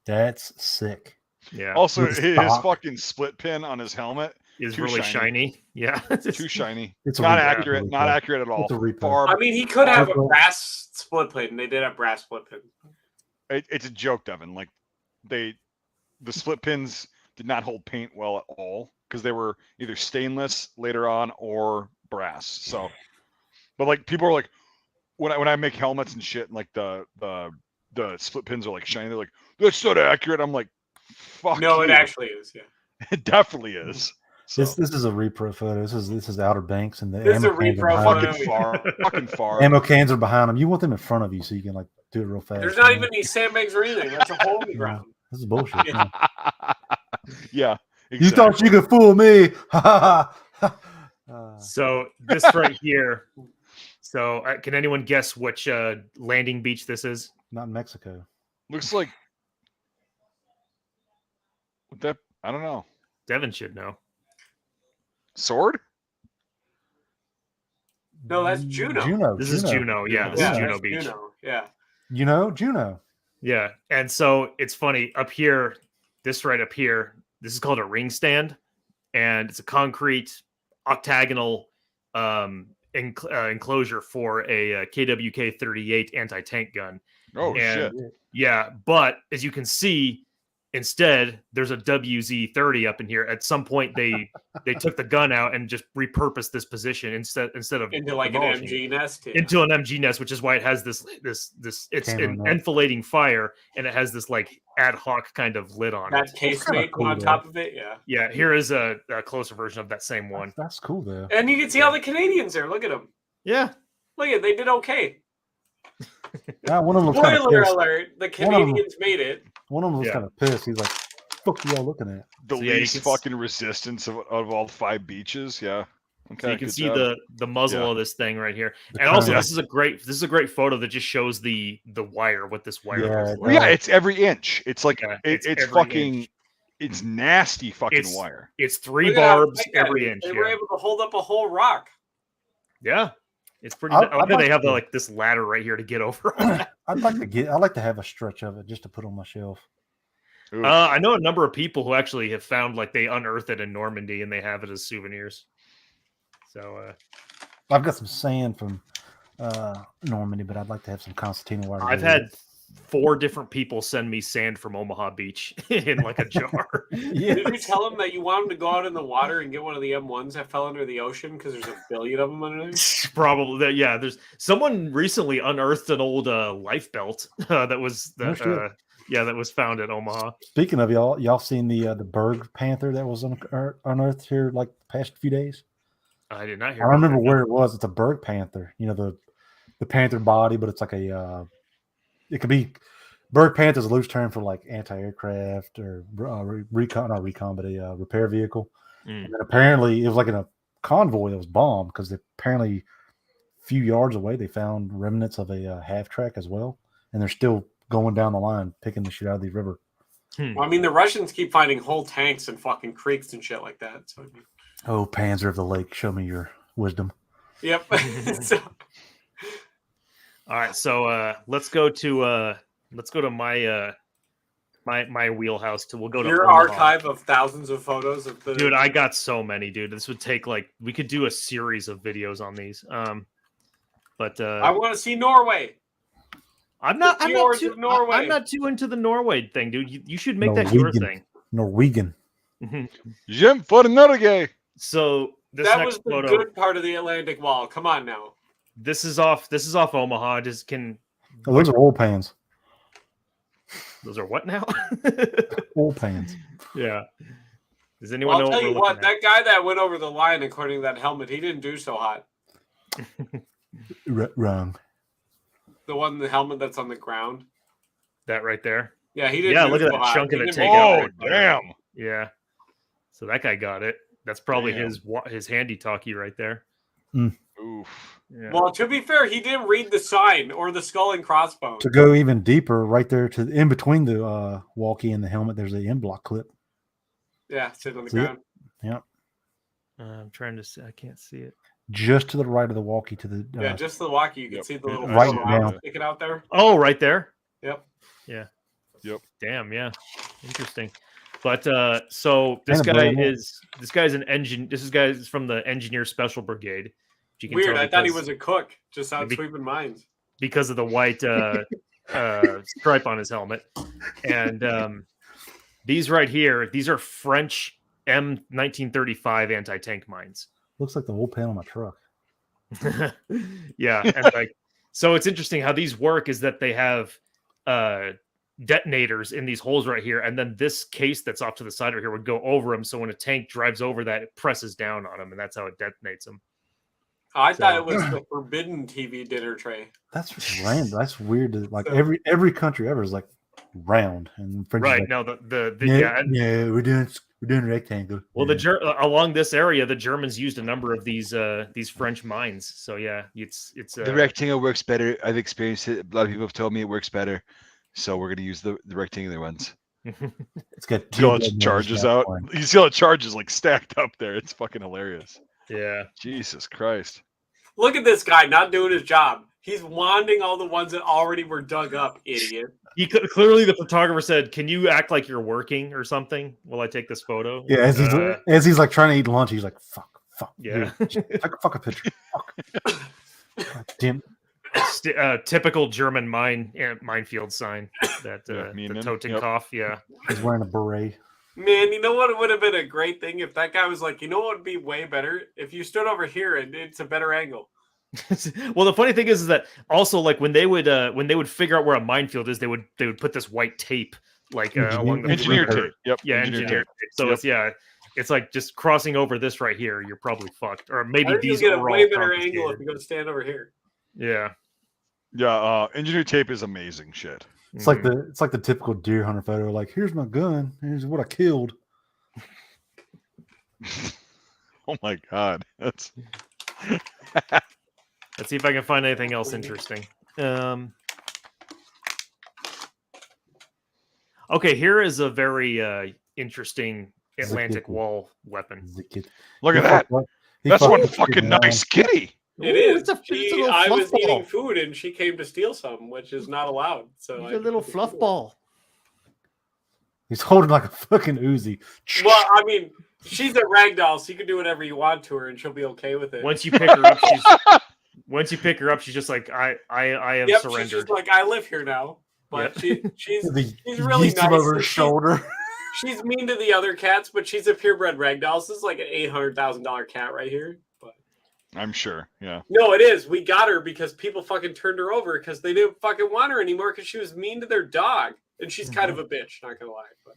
That's sick. Yeah. Also, his fucking split pin on his helmet is really shiny. Yeah. Too shiny. It's not accurate. Not accurate at all. I mean, he could have a brass split pin, and they did have brass split pins. It's a joke, Devin. Like the split pins did not hold paint well at all because they were either stainless later on or brass. So, but like people are like, when I make helmets and shit, and like the split pins are like shiny, they're like, that's not accurate. I'm like, fuck. No, you. It actually is. Yeah, it definitely is. So. This is a repro photo. This is Outer Banks, and the this is a ammo cans are repro behind photo. fucking far. Ammo cans are behind them. You want them in front of you so you can like do it real fast. There's not even any sandbags or anything. That's a hole in the ground. This is bullshit. Yeah. Yeah. Exactly. You thought you could fool me? So this right here. So can anyone guess which landing beach this is? Not in Mexico. Looks like that. I don't know. Devin should know. Sword? No, that's Juneau. This is Juneau. Yeah, this is Juneau Beach. Juneau. Yeah. Juneau. Yeah, and so it's funny up here. This right up here. This is called a ring stand, and it's a concrete octagonal enclosure for a KWK-38 anti-tank gun. Oh, shit. Yeah, but as you can see, instead, there's a WZ-30 up in here. At some point, they took the gun out and just repurposed this position instead of into like an MG nest. Yeah. Into an MG nest, which is why it has this it's an enfilading fire, and it has this like ad hoc kind of lid on that it. casemate cool, on top of it. Yeah. Yeah. Here is a closer version of that same one. That's cool though. And you can see all the Canadians there. Look at them. Yeah. Look at they did okay. One of them Spoiler alert: the Canadians made it. One of them was kind of pissed. He's like, "Fuck y'all looking at?" The least fucking resistance of all 5 beaches. Yeah. Okay. So you can see the muzzle of this thing right here, and also this is a great photo that just shows the wire. What this wire is. Yeah, it's every inch. It's like it's fucking. Inch. It's nasty fucking wire. It's 3 barbs every inch. They were able to hold up a whole rock. Yeah. It's pretty. I bet they have like this ladder right here to get over. I'd like to have a stretch of it just to put on my shelf. I know a number of people who actually have found like they unearthed it in Normandy and they have it as souvenirs. So I've got some sand from Normandy, but I'd like to have some concertina wire. I've had 4 different people send me sand from Omaha Beach in like a jar. Yeah. Did you tell them that you want them to go out in the water and get one of the M1s that fell under the ocean because there's a billion of them under there? Probably. Yeah. There's someone recently unearthed an old life belt that was that was found at Omaha. Speaking of y'all seen the Berg Panther that was unearthed here like the past few days? I did not hear. I don't remember where it was. It's a Berg Panther. You know the panther body, but it's like a. It could be Berg Panther is a loose term for like anti-aircraft or recon, but a repair vehicle. And then apparently it was like in a convoy that was bombed because apparently a few yards away they found remnants of a half track as well, and they're still going down the line picking the shit out of the river. Well, I mean, the Russians keep finding whole tanks and fucking creeks and shit like that. So, oh, Panzer of the Lake, show me your wisdom. Yep. All right, so let's go to my my wheelhouse. We'll go to your Omaha. Archive of thousands of photos of the. Dude, I got so many, dude. This would take we could do a series of videos on these. But I want to see Norway. I'm not too into the Norway thing, dude. You should make that your thing. Norwegian. Jim for Norway. So that was the good part of the Atlantic Wall. Come on now. This is off Omaha. Those are oil pans. Those are what now? Oil pans. Yeah. Does anyone know? I'll tell you what, that guy that went over the line, according to that helmet, he didn't do so hot. Wrong. The helmet that's on the ground. That right there. Yeah, he didn't. Yeah, look at that chunk of it take out. Oh, damn. Yeah. So that guy got it. That's probably his handy talkie right there. Oof. Yeah. Well, to be fair, he didn't read the sign or the skull and crossbones. To go even deeper, right there in between the walkie and the helmet, there's the end block clip. Yeah, sit on the ground. Yeah. I'm trying to see. I can't see it. Just to the right of the walkie to the just to the walkie. You can see the little right down sticking out there. Oh, right there. Yep. Yeah. Yep. Damn. Yeah. Interesting. But so this guy is an engine. This guy is from the Engineer Special Brigade. Weird. I thought he was a cook, just out sweeping mines because of the white stripe on his helmet, and These right here, these are French M1935 anti-tank mines. Looks like the whole panel of my truck. Yeah, and like, so it's interesting how these work is that they have detonators in these holes right here, and then this case that's off to the side right here would go over them. So when a tank drives over that, it presses down on them, and that's how it detonates them. I thought it was the forbidden TV dinner tray. That's random. That's weird. Like every country ever is like round and French right. like, No, yeah, we're doing rectangle. Well, along this area, the Germans used a number of these French mines. So yeah, it's the rectangle works better. I've experienced it. A lot of people have told me it works better. So we're gonna use the rectangular ones. It's got two charges out. You see all the charges like stacked up there. It's fucking hilarious. Yeah. Jesus Christ. Look at this guy not doing his job. He's wanding all the ones that already were dug up, idiot. He could, clearly the photographer said, "Can you act like you're working or something while I take this photo?" Yeah, as he's like trying to eat lunch, he's like, "Fuck." Yeah, fuck a picture. Fuck. God damn. Typical German minefield sign. That the Totenkopf. Yeah, he's wearing a beret. Man, you know what? It would have been a great thing if that guy was like, you know what would be way better? If you stood over here and it's a better angle. Well, the funny thing is that also like when they would figure out where a minefield is, they would put this white tape like along the engineer tape. Yep. Yeah, engineer tape. So it's like just crossing over this right here, you're probably fucked. Or maybe these get a way better angle if you go stand over here. Yeah. Yeah, engineer tape is amazing shit. It's like the typical deer hunter photo. Like, here's my gun. Here's what I killed. Oh my god, that's. Let's see if I can find anything else interesting. Okay, here is a very interesting Atlantic Wall weapon. Look at that. That's one fucking nice kitty. It is. I was eating food and she came to steal some, which is not allowed. So a little fluff ball. He's holding like a fucking Uzi. Well, I mean, she's a ragdoll, so you can do whatever you want to her, and she'll be okay with it. Once you pick her up, she's just like, I have surrendered. She's just like, I live here now. But she's really nice. Over her shoulder. She's mean to the other cats, but she's a purebred ragdoll. This is like an $800,000 cat right here. But I'm sure, yeah. No, it is. We got her because people fucking turned her over because they didn't fucking want her anymore because she was mean to their dog. And she's kind of a bitch, not gonna lie. But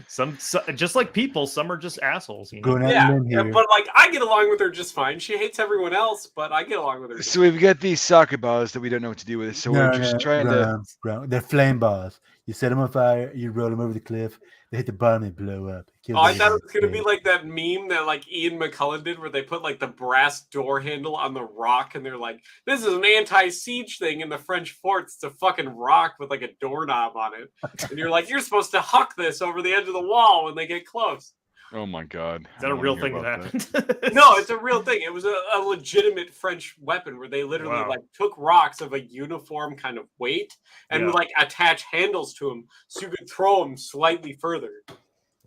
some just like people, some are just assholes. You know? Yeah, but like I get along with her just fine. She hates everyone else, but I get along with her. So we've got these soccer balls that we don't know what to do with. So we're just trying to. They're flame balls. You set them on fire, you roll them over the cliff. They hit the bottom and blow up. I thought it was going to be like that meme that like Ian McCullen did where they put like the brass door handle on the rock and they're like, this is an anti-siege thing in the French forts. It's a fucking rock with like a doorknob on it. And you're like, you're supposed to huck this over the edge of the wall when they get close. Oh my God. Is that a real thing that happened? No, it's a real thing. It was a legitimate French weapon where they literally like took rocks of a uniform kind of weight and would like attach handles to them so you could throw them slightly further.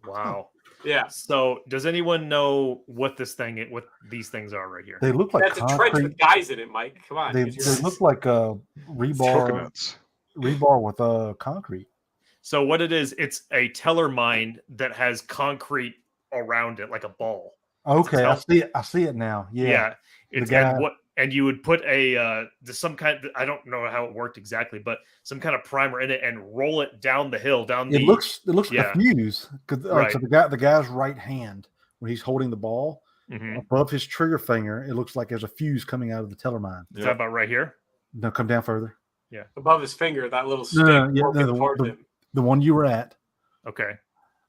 Wow. Yeah. So does anyone know what these things are right here? They look like that's concrete. A trench with guys in it, Mike. Come on. They look like a rebar with concrete. So what it is, it's a teller mine that has concrete around it like a ball. Okay, I see it now. Yeah. It's and you would put some kind of, I don't know how it worked exactly, but some kind of primer in it and roll it down the hill. It looks like a fuse. So the guy's right hand when he's holding the ball above his trigger finger, it looks like there's a fuse coming out of the teller mine. Is that about right here? No, come down further. Yeah, above his finger, that little stick. The one you were at. Okay.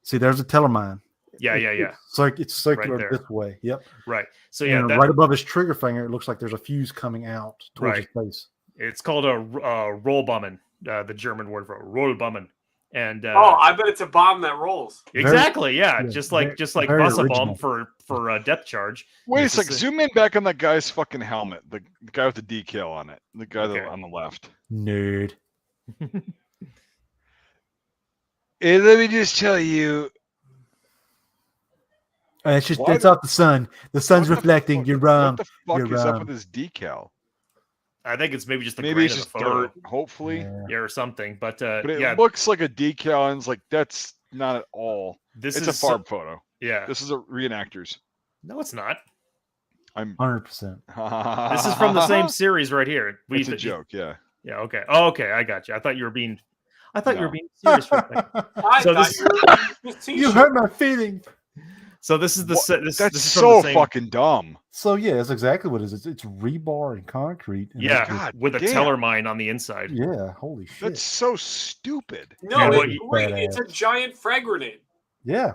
See, there's a teller mine. Yeah. It's circular right this way. Yep. Right. So right above his trigger finger, it looks like there's a fuse coming out towards his face. It's called a Rollbomben, the German word for Rollbomben. And I bet it's a bomb that rolls. Exactly. Just like Wasserbomb for depth charge. Wait a sec. Zoom in back on that guy's fucking helmet. The guy with the decal on it. The guy on the left. Nerd. Hey, let me just tell you. It's off the sun. The sun's reflecting. You're wrong. What the fuck is up with this decal? I think it's maybe just the maybe grain it's of just the photo. dirt, hopefully, or something. But it looks like a decal, and it's like that's not at all. It's a FARB photo. Yeah, this is a reenactors. No, it's not. I'm 100%. This is from the same series right here. It's a joke, yeah. Yeah. Okay. Oh, okay. I got you. I thought you were being serious for a second. You hurt my feelings. So this is the this that's is so fucking dumb. So yeah, that's exactly what it is. It's rebar and concrete. And with a teller mine on the inside. Yeah, holy shit. That's so stupid. No, it's a giant frag grenade. Yeah.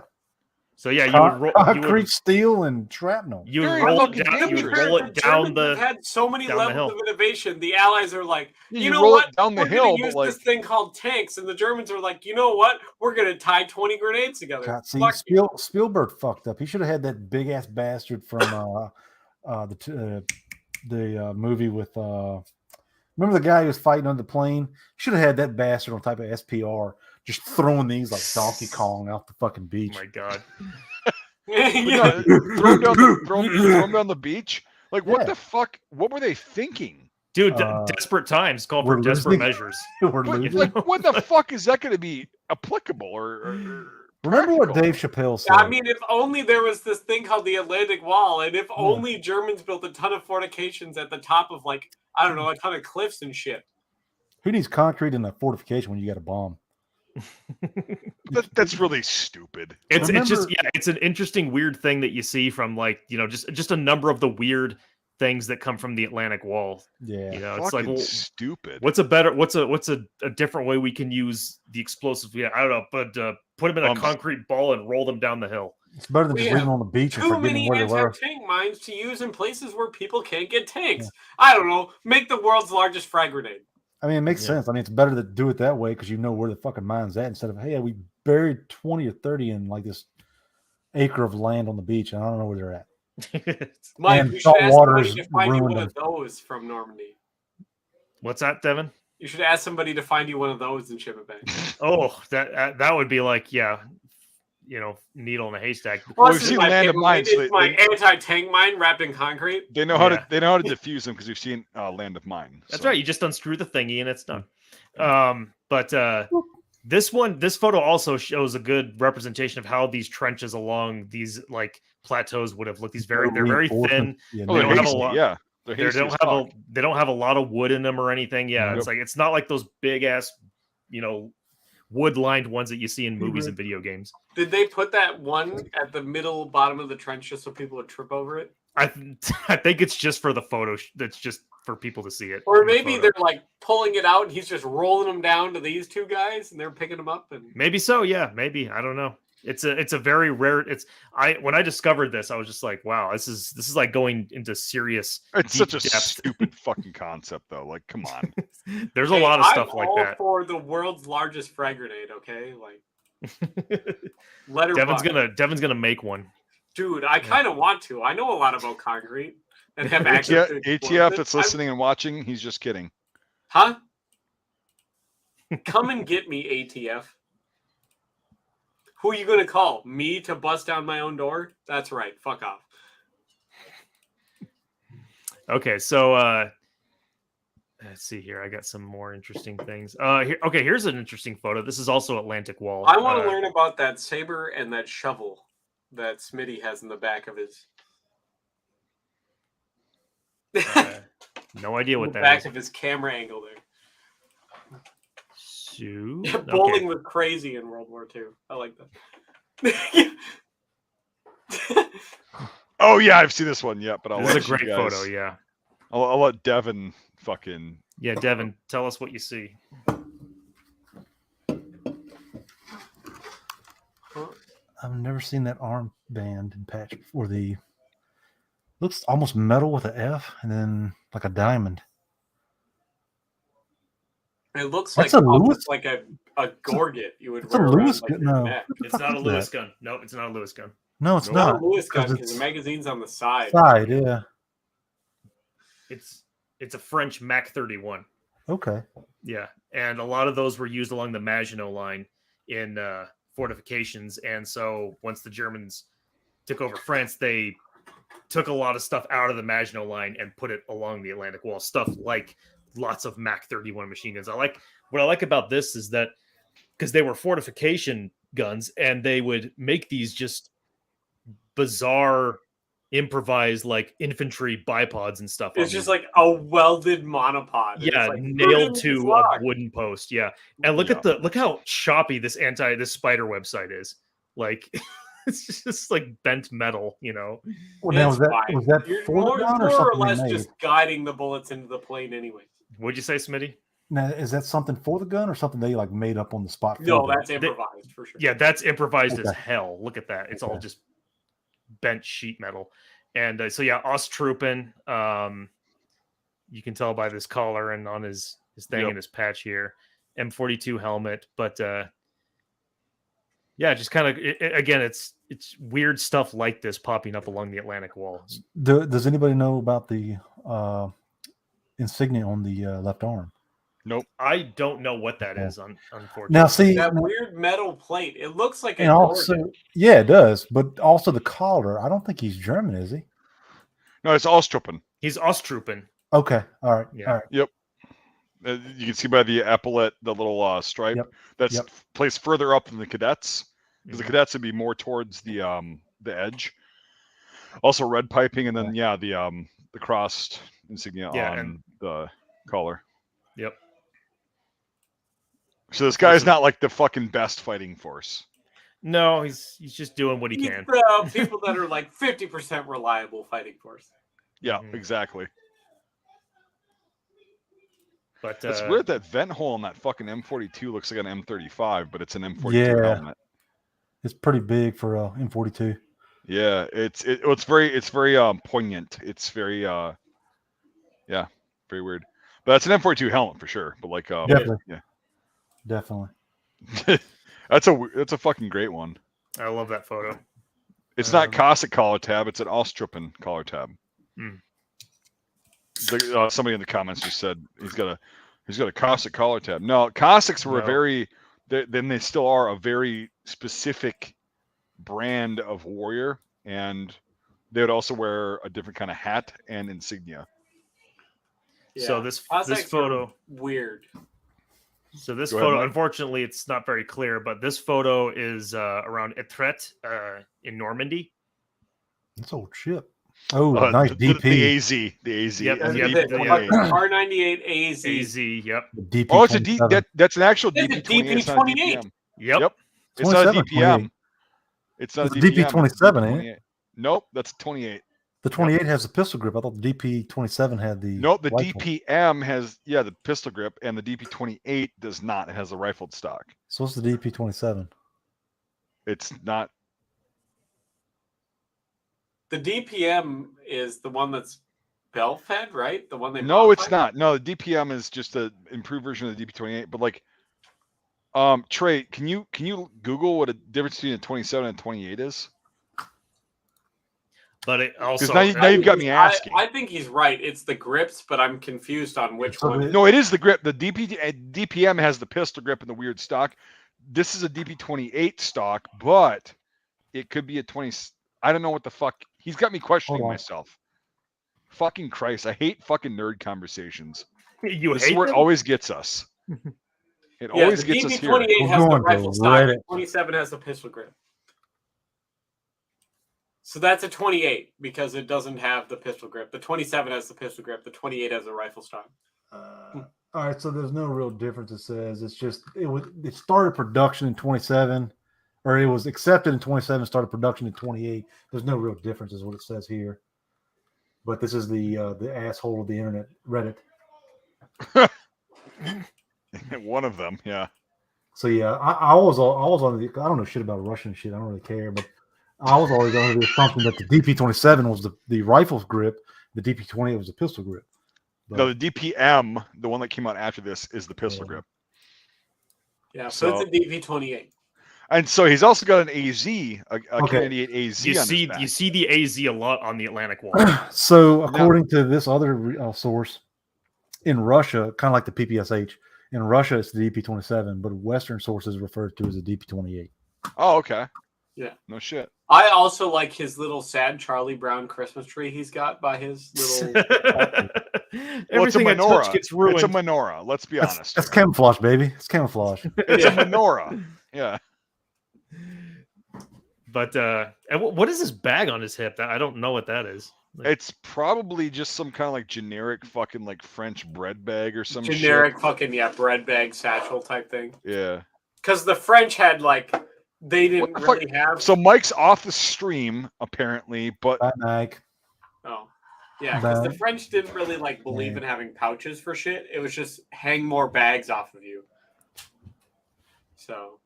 So yeah, you would roll concrete, steel, and shrapnel. You roll it down. You roll it down the. Had so many levels of innovation. The Allies are like, you know roll what? It down the We're hill, use but this thing called tanks, and the Germans are like, you know what? We're gonna tie 20 grenades together. God, see, Spielberg fucked up. He should have had that big ass bastard from the movie with remember the guy who was fighting on the plane? Should have had that bastard on type of SPR. Just throwing these like Donkey Kong out the fucking beach. Oh my god! Throw him down the beach. Like what the fuck? What were they thinking, dude? Desperate times call for desperate measures. Like when the fuck is that going to be applicable or remember what Dave Chappelle said? I mean, if only there was this thing called the Atlantic Wall, and if only Germans built a ton of fortifications at the top of like I don't know a ton of cliffs and shit. Who needs concrete in a fortification when you got a bomb? That's really stupid. It's an interesting weird thing that you see from like just a number of the weird things that come from the Atlantic Wall. Yeah, it's like stupid. What's a different way we can use the explosives? Yeah, I don't know, but put them in a concrete ball and roll them down the hill. It's better than just leaving them on the beach and forgetting where they were. Too many anti-tank mines to use in places where people can't get tanks. Yeah. I don't know. Make the world's largest frag grenade. I mean, it makes sense. I mean, it's better to do it that way because you know where the fucking mine's at instead of, hey, we buried 20 or 30 in like this acre of land on the beach, and I don't know where they're at. Mike, you should ask somebody to find you one of those from Normandy. What's that, Devin? You should ask somebody to find you one of those and ship it back. Oh, that would be like, needle in a haystack. Well, we've seen Land of Mine. It's my anti-tank mine wrapped in concrete. They know how to defuse them because we've seen Land of Mine. That's right. You just unscrew the thingy and it's done. But this photo also shows a good representation of how these trenches along these like plateaus would have looked. They're very thin. They don't have a lot. They don't have a lot of wood in them or anything. Yeah, it's like it's not like those big ass, wood-lined ones that you see in movies and video games. Did they put that one at the middle bottom of the trench just so people would trip over it? I think it's just for the photo. That's just for people to see it. Or maybe they're like pulling it out and he's just rolling them down to these two guys and they're picking them up. And maybe so. Yeah, maybe. I don't know. It's a very rare. When I discovered this, I was just like, wow, this is like going into serious. It's such a stupid fucking concept, though. Like, come on. There's a lot of stuff like that. For the world's largest frag grenade, okay, like. Devin's gonna make one. Dude, I kind of want to. I know a lot about concrete and have access to ATF that's listening and watching. He's just kidding. Huh? Come and get me, ATF. Who are you going to call? Me to bust down my own door? That's right. Fuck off. Okay, so let's see here. I got some more interesting things. Here's an interesting photo. This is also Atlantic Wall. I want to learn about that saber and that shovel that Smitty has in the back of his. No idea what that is. Back of his camera angle there. Bowling was crazy in World War II. I like that. Oh yeah, I've seen this one. Yeah, but this is a great photo. Yeah, I'll let Devin fucking. Yeah, Devin, tell us what you see. I've never seen that armband and patch before. Looks almost metal with an F and then like a diamond. It looks like a gorget you would wear around like your neck. It's not a Lewis gun. No, it's not a Lewis gun. No, it's not. A Lewis gun because the magazine's on the side. Yeah. It's a French Mac 31. Okay. Yeah, and a lot of those were used along the Maginot Line in fortifications, and so once the Germans took over France, they took a lot of stuff out of the Maginot Line and put it along the Atlantic Wall. Stuff like lots of Mac 31 machine guns. What I like about this is that because they were fortification guns and they would make these just bizarre improvised like infantry bipods and stuff. It's just like a welded monopod. Yeah, like, nailed to a wooden post. Yeah. And look how choppy this spider website is. Like it's just like bent metal, you know. Well, now was that You're for more the gun or or something less made? just guiding the bullets into the plane anyway. What'd you say, Smitty? Now, is that something for the gun or something they like made up on the spot? No, that's improvised for sure. Yeah, that's improvised as hell. Look at that. It's all just bent sheet metal. And so yeah, Osttruppen. You can tell by this collar and on his thing and his patch here. M42 helmet, but yeah, just kind of again, it's weird stuff like this popping up along the Atlantic Wall. Does anybody know about the insignia on the left arm? Nope. I don't know what that is. Unfortunately, now see that weird metal plate. It looks like it does, but also the collar. I don't think he's German, is he? No, it's Osttruppen. He's Osttruppen. Okay, all right, yeah. all right. Yep. You can see by the epaulette, the little stripe that's placed further up than the cadets, because the cadets would be more towards the edge. Also, red piping, and then the crossed insignia on the collar. Yep. So this guy's not like the fucking best fighting force. No, he's just doing what he can. People that are like 50% reliable fighting force. Yeah, exactly. But it's weird that vent hole on that fucking M42 looks like an M35, but it's an M42 helmet. It's pretty big for M42. Yeah, it's very poignant. It's very very weird. But it's an M42 helmet for sure. But like definitely. That's a fucking great one. I love that photo. It's not Cossack collar tab. It's an Osttruppen collar tab. Somebody in the comments just said he's got a Cossack collar tab. No, Cossacks were they still are a very specific brand of warrior, and they would also wear a different kind of hat and insignia. Yeah. So this photo weird. So this photo, unfortunately, it's not very clear, but this photo is around Etretat in Normandy. That's old ship. Oh, nice DP. The AZ. Yep, R98 AZ. AZ, yep. That's an actual DP28. DP28. Yep. It's not a DPM. It's not a DP27, ain't it? Nope, that's 28. The 28 has the pistol grip. I thought the DP27 had the. Nope, the rifle. DPM has the pistol grip, and the DP28 does not. It has a rifled stock. So what's the DP27? It's not. The DPM is the one that's belt fed, right? The one they. No, it's not. No, the DPM is just an improved version of the DP28. But like, Trey, can you Google what a difference between a 27 and a 28 is? But it also now you've got me asking. I think he's right. It's the grips, but I'm confused on which one. No, it is the grip. The DPM has the pistol grip and the weird stock. This is a DP28 stock, but it could be a 20. I don't know what the fuck. He's got me questioning myself. Fucking Christ! I hate fucking nerd conversations. This is where it always gets us. It always gets us here. The DP28 has the rifle stock. The 27 has the pistol grip. So that's a 28 because it doesn't have the pistol grip. The 27 has the pistol grip. The 28 has a rifle stock. All right, so there's no real difference. It says it's just it started production in 27, or it was accepted in 27, started production in 28. There's no real difference, is what it says here. But this is the asshole of the internet, Reddit. One of them, yeah. So yeah, I was on the. I don't know shit about Russian shit. I don't really care, but. I was always under the assumption that the DP27 was the rifle grip, the DP28 was the pistol grip. But, no, the DPM, the one that came out after this, is the pistol grip. Yeah, so it's a DP28. And so he's also got an AZ, a K98 AZ. You see the AZ a lot on the Atlantic Wall. So according to this other source, in Russia, kind of like the PPSH, in Russia it's the DP27, but Western sources refer to it as a DP28. Oh, okay. Yeah. No shit. I also like his little sad Charlie Brown Christmas tree he's got by his little. Everything I touch gets ruined. It's a menorah. Let's be honest. That's camouflage, baby. It's camouflage. It's a menorah. Yeah. But and what is this bag on his hip? I don't know what that is. It's probably just some kind of like generic fucking like French bread bag or some generic shit. Fucking bread bag satchel type thing. Yeah. Because the French had like they didn't really have. So Mike's off the stream apparently, but Bye, Mike. Oh, yeah, because the French didn't really like believe in having pouches for shit. It was just hang more bags off of you. So.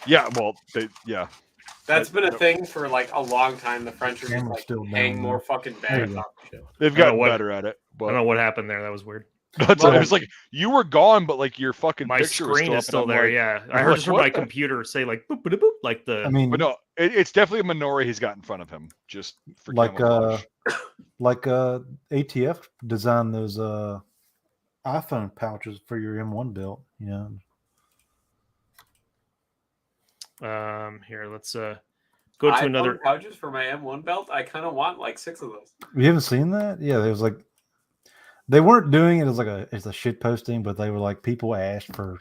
Yeah, well, That's been a thing for like a long time. The French are just like hang more fucking bags off of shit. They've gotten better at it. But... I don't know what happened there. That was weird. It was like you were gone, but like your fucking my picture screen was still is still there. Yeah, I heard just from my computer say like boop boop boop like the. I mean, but no, it's definitely a menorah he's got in front of him. Just for like ATF designed those iPhone pouches for your M1 belt. You know. Here, let's go to another pouches for my M1 belt. I kind of want like 6 of those. You haven't seen that? Yeah, there was like. They weren't doing it as a shit posting, but they were like people asked for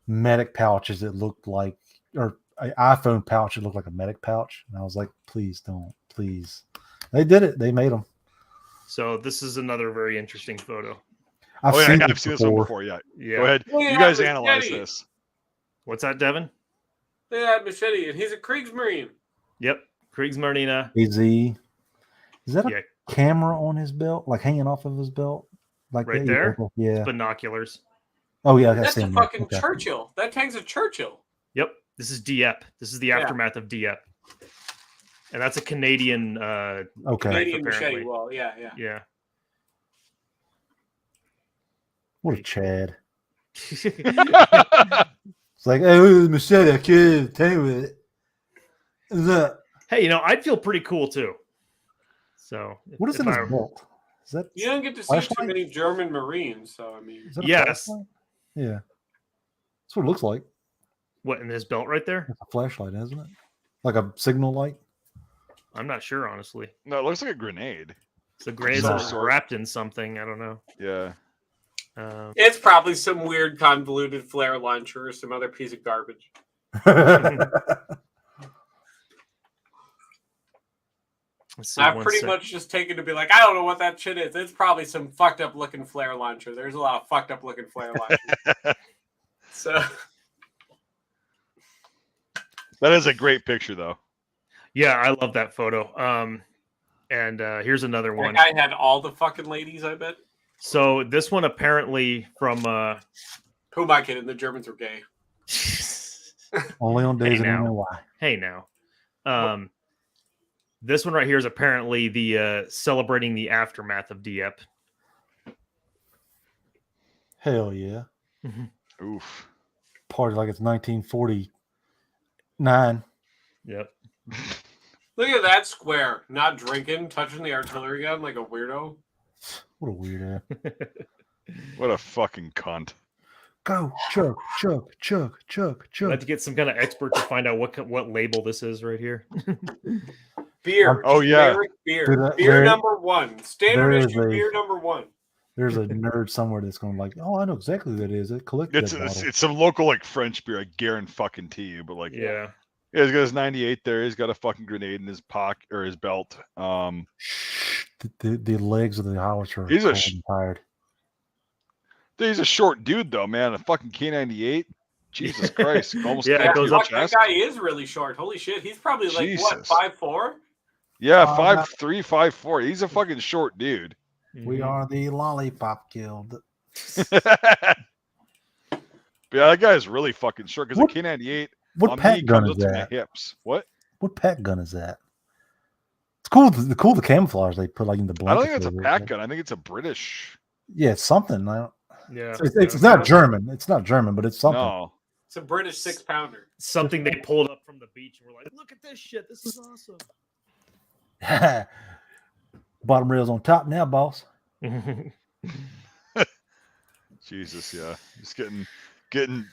medic pouches that looked like, or an iPhone pouch that looked like a medic pouch, and I was like, please don't, please. They did it. They made them. So this is another very interesting photo. I've seen this one before. Yeah. Go ahead. You guys analyze this. What's that, Devin? They had machete, and he's a Kriegsmarine. Yep, Kriegsmarine. AZ. Is that a camera on his belt, like hanging off of his belt? Like right there? Yeah. It's binoculars. Oh, yeah. That's a fucking Churchill. That tank's a Churchill. Yep. This is Dieppe. This is the aftermath of Dieppe. And that's a Canadian Canadian machete. Well, yeah. What a Chad. It's like, hey, look at the machete. I can't tell you with it. What's that? Hey, I'd feel pretty cool too. So what is in his belt? Is that you don't get to see too many German Marines, so I mean, yes, yeah, that's what it looks like. What in his belt right there? It's a flashlight, isn't it? Like a signal light. I'm not sure, honestly. No, it looks like a grenade. It's a grenade that's wrapped in something. I don't know. Yeah. It's probably some weird convoluted flare launcher or some other piece of garbage. I've pretty much just taken to be like, I don't know what that shit is. It's probably some fucked up looking flare launcher. There's a lot of fucked up looking flare launchers. So that is a great picture, though. Yeah, I love that photo. And here's another one. That guy had all the fucking ladies, I bet. So this one apparently from who am I kidding? The Germans were gay. Only on days I know why. Hey now. This one right here is apparently the celebrating the aftermath of Dieppe. Hell yeah. Oof. Party like it's 1949. Yep. Look at that square. Not drinking, touching the artillery gun like a weirdo. What a weirdo. What a fucking cunt. Go, chug. I'd have to get some kind of expert to find out what label this is right here. Beer. Oh, yeah. Beer number 1. Standard issue beer number 1. There's a nerd somewhere that's going like, oh, I know exactly what that is. It's some local like French beer. I guarantee you, but like, yeah, he's got his 98 there. He's got a fucking grenade in his pocket or his belt. The legs of the howitzer are tired. He's a short dude though, man. A fucking K98. Jesus Christ! Almost it goes up. That guy is really short. Holy shit! He's probably like what 5'4". Yeah, 5'3", 5'4". He's a fucking short dude. We are the Lollipop Guild. But yeah, that guy's really fucking short because the K98. What pack gun is that? Hips. What pack gun is that? It's cool. The camouflage they put like in the blanket. I don't think it's a pack gun. I think it's a British. Yeah, it's something. Yeah, it's not German. It's not German, but it's something. No. It's a British 6-pounder. Something they pulled up from the beach and were like, "Look at this shit. This is awesome." Bottom rail's on top now, boss. Jesus, yeah, just getting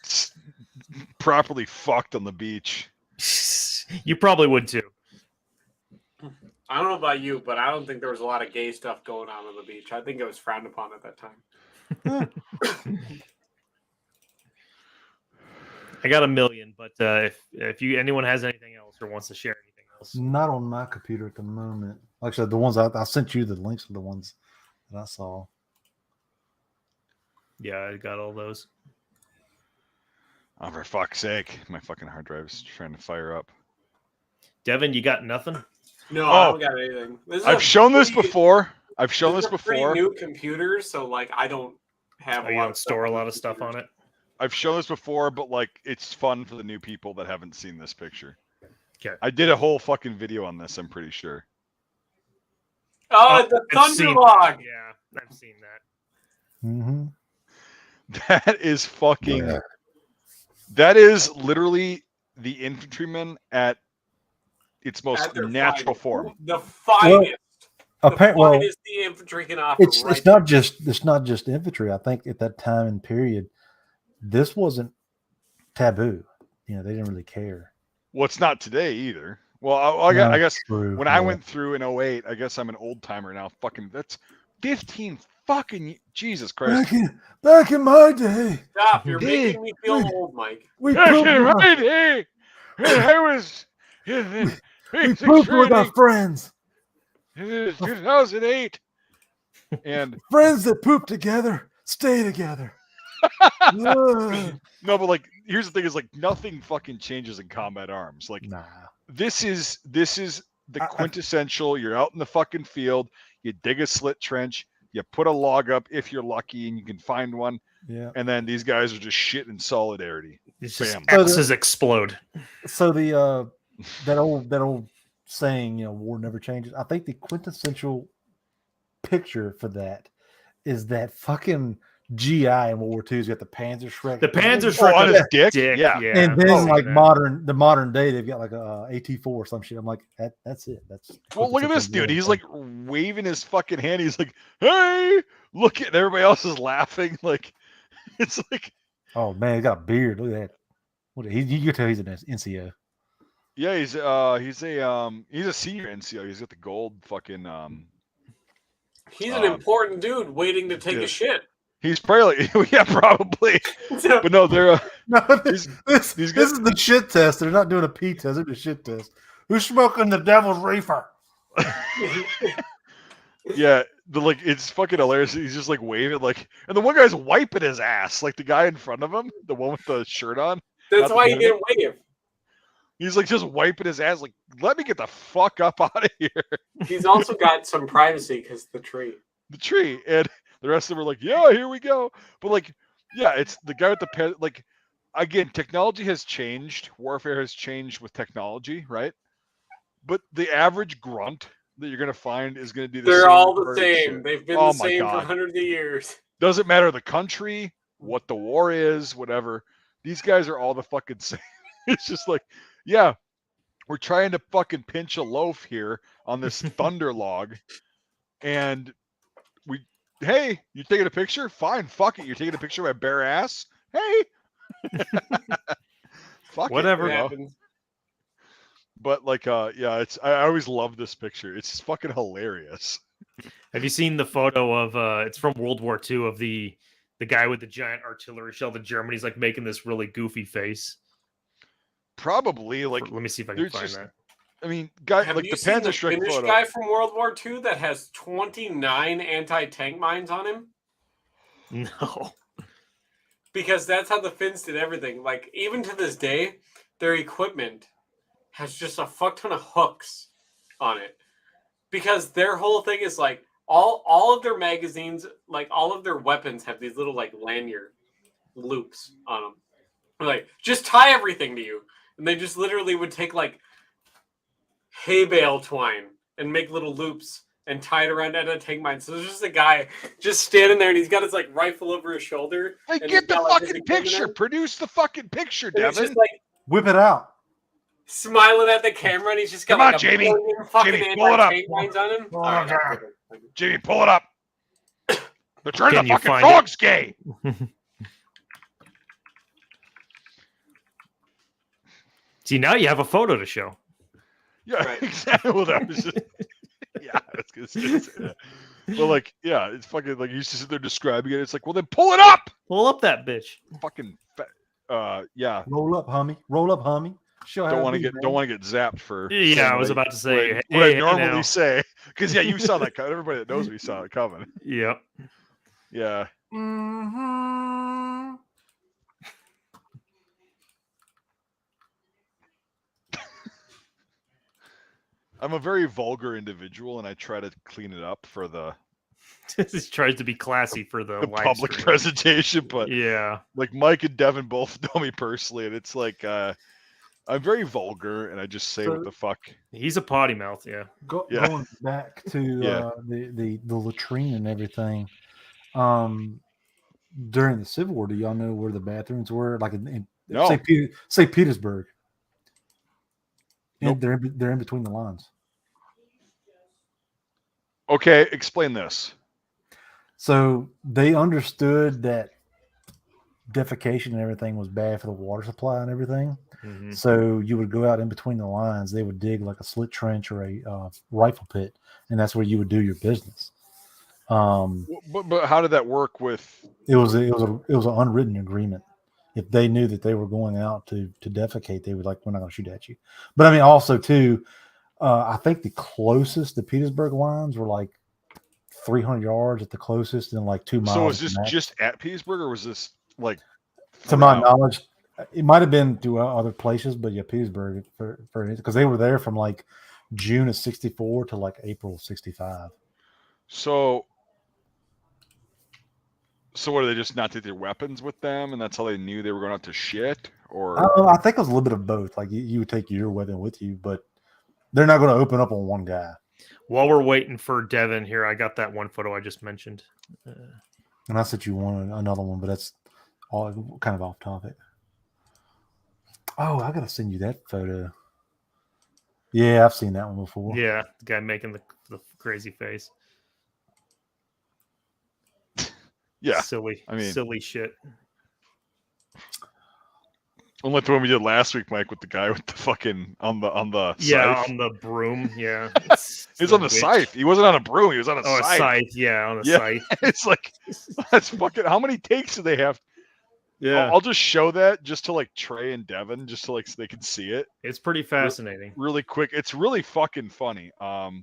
properly fucked on the beach. You probably would too. I don't know about you, but I don't think there was a lot of gay stuff going on the beach. I think it was frowned upon at that time. I got 1 million, but if anyone has anything else or wants to share anything else, not on my computer at the moment. Like I said, the ones I sent you the links of the ones that I saw. Yeah, I got all those. Oh, for fuck's sake, my fucking hard drive is trying to fire up. Devin, you got nothing? No, I haven't got anything. I've shown this before. I've shown this before. Pretty new computer, so like I don't have. You don't store a lot of stuff on it. I've shown this before, but like it's fun for the new people that haven't seen this picture. Okay. I did a whole fucking video on this. I'm pretty sure. Oh, the thunder log. Yeah, I've seen that. Mm-hmm. That is fucking. Yeah. That is literally the infantryman at its most natural form. The finest. Well, the infantry can offer. It's not just infantry. I think at that time and period, this wasn't taboo. You know, they didn't really care. Well, it's not today either. Well, I guess when I went through in 08, I guess I'm an old timer now. Fucking, that's 15 fucking Jesus Christ. Back in my day. Stop! You're making me feel old, Mike. Back in my day, I was. We pooped with our friends. 2008, and friends that poop together stay together. No, but like, here's the thing: is like nothing fucking changes in combat arms. Like, this is the quintessential. You're out in the fucking field. You dig a slit trench. You put a log up if you're lucky, and you can find one. Yeah. And then these guys are just shit in solidarity. It's just axes explode. So the that old saying, you know, war never changes. I think the quintessential picture for that is that fucking GI in World War II. He's got the Panzerschreck. The Panzerschreck on his dick. Yeah. And then like modern day, they've got like a AT4 or some shit. I'm like, that's it. That's well, look at this dude. He's like waving his fucking hand. He's like, hey, look at everybody else is laughing. Like, it's like, oh man, he got a beard. Look at that. What you can tell he's an NCO. Yeah, he's a senior NCO. He's got the gold fucking He's an important dude waiting to take a shit. He's probably probably. But no, they're this is the shit test. They're not doing a pee test. They're the shit test. Who's smoking the devil's reefer? Yeah, it's fucking hilarious. He's just like waving like, and the one guy's wiping his ass, like the guy in front of him, the one with the shirt on. That's why he didn't wave. He's like just wiping his ass, like, let me get the fuck up out of here. He's also got some privacy because the tree. The tree, and the rest of them are like, yeah, here we go. But like, yeah, it's the guy with the pen. Like, again, technology has changed. Warfare has changed with technology, right? But the average grunt that you're gonna find is gonna do the They're same. all the same. Shit. They've been the same for hundreds of years. Doesn't matter the country, what the war is, whatever. These guys are all the fucking same. It's just like, yeah, we're trying to fucking pinch a loaf here on this thunder log, and hey, you taking a picture? Fine, fuck it. You're taking a picture of my bare ass? Hey, fuck whatever. It, you know? But like, yeah, I always love this picture. It's fucking hilarious. Have you seen the photo of? It's from World War II of the guy with the giant artillery shell that Germany's like making this really goofy face. Probably like. Let me see if I can find that. I mean, guy Have like you the seen Panzerschreck Finnish photo. Guy from World War II that has 29 anti-tank mines on him? No. Because that's how the Finns did everything. Like, even to this day, their equipment has just a fuck ton of hooks on it. Because their whole thing is like, all of their magazines, like all of their weapons have these little like lanyard loops on them. They're like, just tie everything to you. And they just literally would take like hay bale twine and make little loops and tie it around anti-tank mine. So there's just a guy just standing there and he's got his like rifle over his shoulder. Hey, get the fucking picture. Produce the fucking picture, Devin. Just like whip it out. Smiling at the camera and he's just got Come on, like Jamie. Jamie, pull it up. Mines on him. Jamie, pull it up. They're turning the fucking frogs gay. See, now you have a photo to show. Yeah, right. Exactly. Well, that was just, yeah, that's gonna say that. But like, yeah, it's fucking like you used to sit there describing it. It's like, well, then pull it up. Pull up that bitch. Fucking, yeah. Roll up, homie. Roll up, homie. Don't want to get zapped for. Yeah, I was about to say what I normally say, because yeah, you saw that. Everybody that knows me saw it coming. Yep. Yeah. Mm-hmm. I'm a very vulgar individual, and I try to clean it up for the. This tries to be classy for the public presentation, but yeah, like Mike and Devin both know me personally, and it's like I'm very vulgar, and I just say what the fuck. He's a potty mouth, yeah. Going back to the latrine and everything. During the Civil War, do y'all know where the bathrooms were? Like in St. Petersburg. Nope. And they're in between the lines. Okay, explain this. So they understood that defecation and everything was bad for the water supply and everything. Mm-hmm. So you would go out in between the lines. They would dig like a slit trench or a rifle pit, and that's where you would do your business. But how did that work with? It was an unwritten agreement. If they knew that they were going out to defecate, they would like, we're not going to shoot at you. But I mean, also too, I think the closest, the Petersburg lines were like 300 yards at the closest, and like 2 miles. So was this just at Petersburg, or was this like? To my knowledge, it might have been to other places, but yeah, Petersburg for because they were there from like June of '64 to like April of '65. So what, did they just not take their weapons with them, and that's how they knew they were going out to shit? Or I think it was a little bit of both. Like you would take your weapon with you, but they're not going to open up on one guy. While we're waiting for Devin here, I got that one photo I just mentioned. And I said you wanted another one, but that's all kind of off topic. Oh, I got to send you that photo. Yeah, I've seen that one before. Yeah, the guy making the crazy face. Yeah, silly shit. Unlike the one we did last week, Mike, with the guy with the fucking on the scythe. On the broom. Yeah, he was on the scythe. He wasn't on a broom. He was on a scythe. A scythe. Yeah, on a scythe. It's like that's fucking. How many takes do they have? Yeah, I'll just show that just to like Trey and Devin, just to like so they can see it. It's pretty fascinating. Really quick. It's really fucking funny. All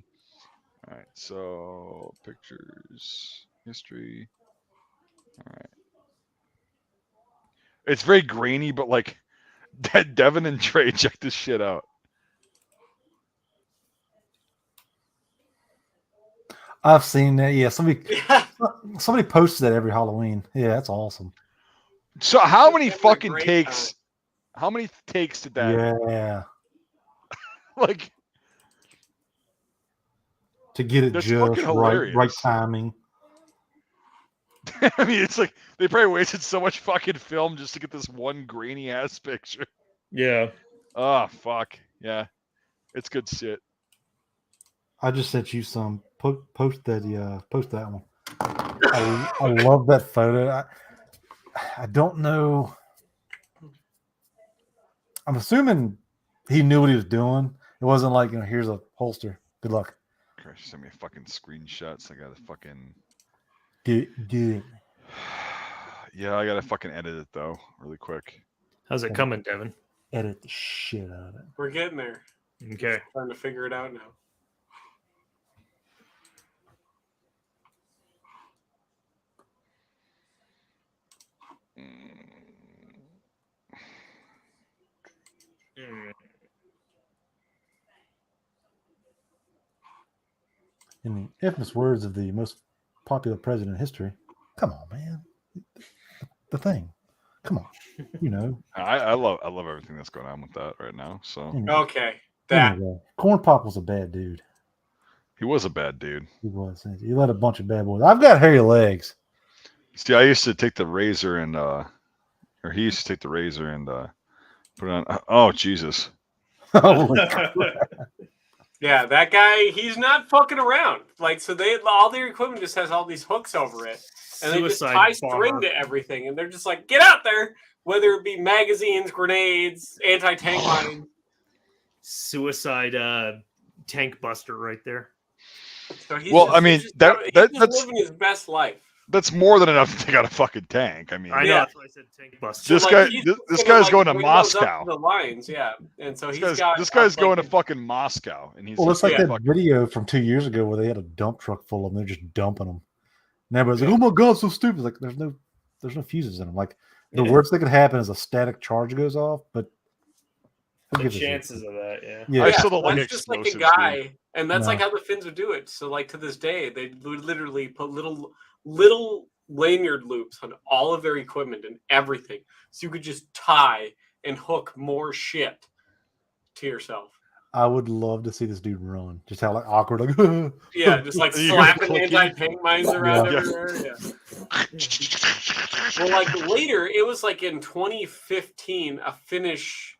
right, so pictures, history. All right. It's very grainy, but like Devin and Trey, check this shit out. I've seen that. Yeah, somebody posts that every Halloween. Yeah, that's awesome. So how many fucking takes? How many takes did that? Yeah. Like to get it just right timing. I mean, it's like they probably wasted so much fucking film just to get this one grainy ass picture. Yeah. Oh fuck. Yeah. It's good shit. I just sent you some. Post that one. I love that photo. I don't know. I'm assuming he knew what he was doing. It wasn't like, here's a holster. Good luck. Gosh, send me fucking screenshots. I got to fucking do it. Yeah, I gotta fucking edit it though, really quick. How's it coming, Devin? Edit the shit out of it. We're getting there. Okay. Trying to figure it out now. In the infamous words of the most popular president in history, come on, man. The thing. Come on. I love everything that's going on with that right now. So okay. Anyway, Corn Pop was a bad dude. He was a bad dude. He was. He let a bunch of bad boys. I've got hairy legs. See, I used to take the razor and or he used to take the razor and put it on. Oh Jesus. Yeah, that guy, he's not fucking around. Like, so all their equipment just has all these hooks over it. And they just tie string to everything. And they're just like, get out there. Whether it be magazines, grenades, anti-tank mines. suicide tank buster right there. So he's he's just living his best life. That's more than enough to take out a fucking tank. I mean, I know that's why I said tank buster. This guy's going to Moscow. The lines, yeah, and so this guy's going to fucking Moscow, and he's. Well, it's like that video from 2 years ago where they had a dump truck full of them. They're just dumping them. And everybody's like, "Oh my god, so stupid!" Like, there's no fuses in them. Like, the worst that could happen is a static charge goes off, but the chances of that, yeah. I still don't like just like a guy, and that's like how the Finns would do it. So, like to this day, they would literally put little lanyard loops on all of their equipment and everything, so you could just tie and hook more shit to yourself. I would love to see this dude run. Just how like awkward, like yeah, just like slapping anti-tank mines around everywhere. Yeah. Well, like later, it was like in 2015, a Finnish,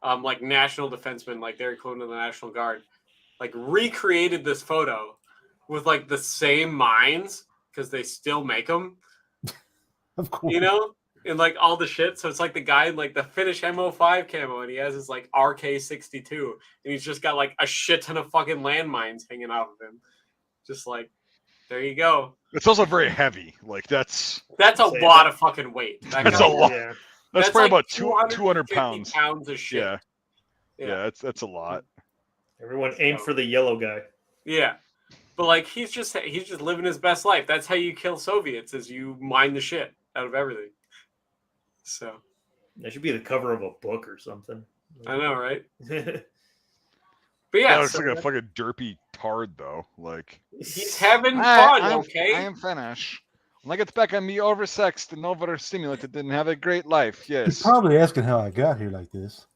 like national defenseman, like they're equivalent to the National Guard, like recreated this photo with like the same mines because they still make them. Of course, and like all the shit. So it's like the guy in like the Finnish MO5 camo, and he has his like RK62, and he's just got like a shit ton of fucking landmines hanging off of him. Just like, there you go. It's also very heavy. Like that's a lot of fucking weight. That's a lot. Yeah. That's probably like about 200 pounds. Pounds of shit. Yeah. That's a lot. Everyone aim for the yellow guy. Yeah. But like he's just living his best life. That's how you kill Soviets, is you mine the shit out of everything. So that should be the cover of a book or something. I know, right? But yeah, looks like a fucking derpy tard though. Like he's having fun. I am Finnish. When I get back, I'm oversexed and overstimulated and have a great life. Yes. He's probably asking how I got here like this.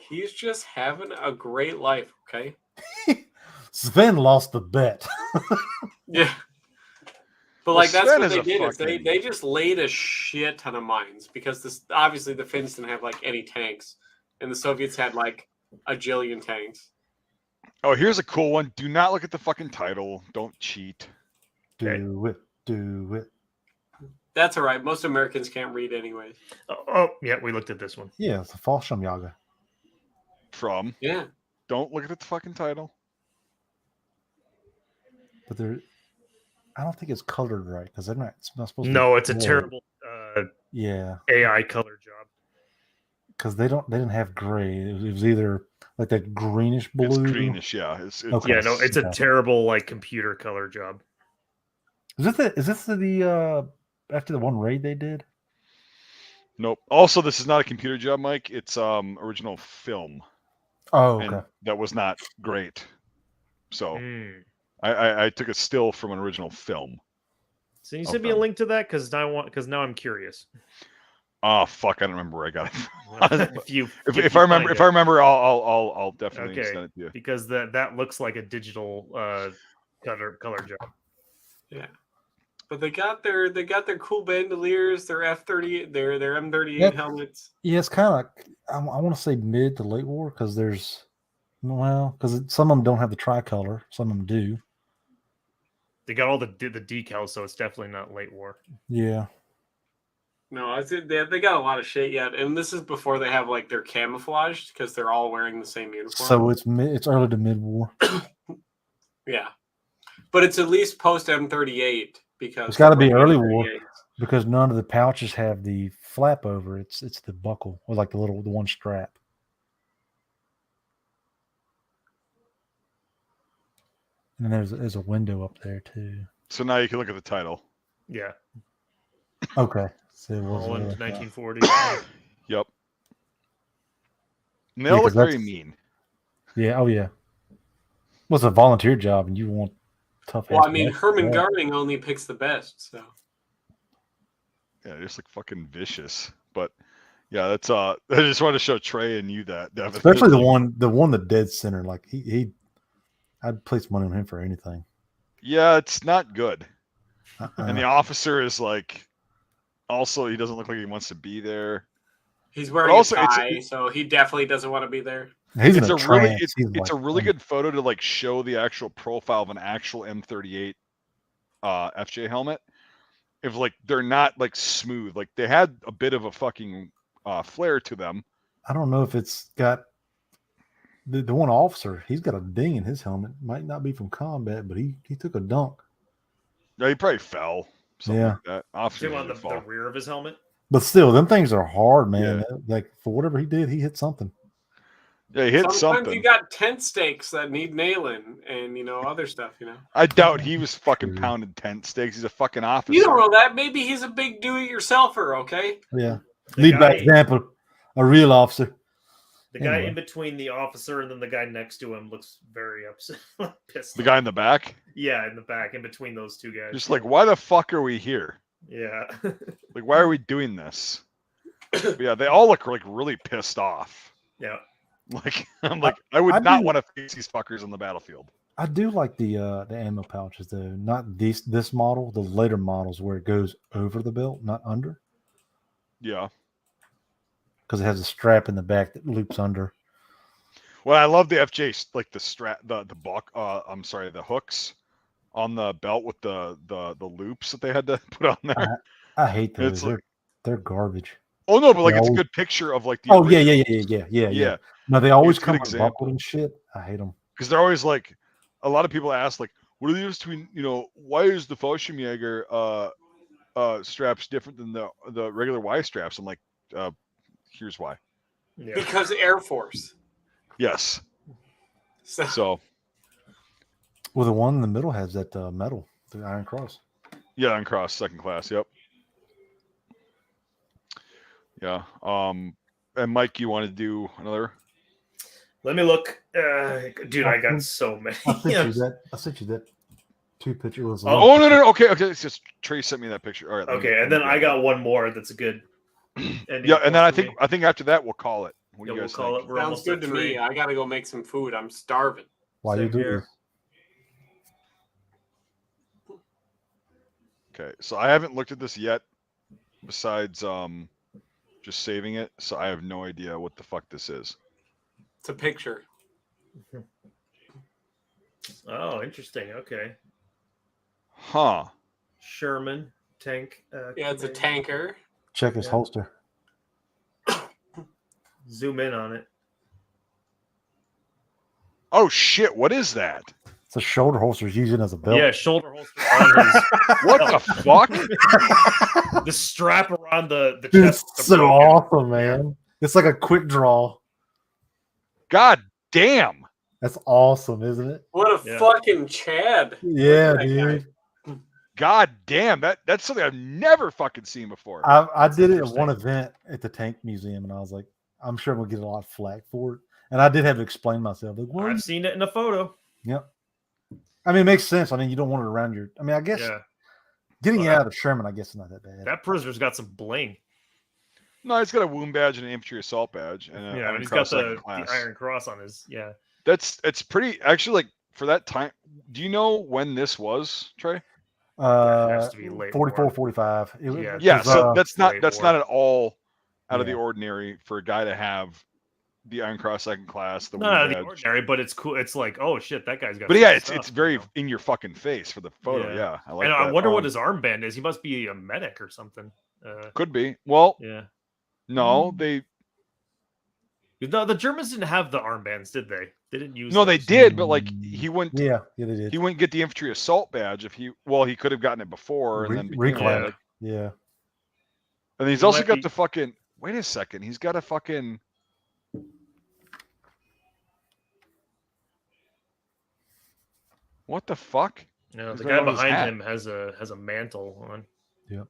He's just having a great life. Okay. Sven lost the bet. Yeah. But like that's what they did is they just laid a shit ton of mines because obviously the Finns didn't have like any tanks. And the Soviets had like a jillion tanks. Oh, here's a cool one. Do not look at the fucking title. Don't cheat. Do it. That's all right. Most Americans can't read anyways. Oh, yeah, we looked at this one. Yeah, it's a fallschirmjäger. Yeah. Don't look at the fucking title. But I don't think it's colored right because they're not. It's not supposed to. No, it's a terrible. AI color job. Because they didn't have gray. It was either like that greenish blue. It's greenish, yeah. It's a terrible like computer color job. Is this the after the one raid they did? Nope. Also, this is not a computer job, Mike. It's original film. Oh, okay. And that was not great. So I took a still from an original film. So you send me a link to that because now I'm curious. Oh fuck! I don't remember where I got it. if I remember, I'll definitely send it to you because that looks like a digital color job. Yeah, but they got their cool bandoliers, their F-38, their M38 helmets. Yeah, it's kind of like I want to say mid to late war because some of them don't have the tricolor, some of them do. They got all the decals, so it's definitely not late war. Yeah. No, they got a lot of shit yet, and this is before they have like their camouflaged because they're all wearing the same uniform. So it's early to mid war. Yeah, but it's at least post M38 because it's got to be early war because none of the pouches have the flap over. It's the buckle or like the one strap. And there's a window up there too. So now you can look at the title. Yeah. Okay. So it was 1940. Yep. And they all look very mean. Yeah. Oh yeah. Well, it's a volunteer job, and you want tough. Well, I mean, Herman Garning only picks the best, so. Yeah, just like fucking vicious, but yeah, that's I just want to show Trey and you that, Devin. Especially the one that dead center, like I'd place money on him for anything. Yeah, it's not good. And the officer is like. Also, he doesn't look like he wants to be there. He's wearing a tie, so he definitely doesn't want to be there. It's a really good photo to like show the actual profile of an actual M38 FJ helmet. If like they're not like smooth, like they had a bit of a fucking flare to them, I don't know if it's got the one officer. He's got a ding in his helmet. Might not be from combat, but he took a dunk. Yeah, he probably fell. Something like that. Officer on the rear of his helmet. But still, them things are hard, man. Yeah. Like for whatever he did, he hit something. Yeah, he hit Sometimes something. you got tent stakes that need nailing, and other stuff. I doubt he was fucking pounding tent stakes. He's a fucking officer. You don't know that. Maybe he's a big do-it-yourselfer. Okay. Yeah. Lead by example. A real officer. The guy in between the officer and then the guy next to him looks very upset. Pissed the guy in the back? Yeah, in the back, in between those two guys. Just like, why the fuck are we here? Yeah. Like, why are we doing this? But yeah, they all look like really pissed off. Yeah. Like, I'm like, I would not want to face these fuckers on the battlefield. I do like the ammo pouches though. Not this model, the later models where it goes over the belt, not under. Yeah. Because it has a strap in the back that loops under. Well, I love the FJ, like the strap, the hooks on the belt with the loops that they had to put on there. I hate those. They're garbage. Oh no, but like it's a good picture of like the yeah. No, they always come buckled and shit. I hate them because they're always like, a lot of people ask like, what are the difference between why is the fallschirmjäger straps different than the regular Y straps? I'm like, here's why. Yeah. Because Air Force. Yes. So. Well, the one in the middle has that metal, the Iron Cross. Yeah, Iron Cross, second class. Yep. Yeah. And Mike, you want to do another? Let me look. Dude, I got so many. I sent you that 2 pictures. Oh, no. Okay. It's just Trey sent me that picture. All right. Okay, and then I got one more that's a good. Yeah, and then I think after that we'll call it. What do you guys call think? it. We're Sounds good to me. I gotta go make some food. I'm starving. Why you do this? Okay, so I haven't looked at this yet, besides just saving it, so I have no idea what the fuck this is. It's a picture. Oh, interesting. Okay. Huh. Sherman tank. Yeah, it's a tanker. Check his holster. Zoom in on it. Oh shit! What is that? It's a shoulder holster he's using as a belt. Yeah, shoulder holster on his. What the fuck? The strap around the chest. It's so awesome, man. It's like a quick draw. God damn. That's awesome, isn't it? What a fucking Chad. Yeah, dude. God damn, that's something I've never fucking seen before. I did it at one event at the Tank Museum, and I was like, I'm sure we'll get a lot of flack for it. And I did have to explain myself. Like, I've seen it in a photo. Yep. I mean, it makes sense. I mean, you don't want it around your. I mean, I guess getting it out of the Sherman, I guess, is not that bad. That prisoner's got some bling. No, he's got a wound badge and an infantry assault badge, and he's got the Iron Cross on his. Yeah, it's pretty. Actually, like for that time, do you know when this was, Trey? It has to be late 44, 45. So that's not at all out of the ordinary for a guy to have the Iron Cross second class. Not the ordinary, but it's cool. It's like, oh shit, that guy's got. But yeah, it's very in your fucking face for the photo. Yeah, I like. And that. I wonder what his armband is. He must be a medic or something. Could be. Well, yeah. No, the Germans didn't have the armbands, did they? They didn't use. No, they did, but like he wouldn't. Yeah, they did. He wouldn't get the infantry assault badge if he. Well, he could have gotten it before and then reclaim it. Yeah. And he's also got the fucking. Wait a second. He's got a fucking. What the fuck? No, the guy behind him has a mantle on. Yeah.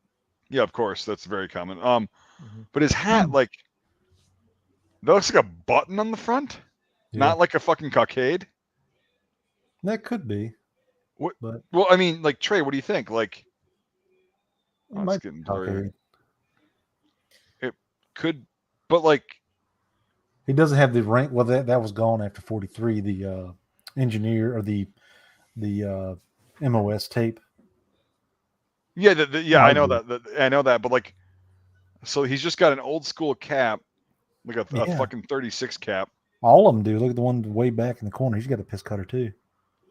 Yeah, of course. That's very common. But his hat, like, that looks like a button on the front, not like a fucking cockade. That could be. What? But... Well, I mean, like Trey, what do you think? Like, it's getting cockade. It could, but like, he doesn't have the rank. Well, that was gone after 43. The engineer or the MOS tape. Yeah, I know that. I know that, but like, so he's just got an old school cap, like a fucking 36 cap. All of them do. Look at the one way back in the corner. He's got a piss cutter too.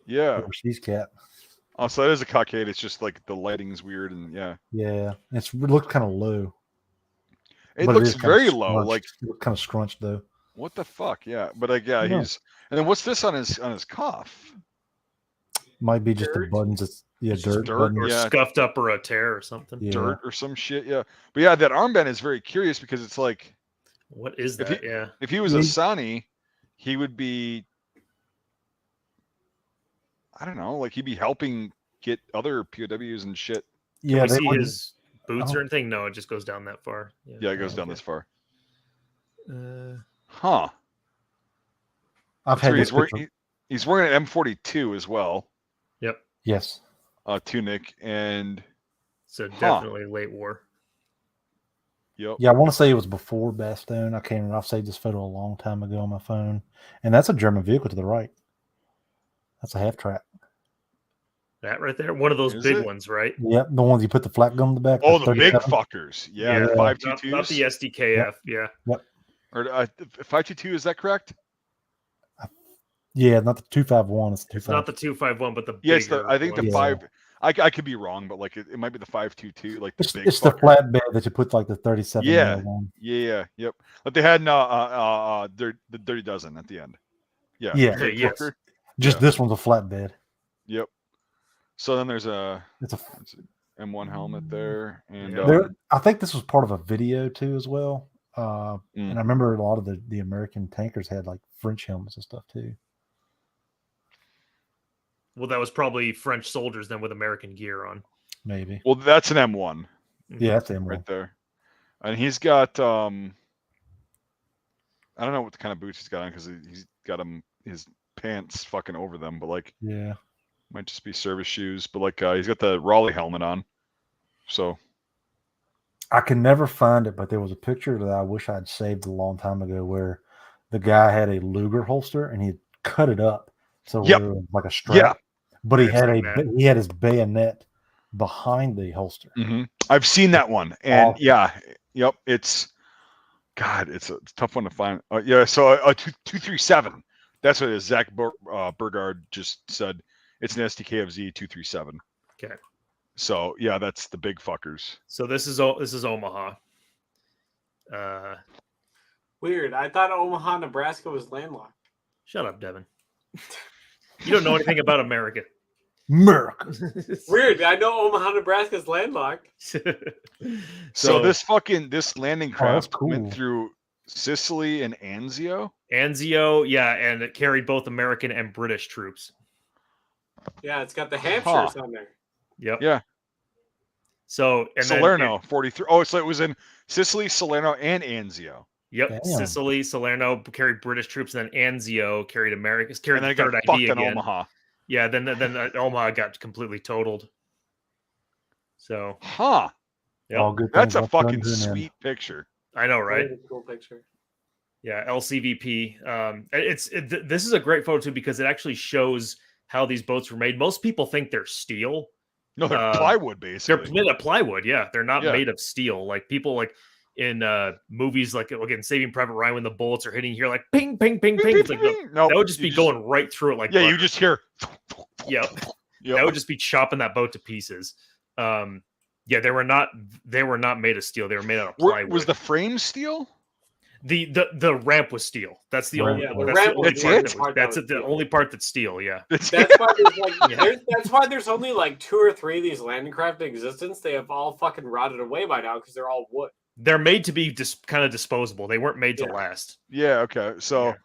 Yeah, overseas cap. Oh, so that is a cockade. It's just like the lighting's weird and yeah. Yeah, it looks kind of low. It looks very low, like kind of scrunched though. What the fuck? Yeah, but he's. And then what's this on his cuff? Might be just the buttons. It's dirt or scuffed up or a tear or something. Yeah. Dirt or some shit. Yeah, but yeah, that armband is very curious because it's like, what is that? If he was a Sonny, he would be. I don't know, like he'd be helping get other POWs and shit. Can we see his boots or anything? No, it just goes down that far. Yeah, it goes down this far. I've had he's wearing an M42 as well. Yep. Yes. Tunic and so definitely late war. Yep. Yeah, I want to say it was before Bastogne. I can't remember. I've saved this photo a long time ago on my phone, and that's a German vehicle to the right. That's a half track. That right there, one of those big ones, right? Yep, the ones you put the flat gun in the back. Oh, the big fuckers. Yeah, 522s. Not the SDKF. Yep. Or 522, is that correct? Yeah, not the 251. It's the 251. It's not the 251, but the bigger I think the 5. I could be wrong, but like it might be the 522. Like it's the flatbed that you put like the 37. Yeah. Yep. But they had the Dirty Dozen at the end. Yeah. Yes. Just this one's a flatbed. Yep. So then there's it's a M1 helmet there, and I think this was part of a video too as well. And I remember a lot of the American tankers had like French helmets and stuff too. Well, that was probably French soldiers then with American gear on. Maybe. Well, that's an M1. Yeah, that's M1 right there. And he's got I don't know what kind of boots he's got on because he's got his pants fucking over them, but like might just be service shoes. But like he's got the Raleigh helmet on. So I can never find it, but there was a picture that I wish I'd saved a long time ago where the guy had a Luger holster and he cut it up so it was like a strap. But he had his bayonet behind the holster. Mm-hmm. I've seen that one, and it's a tough one to find. So 237. That's what it is. Zach Burgard just said. It's an STKFZ 237. Okay. So yeah, that's the big fuckers. So this is Omaha. Weird. I thought Omaha, Nebraska was landlocked. Shut up, Devin. You don't know anything about America. Weird. I know Omaha, Nebraska is landlocked. So this landing craft went through Sicily and Anzio. And it carried both American and British troops. Yeah, it's got the Hampshires on there. Yep. Yeah. So Salerno 43. Oh, so it was in Sicily, Salerno, and Anzio. Yep. Damn. Sicily, Salerno carried British troops, and then Anzio carried Americans. Carried the third ID again. Omaha. Yeah. Then Omaha got completely totaled. So. Yep. That's a fucking sweet picture. I know, right? Cool picture. Yeah, Lcvp. This is a great photo too because it actually shows how these boats were made. Most people think they're steel. No, they're plywood, basically. They're made of plywood, yeah. They're not made of steel. Like people like in movies like again Saving Private Ryan when the bullets are hitting here like ping, ping, ping, ping. It's like that would just be going right through it like you just hear Yep. That would just be chopping that boat to pieces. They were not made of steel. They were made out of plywood. Was the frame steel? The ramp was steel. That's the only. That's the only part that's steel. Yeah. That's why that's why there's only like 2 or 3 of these landing craft in existence. They have all fucking rotted away by now because they're all wood. They're made to be just kind of disposable. They weren't made to last. Yeah. Okay. So,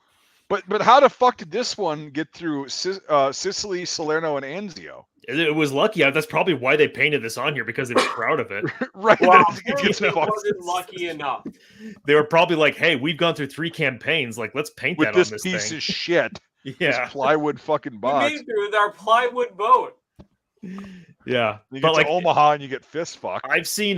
but how the fuck did this one get through Sicily, Salerno, and Anzio? It was lucky. That's probably why they painted this on here because they were proud of it. Right. Wow, it wasn't lucky enough. They were probably like, "Hey, we've gone through 3 campaigns. Like, let's paint that on this piece thing. of shit." Yeah, this plywood fucking box. We made it with our plywood boat. Yeah, you get to Omaha and you get fist fucked. I've seen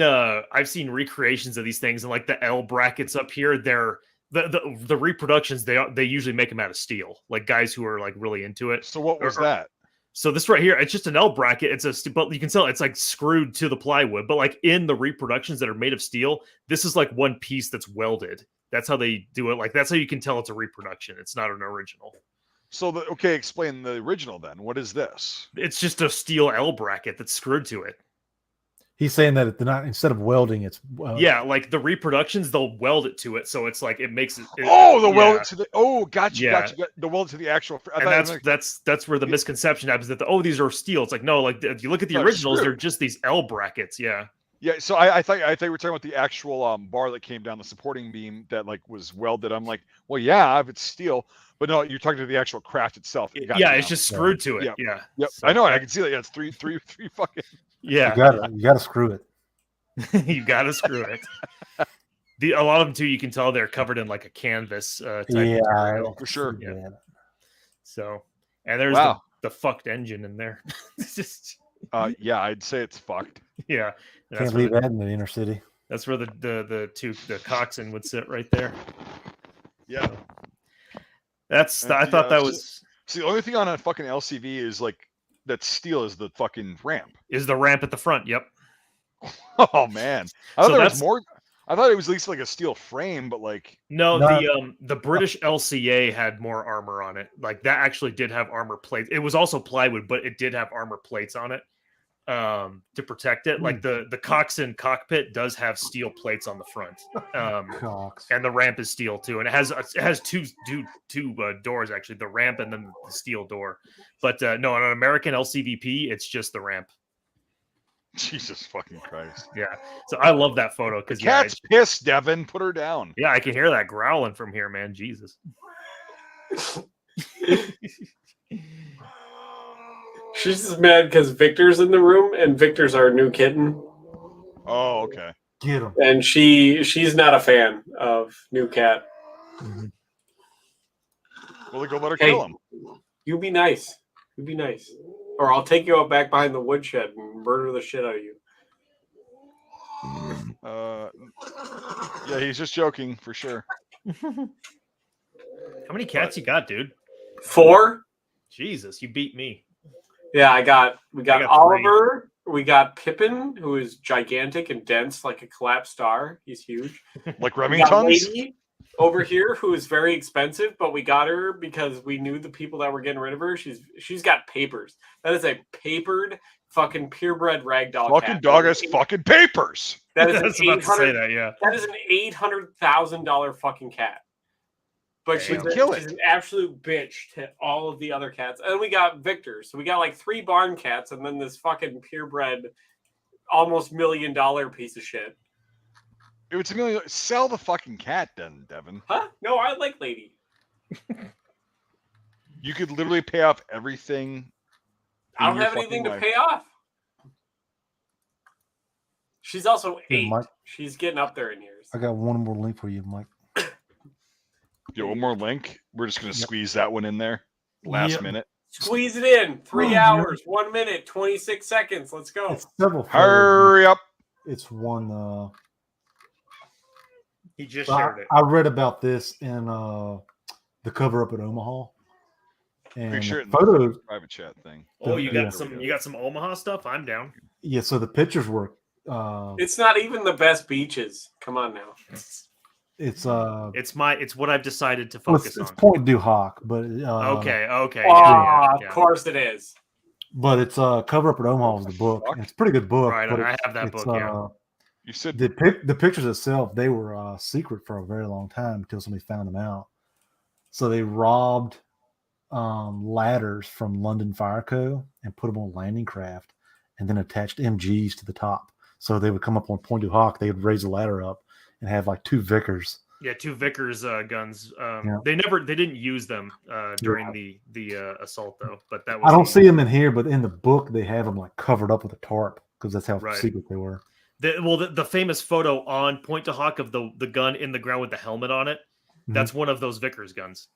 recreations of these things and like the L brackets up here. They're the reproductions. They usually make them out of steel. Like guys who are like really into it. So what was that? So this right here, it's just an L bracket. But you can tell it's like screwed to the plywood. But like in the reproductions that are made of steel, this is like one piece that's welded. That's how they do it. Like that's how you can tell it's a reproduction. It's not an original. So explain the original then. What is this? It's just a steel L bracket that's screwed to it. He's saying that they're not, instead of welding, it's yeah, like the reproductions, they'll weld it to it, so it's like it makes it. Weld it to the. Gotcha. The weld to the actual. And that's where the misconception happens that these are steel. It's like no, like if you look at the originals, they're just these L brackets. Yeah. Yeah. So I thought we were talking about the actual bar that came down the supporting beam that like was welded. I'm like, well, yeah, if it's steel, but no, you're talking to the actual craft itself. It's just screwed to it. Yeah. Yep. So, I know. I can see that. Yeah, it's three fucking. Yeah. You gotta screw it. You gotta screw it. A lot of them too, you can tell they're covered in like a canvas type material. For sure. Yeah. So, and there's the fucked engine in there. Yeah, I'd say it's fucked. Yeah, can't leave that in the inner city. That's where the coxswain would sit right there. Yeah, I thought that was. See, the only thing on a fucking LCV is like that steel is the fucking ramp. Is the ramp at the front? Yep. Oh man, I thought there was more. I thought it was at least like a steel frame, but like no, the British LCA had more armor on it. Like that actually did have armor plates. It was also plywood, but it did have armor plates on it to protect it. Like the coxswain cockpit does have steel plates on the front, and the ramp is steel too. And it has two doors actually, the ramp and then the steel door. But no, on an American LCVP, it's just the ramp. Jesus fucking Christ. Yeah. So I love that photo because cat's pissed, Devin. Put her down. Yeah, I can hear that growling from here, man. Jesus. She's just mad because Victor's in the room and Victor's our new kitten. Oh, okay. Get him. And she's not a fan of new cat. Mm-hmm. Well, go let her kill him. You be nice. You be nice. Or I'll take you out back behind the woodshed and murder the shit out of you. Yeah, he's just joking for sure. How many cats you got, dude? 4. Jesus, you beat me. Yeah, we got Oliver. 3. We got Pippin, who is gigantic and dense like a collapsed star. He's huge. Like Remingtons? Lady over here who is very expensive, but we got her because we knew the people that were getting rid of her. She's got papers. That is a papered fucking purebred ragdoll fucking cat. Dog has fucking papers. That is I was about to say that, yeah. That is an $800,000 fucking cat. But she's an absolute bitch to all of the other cats. And we got Victor. So we got like 3 barn cats and then this fucking purebred almost $1 million piece of shit. If it's $1 million, sell the fucking cat then, Devin. Huh? No, I like Lady. You could literally pay off everything. I don't have anything to pay off. She's also 8. Mike, she's getting up there in years. I got one more link for you, Mike. Yeah, one more link. We're just going to squeeze that one in there. Last minute. Squeeze it in. 3 hours, 1 minute, 26 seconds. Let's go. Hurry up. It's one. He just shared it. I read about this in the cover up at Omaha. And picture it in photos, the private chat thing. Oh, you got some Omaha stuff? I'm down. Yeah, so the pictures were it's not even the best beaches. Come on now. It's what I've decided to focus on. It's Point du Hoc, but okay. Of course it is. But it's cover up at Omaha is the book. It's a pretty good book. Right, I have that book. Yeah. You said the pictures itself, they were secret for a very long time until somebody found them out. So they robbed ladders from London Fire Co. and put them on landing craft, and then attached MGs to the top. So they would come up on Point du Hoc, they would raise the ladder up and have like 2 Vickers. Yeah, 2 Vickers guns. They didn't use them during the assault though. But that was I don't see them in here, but in the book they have them like covered up with a tarp because that's how secret they were. The famous photo on Point du Hoc of the gun in the ground with the helmet on it. Mm-hmm. That's one of those Vickers guns.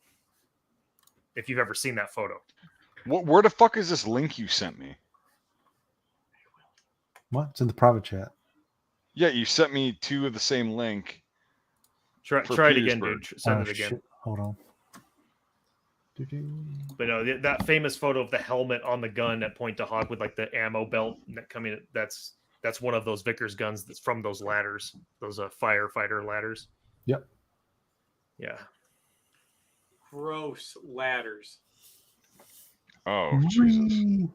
If you've ever seen that photo. Where the fuck is this link you sent me? What? It's in the private chat. Yeah, you sent me 2 of the same link. Try it again, dude. Send it again. Shit. Hold on. But no, that famous photo of the helmet on the gun at Point du Hoc with like the ammo belt coming. That's one of those Vickers guns that's from those ladders, those firefighter ladders. Yep. Yeah. Gross ladders. Oh, Jesus.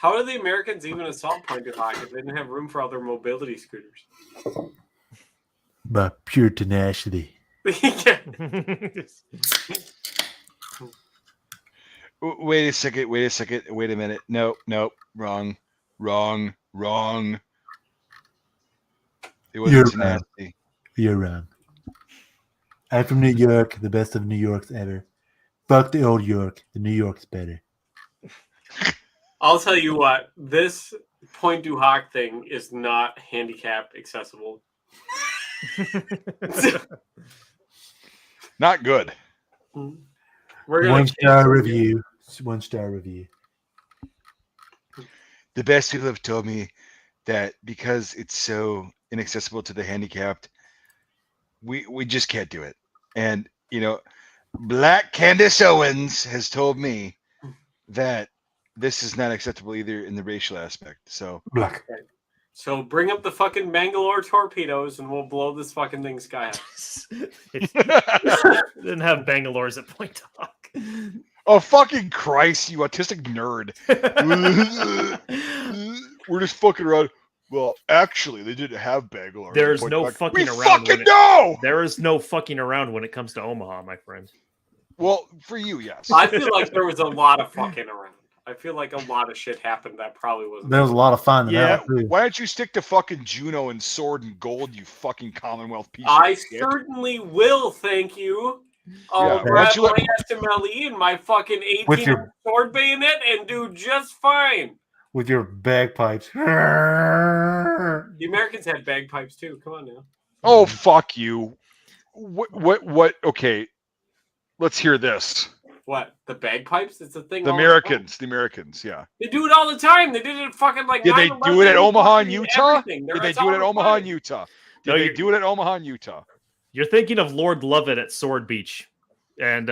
How did the Americans even assault Point-to-Hawk if they didn't have room for other mobility scooters? By pure tenacity. Yeah. Wait a second. Wait a minute. Nope. Wrong. It wasn't tenacity. You're wrong. I'm from New York, the best of New Yorks ever. Fuck the old York. The New York's better. I'll tell you what, this Point-to-Hawk thing is not handicap accessible. Not good. We're gonna 1-star review. 1-star review. The best people have told me that because it's so inaccessible to the handicapped, we just can't do it. And Black Candace Owens has told me that this is not acceptable either in the racial aspect. So Black. So bring up the fucking Bangalore torpedoes and we'll blow this fucking thing sky high. Didn't have Bangalores at Point-to-Hawk. Oh, fucking Christ, you autistic nerd. We're just fucking around. Well, actually, they didn't have Bangalore. There's no fucking around. Fucking no! There is no fucking around when it comes to Omaha, my friend. Well, for you, yes. I feel like there was a lot of fucking around. I feel like a lot of shit happened that probably wasn't. There was a lot of fun. Yeah, why don't you stick to fucking Juno and Sword and Gold, you fucking Commonwealth piece I of shit? certainly will, thank you. why I'll grab don't you my SMLE and my fucking 18 sword bayonet and do just fine. With your bagpipes. The Americans had bagpipes too. Come on now. Oh, fuck you. What? Okay. Let's hear this. What? The bagpipes? It's a thing. The Americans, yeah. They do it all the time. They did it fucking like. Did they do it at Omaha and Utah? Did they do it at Omaha and Utah? Did they do it at Omaha and Utah? You're thinking of Lord Lovett at Sword Beach, and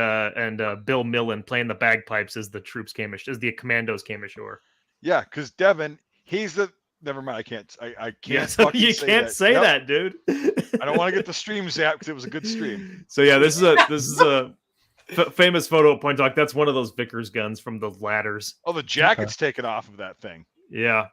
Bill Millen playing the bagpipes as the troops came as the commandos came ashore. Yeah, because Devin, he's the. Never mind. I can't. I can't. Yeah, fucking you say can't that. say that, dude. I don't want to get the stream zapped because it was a good stream. So yeah, this is a famous photo of Point-to-Hawk. That's one of those Vickers guns from the ladders. Oh, the jacket's taken off of that thing. Yeah.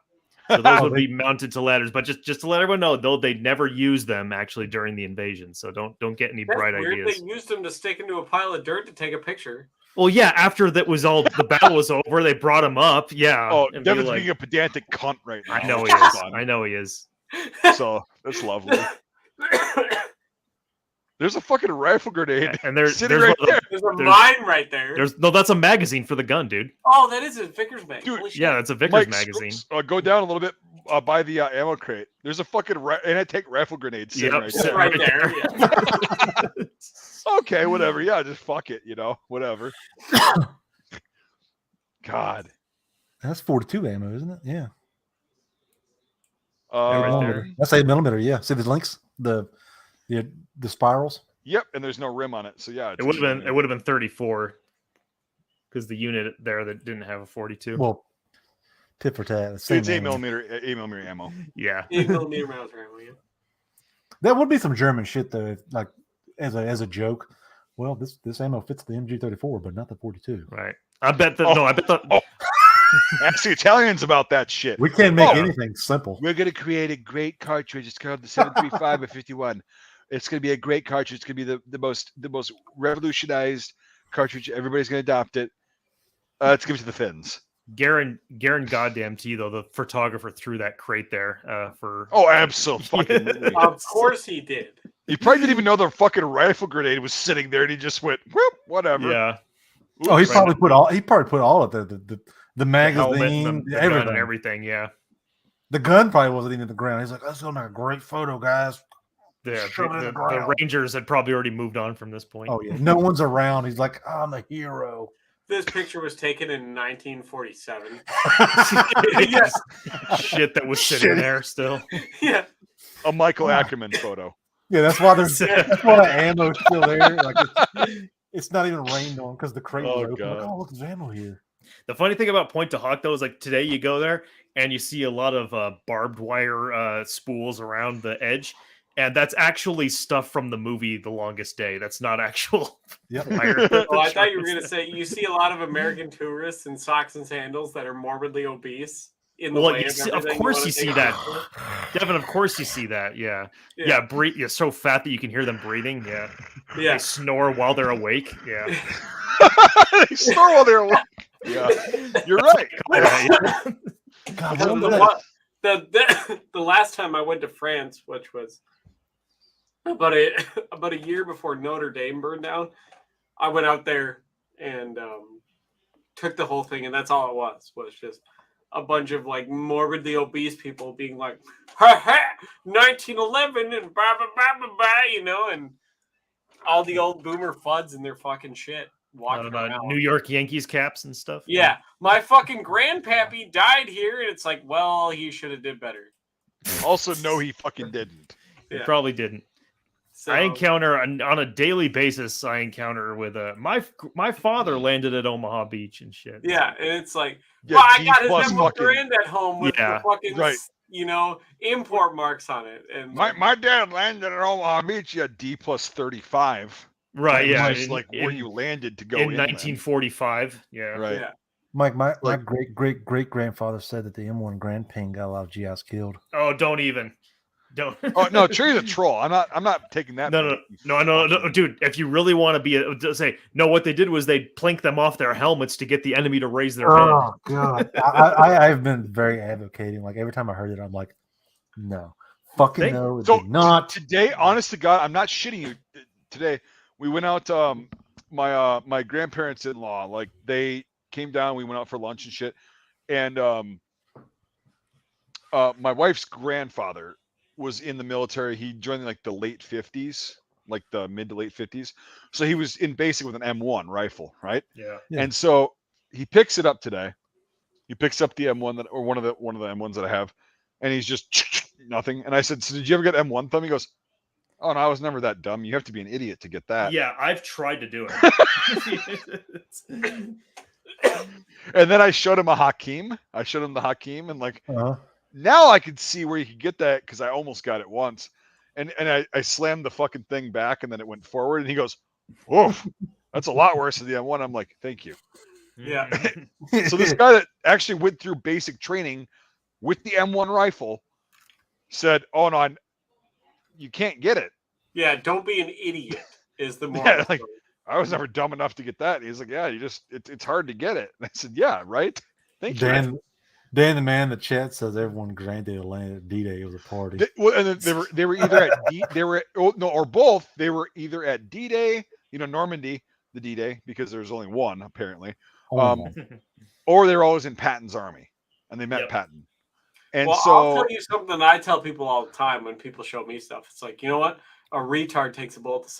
So those would be mounted to ladders, but just to let everyone know, though, they never used them actually during the invasion. So don't get any bright ideas. They used them to stick into a pile of dirt to take a picture. Well, yeah, after that was all the battle was over, they brought him up. Yeah. Oh, Devin's being a pedantic cunt right now. I know he is. I know he is. So that's lovely. There's a fucking rifle grenade, and there's a mine right there. That's a magazine for the gun, dude. Oh, that is a Vickers magazine. Yeah, that's a Vickers magazine. Go down a little bit by the ammo crate. There's a fucking anti-tank rifle grenade sitting right there. Yeah. Okay, whatever. Yeah, just fuck it. Whatever. God, that's 42 ammo, isn't it? Yeah. Right there. That's 8mm. Yeah. See the links, the spirals. Yep, and there's no rim on it, so yeah. It would have been 34 because the unit there that didn't have a 42. Well, tit for tat. It's 8mm ammo. Yeah. 8mm rounds for ammo. Yeah. That would be some German shit though, like as a joke. Well, this ammo fits the MG34, but not the 42. Right. I bet that. Ask the Italians about that shit. We can't make anything simple. We're going to create a great cartridge. It's called the 735 by 51. It's going to be a great cartridge. It's going to be the most revolutionized cartridge. Everybody's going to adopt it. Let's give it to the Finns. Garen goddamn T though, the photographer threw that crate there for. Oh, absolutely. Of course he did. He probably didn't even know the fucking rifle grenade was sitting there, and he just went, whoop, whatever. Yeah. Oops, he probably put all of the magazine, the gun and everything. Yeah. The gun probably wasn't even in the ground. He's like, "That's gonna make a great photo, guys." Yeah, the Rangers had probably already moved on from this point. Oh yeah, no one's around. He's like, "I'm a hero." This picture was taken in 1947. Yes. Shit that was sitting there still. Yeah. A Michael Ackerman photo. Yeah, that's why the ammo's still there. Like it's not even rained on because the crate was open. Like, oh, look, there's ammo here. The funny thing about Point-to-Hawk though is like today you go there and you see a lot of barbed wire spools around the edge. And that's actually stuff from the movie The Longest Day. That's not actual fire. Oh, I thought you were going to say you see a lot of American tourists in socks and sandals that are morbidly obese. In the way of course you see that. Devin, of course you see that. Yeah. You're so fat that you can hear them breathing. Yeah. They snore while they're awake. Yeah. They snore while they're awake. Yeah. You're right. God, the last time I went to France, which was about a year before Notre Dame burned down, I went out there and took the whole thing, and that's all it was just a bunch of like morbidly obese people being like, ha ha, 1911 and blah blah blah blah blah, you know, and all the old boomer fuds and their fucking shit. Walking around. New York Yankees caps and stuff. Yeah, my fucking grandpappy died here, and it's like, well, he should have did better. Also, no, he fucking didn't. He probably didn't. So, I encounter on a daily basis. I encounter with my father landed at Omaha Beach and shit. Yeah, and it's like, well, I got his memorand at home with the fucking import marks on it. And my dad landed at Omaha Beach. He had D+35. Right, yeah. Just like where you landed to go in 1945. Yeah. Right. Yeah. Mike, my great grandfather said that the M1 Grand Ping got a lot of GIs killed. Oh, don't even. Don't. Oh no, Tree's a troll. I'm not taking that. No, dude. If you really want to be what they did was they planked them off their helmets to get the enemy to raise their head. Oh god, I've been very advocating. Like every time I heard it, I'm like, no, fucking no, it did not. Today, honest to God, I'm not shitting you. Today, we went out. My grandparents-in-law, like they came down. We went out for lunch and shit, and my wife's grandfather was in the military. He joined in like the late 50s, like the mid to late 50s. So he was in basic with an M1 rifle, right? Yeah. And so he picks it up today. He picks up the M1 or one of the M1s that I have, and he's just nothing. And I said, "So did you ever get M1 thumb?" He goes, "Oh no, I was never that dumb. You have to be an idiot to get that." Yeah, I've tried to do it. And then I showed him the Hakim, and like. Now I could see where you could get that because I almost got it once. And I slammed the fucking thing back and then it went forward. And he goes, "Whoa, that's a lot worse than the M1." I'm like, "Thank you." Yeah. So this guy that actually went through basic training with the M1 rifle said, "Oh, no, you can't get it." Yeah, don't be an idiot is the moral. Yeah, like, I was never dumb enough to get that. He's like, "Yeah, it's hard to get it." And I said, "Yeah, right. Thank you." Dan, the man in the chat says everyone granddad landed at D-Day. It was a party. And they were either at both. They were either at D-Day, Normandy, the D-Day, because there's only one apparently, or they were always in Patton's army, and they met Patton. And so I'll tell you something I tell people all the time when people show me stuff. It's like, you know what? A retard takes a bullet the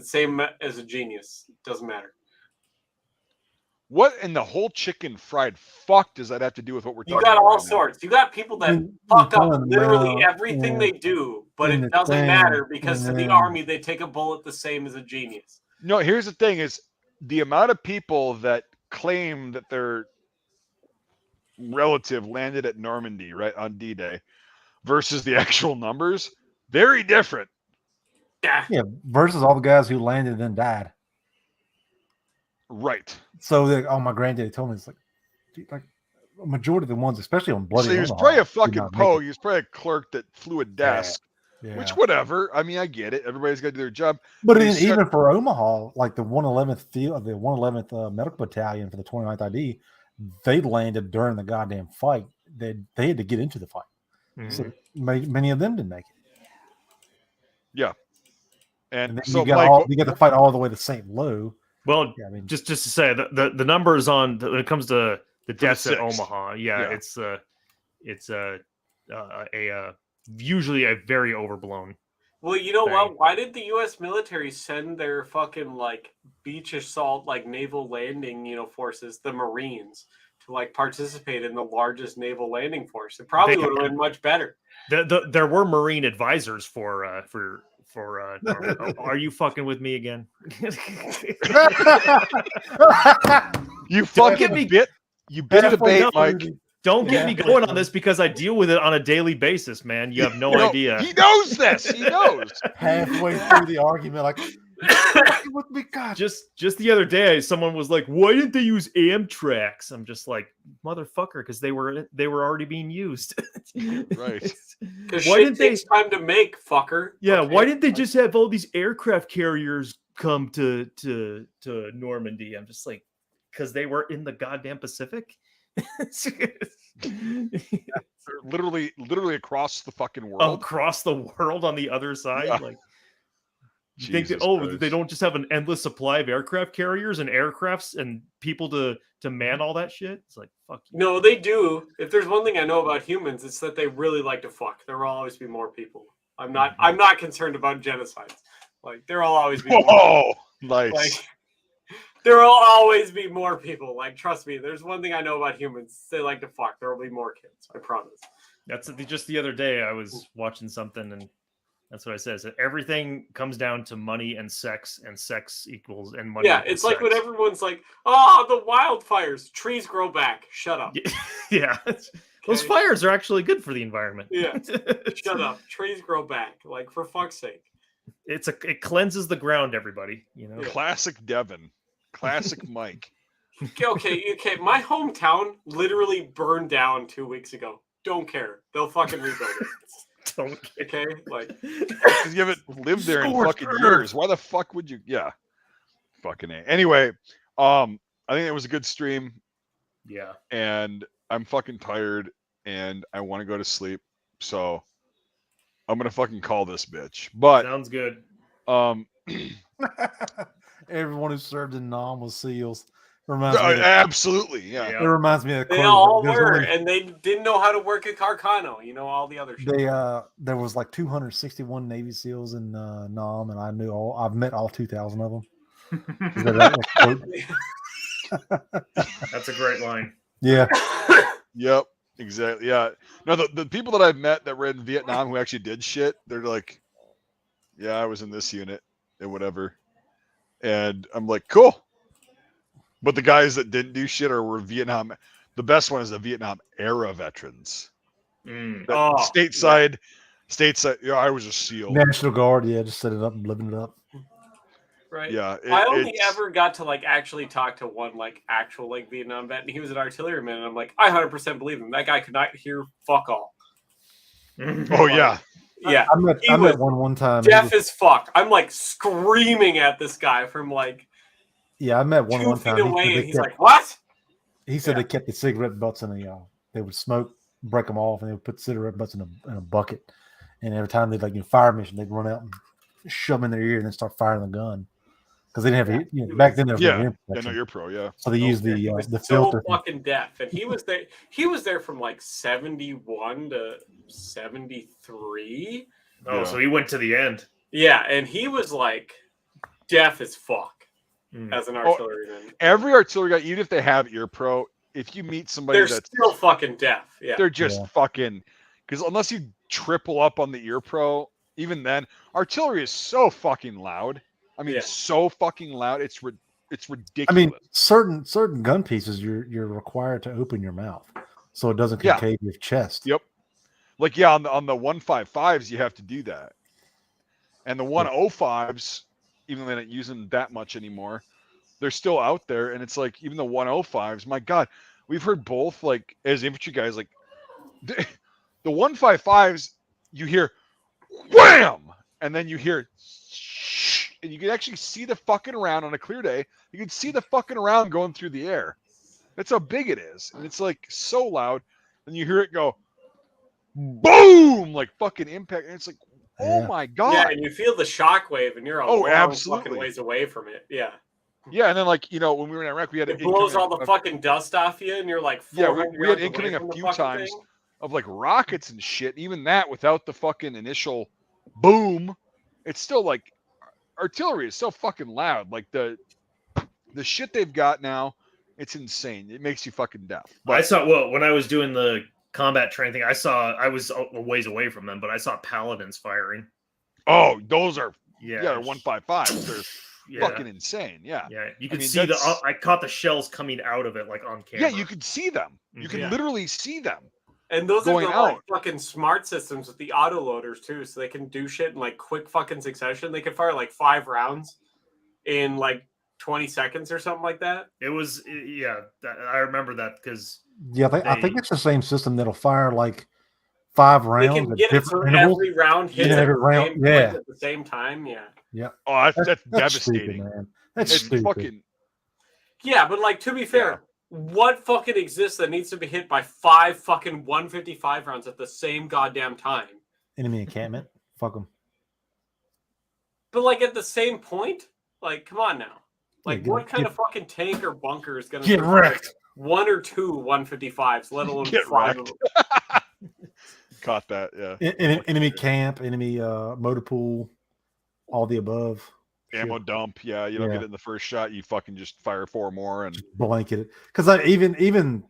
same as a genius. It doesn't matter. What in the whole chicken fried fuck does that have to do with what we're talking about? You got all sorts. You got people that fuck up literally everything they do, but it doesn't matter because to the army, they take a bullet the same as a genius. No, here's the thing is the amount of people that claim that their relative landed at Normandy, right, on D-Day versus the actual numbers, very different. Yeah, versus all the guys who landed and then died. Right. So, my granddaddy told me, it's like, dude, like a majority of the ones, especially on Bloody So he was probably a fucking pogue. He was probably a clerk that flew a desk. Yeah. Which, whatever. I mean, I get it. Everybody's got to do their job. But even for Omaha, like the 111th field, the 111th Medical Battalion for the 29th ID, they landed during the goddamn fight. They had to get into the fight. Mm-hmm. So many of them didn't make it. Yeah. And then so you got to fight all the way to St. Lou. Well, yeah, I mean, just to say the numbers when it comes to the deaths at Omaha, it's usually a very overblown. Well, you know what? Why did the U.S. military send their fucking like beach assault, like naval landing, forces, the Marines, to like participate in the largest naval landing force? It probably would have been much better. There were Marine advisors for are you fucking with me again? You fucking bit the bait, Mike. Don't get me going on this because I deal with it on a daily basis, man. You have no idea. He knows this. He knows. Halfway through the argument, like, with me, God. Just the other day, someone was like, "Why didn't they use Amtraks?" I'm just like, "Motherfucker," because they were already being used. Right. Because shit takes time to make, fucker. Yeah. Okay. Why didn't they just have all these aircraft carriers come to Normandy? I'm just like, because they were in the goddamn Pacific. literally across the fucking world. Across the world on the other side, yeah. Like. You think that, they don't just have an endless supply of aircraft carriers and aircrafts and people to man all that shit? It's like, fuck you. No, they do. If there's one thing I know about humans, it's that they really like to fuck. There will always be more people. I'm not concerned about genocides. Like, there will always be more people. Nice. Like, there will always be more people. Like, trust me, there's one thing I know about humans. They like to fuck. There will be more kids. I promise. That's just the other day I was watching something and that's what I said. So everything comes down to money and sex equals and money. Yeah, it's like when everyone's like, "Oh, the wildfires, trees grow back." Shut up. Yeah, okay. Those fires are actually good for the environment. Yeah, shut up. Trees grow back. Like, for fuck's sake. It cleanses the ground. Everybody, you know. Classic Devin, classic Mike. Okay. My hometown literally burned down 2 weeks ago. Don't care. They'll fucking rebuild it. Don't care. Okay, like, because you haven't lived there in fucking years. Why the fuck would you? Yeah, fucking A. Anyway, I think it was a good stream. Yeah, and I'm fucking tired and I want to go to sleep, so I'm gonna fucking call this bitch. But sounds good. Everyone who served in Nam was SEALs. Absolutely, yeah. It reminds me of they all were, and they didn't know how to work a Carcano. You know, all the other shit. There was like 261 Navy SEAls in Nam, and I've met all 2,000 of them. That's a great line. Yeah. Yep. Exactly. Yeah. No, the people that I've met that were in Vietnam who actually did shit, they're like, "Yeah, I was in this unit and whatever," and I'm like, "Cool." But the guys that didn't do shit or were Vietnam, the best one is the Vietnam era veterans. Stateside. Yeah, I was a SEAL. National Guard, yeah, just set it up and living it up. Right. Yeah. I only ever got to like actually talk to one like actual like Vietnam vet, and he was an artilleryman, and I'm like, I 100% believe him. That guy could not hear fuck all. Oh yeah. Yeah. I met one time. Deaf as fuck. I'm like screaming at this guy from like. Yeah, I met one 2 time. feet away, and he's like, "What?" He said they kept the cigarette butts in they would smoke, break them off, and they would put cigarette butts in a bucket. And every time they'd fire mission, they'd run out and shove them in their ear and then start firing the gun. Because they didn't have back then there was no ear protection. No ear pro, yeah. So they used the filter. So fucking deaf, and he was there. He was there from like 71 to 73. Oh, so he went to the end. Yeah, and he was like deaf as fuck. As an artilleryman, every artillery guy, even if they have ear pro, if you meet somebody they're that's still fucking deaf, yeah, they're just fucking, because unless you triple up on the ear pro, even then, artillery is so fucking loud. I mean, so fucking loud. It's ridiculous. I mean, certain gun pieces you're required to open your mouth so it doesn't concave your chest. Yep. Like on the 155s, you have to do that, and the 105s. Even though they're not using that much anymore, they're still out there. And it's like, even the 105s, my God, we've heard both, like, as infantry guys, like, the 155s, you hear wham, and then you hear shh, and you can actually see the fucking round on a clear day. You can see the fucking round going through the air. That's how big it is. And it's like so loud. And you hear it go boom, like fucking impact. And it's like, oh my God. Yeah, and you feel the shockwave and you're a long fucking ways away from it. Yeah. Yeah, and then when we were in Iraq, we had it blows all the fucking dust off you, and you're like, we had incoming a few times of like rockets and shit. Even that without the fucking initial boom, it's still like artillery is so fucking loud. Like the shit they've got now, it's insane. It makes you fucking deaf. But I saw when I was doing the combat training thing, I was a ways away from them, but I saw paladins firing. Oh, those are they're 155s. fucking insane. Yeah. You could see I caught the shells coming out of it like on camera. Yeah, you could see them. You could literally see them. And those going are the out. fucking smart systems with the autoloaders too, so they can do shit in like quick fucking succession. They can fire like 5 rounds in like 20 seconds or something like that. It was I remember that because I think it's the same system that'll fire like 5 rounds. They can get it so every round hits every round, at the same time. Yeah. Oh, that's devastating, stupid, man. That's stupid. Fucking. Yeah, but like to be fair, what fucking exists that needs to be hit by 5 fucking 155 rounds at the same goddamn time? Enemy encampment. Fuck them. But like at the same point, like come on now. Like what kind of fucking tank or bunker is gonna get wrecked? 1 or 2 155s, let alone get 5 of them. Caught that, yeah. Enemy camp, enemy motor pool, all the above. Ammo dump, you don't get it in the first shot. You fucking just fire 4 more and just blanket it. Because even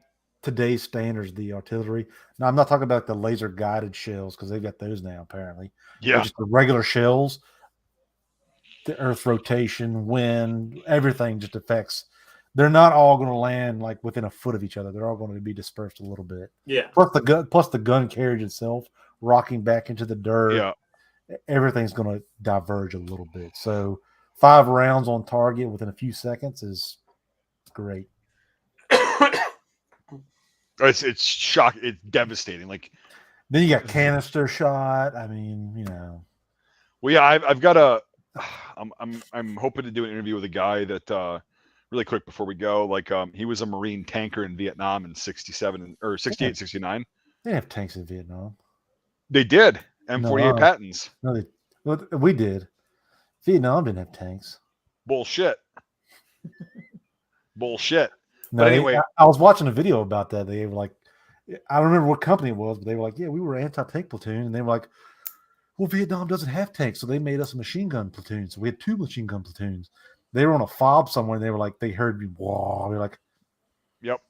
today's standards, the artillery. Now I'm not talking about the laser guided shells because they've got those now apparently. Yeah, just the regular shells. The earth rotation, wind, everything just affects. They're not all going to land like within a foot of each other. They're all going to be dispersed a little bit. Yeah. Plus the gun carriage itself, rocking back into the dirt. Yeah. Everything's going to diverge a little bit. So 5 rounds on target within a few seconds is great. It's shocking. It's devastating. Like then you got canister shot. I mean, Well, yeah, I've got a. I'm hoping to do an interview with a guy that really quick before we go. Like he was a Marine tanker in Vietnam in 67 or 68, 69. They didn't have tanks in Vietnam. They did. M48 Pattons. No, we did. Vietnam didn't have tanks. Bullshit. Bullshit. No, but anyway, I was watching a video about that. They were like, I don't remember what company it was, but they were like, yeah, we were anti-tank platoon, and they were like, well, Vietnam doesn't have tanks, so they made us a machine gun platoon. So we had 2 machine gun platoons. They were on a fob somewhere, and they were like, they heard me, whoa. They're like, yep,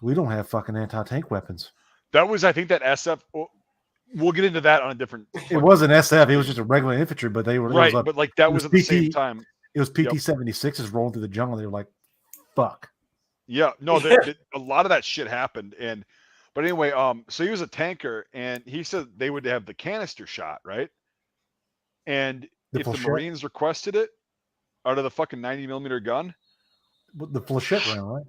we don't have fucking anti-tank weapons. That was, I think, that SF. We'll get into that on a different. It wasn't SF. It was just a regular infantry, but they were right. But like that was at the same time. It was PT-76s rolling through the jungle. They were like, fuck. Yeah, no, a lot of that shit happened, but anyway, so he was a tanker, and he said they would have the canister shot, right? And if the Marines requested it out of the fucking 90mm gun, the flechette round, right?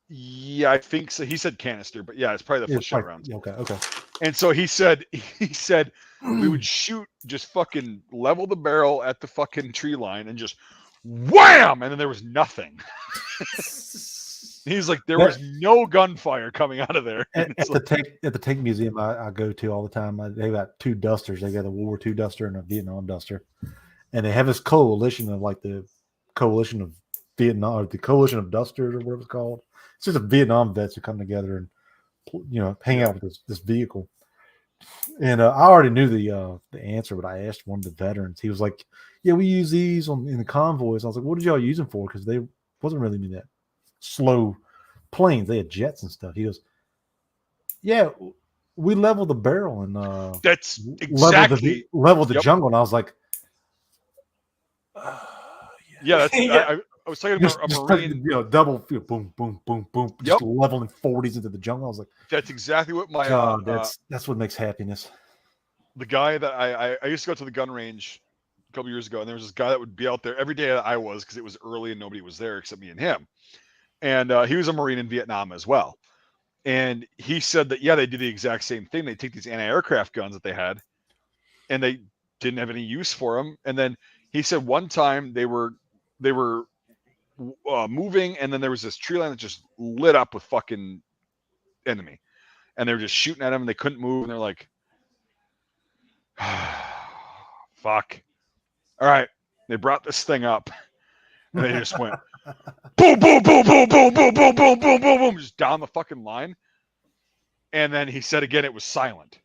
Yeah, I think so. He said canister, but yeah, it's probably the flechette rounds. Okay. And so he said we would shoot, just fucking level the barrel at the fucking tree line and just wham, and then there was nothing. He's like, there was no gunfire coming out of there. At the tank museum I go to all the time, they got 2 dusters. They got a World War II duster and a Vietnam duster, and they have this coalition of like the coalition of Vietnam, or the coalition of dusters, or whatever it's called. It's just a Vietnam vets who come together and hang out with this vehicle. And I already knew the answer, but I asked one of the veterans. He was like, "Yeah, we use these in the convoys." I was like, "What did y'all use them for?" Because they wasn't really that slow planes. They had jets and stuff. He goes, "Yeah, we leveled the barrel and that's exactly leveled the jungle." And I was like, "Yeah, that's." I was talking about a Marine, double boom, boom, boom, boom, just leveling 40s into the jungle. I was like, "That's exactly what my that's what makes happiness." The guy that I used to go to the gun range a couple years ago, and there was this guy that would be out there every day that I was, because it was early and nobody was there except me and him. And he was a Marine in Vietnam as well. And he said that, they did the exact same thing. They take these anti-aircraft guns that they had, and they didn't have any use for them. And then he said one time they were moving, and then there was this tree line that just lit up with fucking enemy. And they were just shooting at them, and they couldn't move. And they're like, fuck. All right. They brought this thing up, and they just went boom, boom, boom, boom, boom, boom, boom, boom, boom, boom, boom, just down the fucking line. And then he said again, it was silent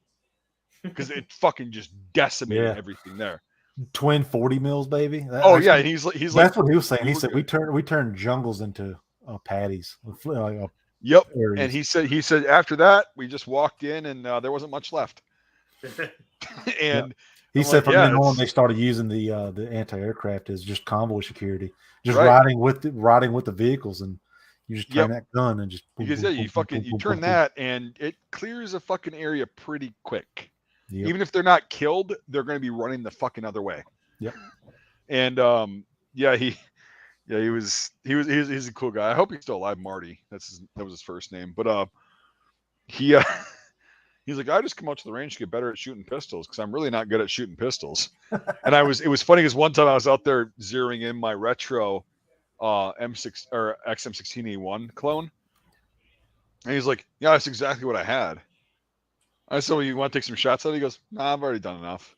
because it fucking just decimated everything there. Twin 40 mils, baby. And he's like, that's what he was saying. He said we turned jungles into patties. Yep. Areas. And he said after that we just walked in and there wasn't much left. And He said from then on they started using the anti-aircraft as just convoy security, just riding with the vehicles, and you just turn that gun and just because you turn that and it clears a fucking area pretty quick. Yep. Even if they're not killed, they're going to be running the fucking other way. Yep. And he's a cool guy. I hope he's still alive. Marty, that was his first name. But he's like, I just come out to the range to get better at shooting pistols because I'm really not good at shooting pistols. And it was funny because one time I was out there zeroing in my retro M6 or XM16A1 clone, and he's like, yeah, that's exactly what I had. I said, well, you want to take some shots at it? He goes, nah, I've already done enough.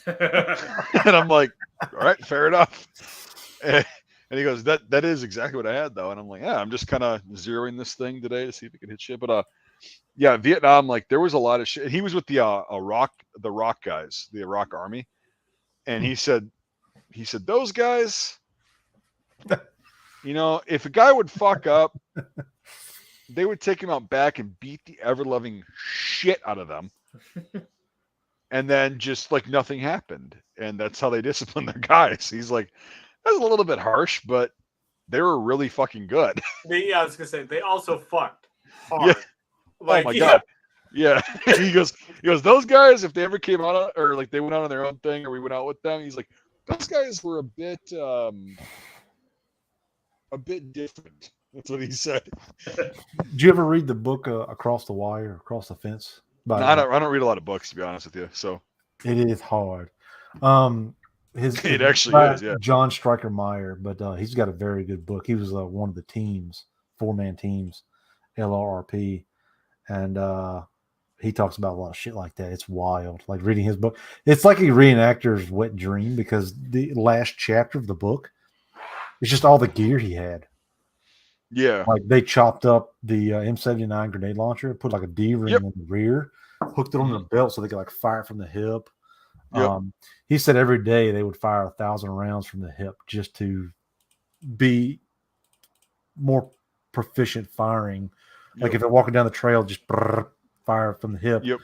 And I'm like, all right, fair enough. And he goes, that is exactly what I had though. And I'm like, yeah, I'm just kind of zeroing this thing today to see if it can hit shit. But yeah, Vietnam, like there was a lot of shit. He was with the Iraq guys, the Iraq army. And he said those guys, if a guy would fuck up, they would take him out back and beat the ever-loving shit out of them. And then just like nothing happened. And that's how they discipline their guys. He's like, that's a little bit harsh, but they were really fucking good. Yeah, I was going to say, they also fucked hard. Yeah. Like, oh my God. Yeah. he goes, those guys, if they ever came out or like they went out on their own thing or we went out with them, he's like, those guys were a bit different. That's what he said. Did you ever read the book Across the Wire, Across the Fence? No, I don't read a lot of books, to be honest with you. So it is hard. It actually is, yeah. John Stryker Meyer, but he's got a very good book. He was one of the teams, 4-man teams, LRRP, and he talks about a lot of shit like that. It's wild. Like reading his book, it's like a reenactor's wet dream because the last chapter of the book is just all the gear he had. Yeah, like they chopped up the M79 grenade launcher, put like a D-ring in the rear, hooked it on the belt so they could like fire it from the hip. Yep. He said every day they would fire 1,000 rounds from the hip just to be more proficient firing. Yep. Like if they're walking down the trail, just fire from the hip. Yep.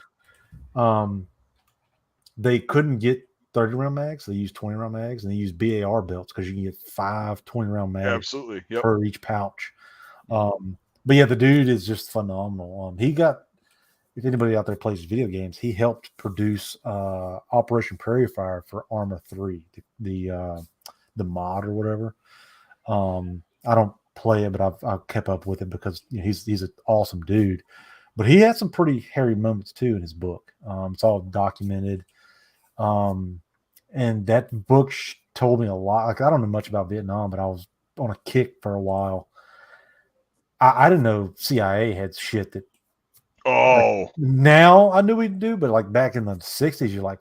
They couldn't get 30-round mags. They used 20-round mags, and they used BAR belts because you can get 5 20-round mags absolutely. Yep. per each pouch. But yeah, the dude is just phenomenal. He got, if anybody out there plays video games, he helped produce Operation Prairie Fire for Arma 3, the mod or whatever. I don't play it, but I've kept up with it because he's an awesome dude. But he had some pretty hairy moments too in his book. It's all documented. And that book told me a lot. Like I don't know much about Vietnam, but I was on a kick for a while. I didn't know CIA had shit that. Oh, like, now I knew we do, but like back in the 60s, you're like,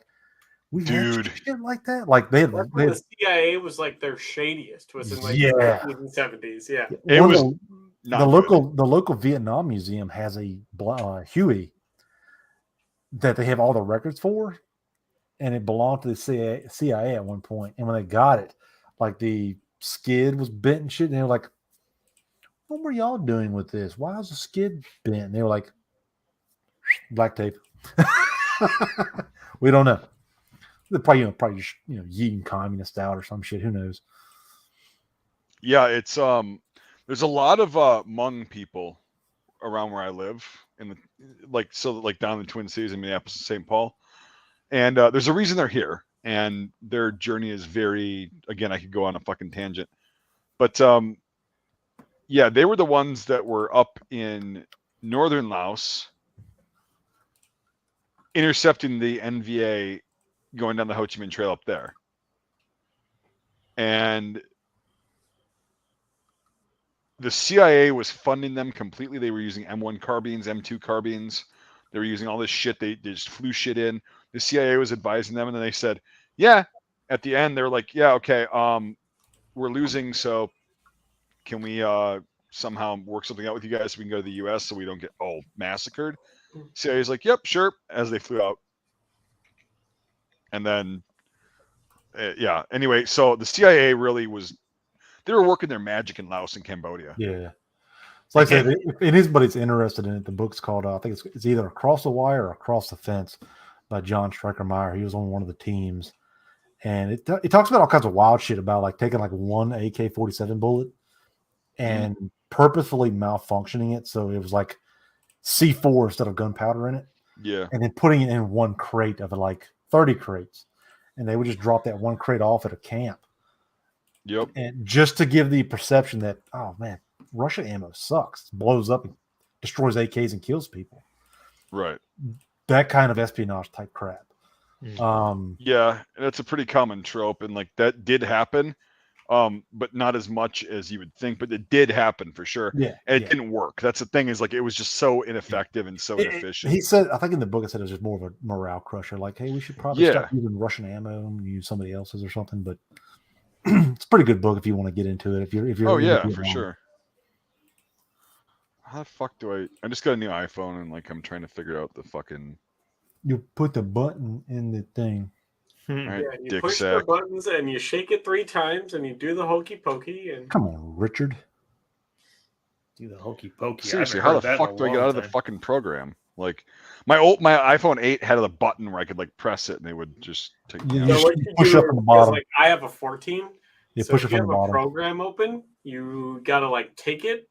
we dude, had shit like that. Like they had the CIA was like their shadiest. Was in like the 1970s. Yeah, it was. The local Vietnam museum has a Huey that they have all the records for, and it belonged to the CIA at one point. And when they got it, like the skid was bent and shit, and they were like, what were y'all doing with this? Why is the skid bent? And they were like, black tape. We don't know. They're probably just yeeting communist out or some shit. Who knows? Yeah, it's there's a lot of Hmong people around where I live in the down in the Twin Cities in Minneapolis and St. Paul, and there's a reason they're here, and their journey is very. Again, I could go on a fucking tangent, but yeah, they were the ones that were up in northern Laos, intercepting the NVA going down the Ho Chi Minh Trail up there, and the CIA was funding them completely. They were using M1 carbines, M2 carbines. They were using all this shit. They just flew shit in. The CIA was advising them, and then they said, yeah, at the end, they were like, yeah, okay, we're losing, so can we somehow work something out with you guys so we can go to the U.S. so we don't get all massacred? CIA's like, yep, sure, as they flew out. And then, yeah, anyway, so the CIA really was, they were working their magic in Laos and Cambodia. Yeah. It's like I said, if anybody's interested in it, the book's called, I think it's either Across the Wire or Across the Fence. by John Stryker Meyer. He was on one of the teams, and it talks about all kinds of wild shit about like taking like one AK-47 bullet and purposefully malfunctioning it so it was like C4 instead of gunpowder in it. Yeah, and then putting it in one crate of like 30 crates, and they would just drop that one crate off at a camp. Yep. And just to give the perception that, oh man, Russia ammo sucks, it blows up and destroys AKs and kills people. Right. That kind of espionage type crap. Yeah, and it's a pretty common trope, and like that did happen, but not as much as you would think. But it did happen for sure. Yeah, and it didn't work. That's the thing, is like it was just so ineffective and so inefficient. He said, I think in the book it said it was just more of a morale crusher. Like, hey, we should probably stop using Russian ammo and use somebody else's or something. But it's a pretty good book if you want to get into it. If you're oh yeah, for sure. How the fuck do I just got a new iPhone and like I'm trying to figure out the fucking. You put the button in the thing. Right, yeah, you push the buttons and you shake it 3 times and you do the hokey pokey and come on, Richard. Do the hokey pokey. Seriously, how the fuck do I get out of the fucking program? Like my iPhone 8 had a button where I could like press it and they would just take push up on the bottom. Like I have a 14. You so push if up you on have the a bottom. program open, you gotta like take it.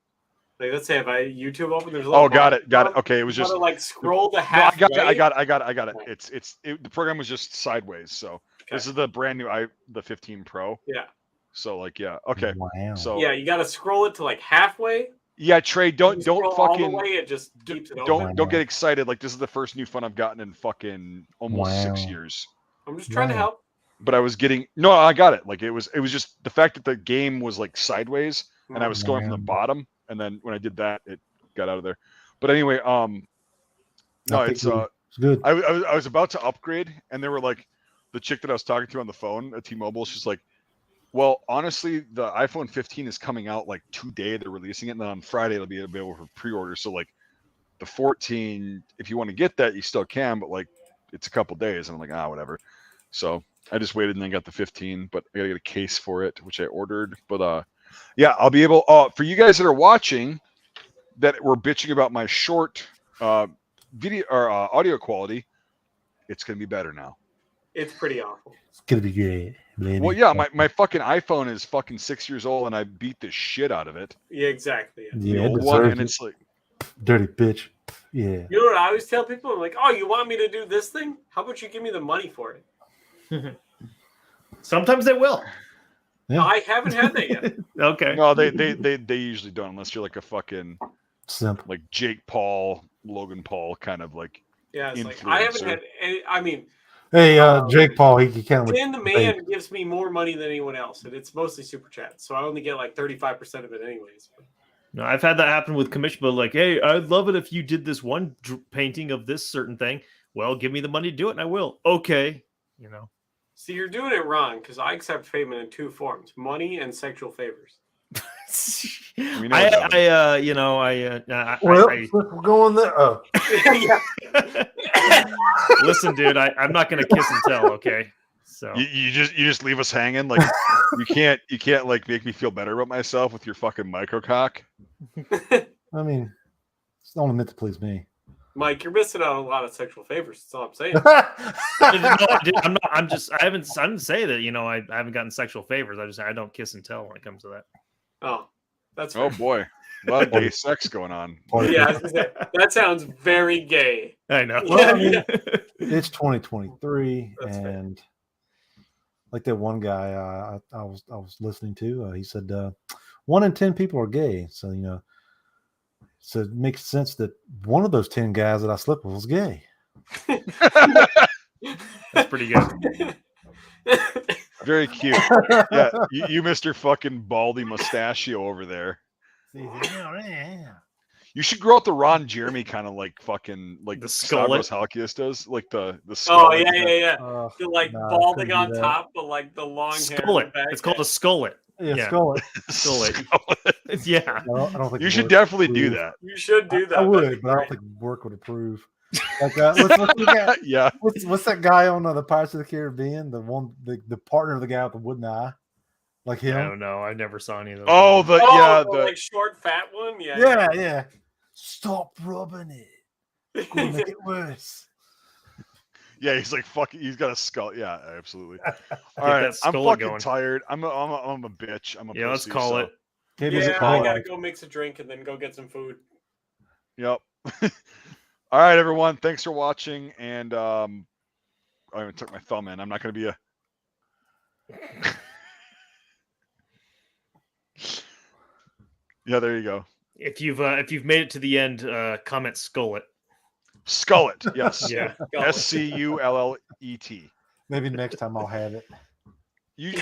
Like let's say if I YouTube open, there's a got it. Okay, it was just like scroll to halfway. I got it. The program was just sideways. So this is the brand new the 15 Pro. Yeah. So like okay. Wow. So yeah, you got to scroll it to like halfway. Yeah, Trey, don't fucking all the way, it just keeps it don't get excited. Like this is the first new phone I've gotten in fucking almost 6 years. I'm just trying to help. But I was getting I got it. Like it was just the fact that the game was like sideways and I was going from the bottom, and then when I did that, it got out of there. But anyway, no, it's good. I was about to upgrade, and they were like, the chick that I was talking to on the phone at T-Mobile, she's like, well, honestly, the iPhone 15 is coming out like today. They're releasing it, and then on Friday it'll be available for pre-order. So like the 14, if you want to get that, you still can, but like it's a couple days. And I'm like, whatever. So I just waited and then got the 15, but I gotta get a case for it, which I ordered. But yeah, I'll be able. For you guys that are watching, that were bitching about my short video or audio quality, it's gonna be better now. It's pretty awful. It's gonna be good. Well, yeah, my fucking iPhone is fucking 6 years old, and I beat the shit out of it. Yeah, exactly. Yeah, the old one, and it's like dirty bitch. Yeah. You know what I always tell people? I'm like, oh, you want me to do this thing? How about you give me the money for it? Sometimes they will. Yeah. I haven't had that yet. Okay. No, they usually don't, unless you're like a fucking simp, like Jake Paul, Logan Paul kind of like. Yeah, it's like I haven't had any. I mean. Hey, Jake Paul, he can't. Dan the Man gives me more money than anyone else, and it's mostly super chat, so I only get like 35% of it, anyways. No, I've had that happen with commission, but like, hey, I'd love it if you did this one painting of this certain thing. Well, give me the money to do it, and I will. Okay, you know. See, you're doing it wrong because I accept payment in 2 forms: money and sexual favors. We're going there. Oh. Listen, dude, I'm not gonna kiss and tell, okay? So you just leave us hanging, like you can't like make me feel better about myself with your fucking micro cock. I mean, it's only meant to please me. Mike, you're missing out on a lot of sexual favors. That's all I'm saying. I didn't say that. You know, I haven't gotten sexual favors. I don't kiss and tell when it comes to that. Oh, that's fair. Oh boy, a lot of gay sex going on. Yeah, that sounds very gay. I know. Well, I mean, it's 2023, that's and fair. Like that one guy I was listening to, he said 1 in 10 people are gay. So you know, so it makes sense that one of those 10 guys that I slept with was gay. That's pretty good. Very cute. Yeah, you Mr. fucking baldy mustachio over there. You should grow out the Ron Jeremy kind of like fucking like the skullet Halkias does, like the skull. Oh yeah. You're like balding on top, but like the long skullet. hair. It's called a skullet. Yeah. Skullet. Yeah. Well, I don't think you should definitely do that. You should do that. I would, but I don't think work would approve. Like, what's that guy on the Pirates of the Caribbean? The one, the partner of the guy with the wooden eye, like him. I don't know. I never saw any of those. Oh, the like short, fat one. Yeah. Stop rubbing it. It's gonna make it worse. Yeah, he's like fucking. He's got a skull. Yeah, absolutely. All right, I'm fucking tired. I'm a bitch. I'm a pussy, let's call it. Yeah, I gotta go mix a drink and then go get some food. Yep. All right, everyone. Thanks for watching. And I even took my thumb in. I'm not gonna be a. Yeah, there you go. If you've made it to the end, comment skull it. Skull it. Yes. Yeah. SCULLET. Maybe next time I'll have it. You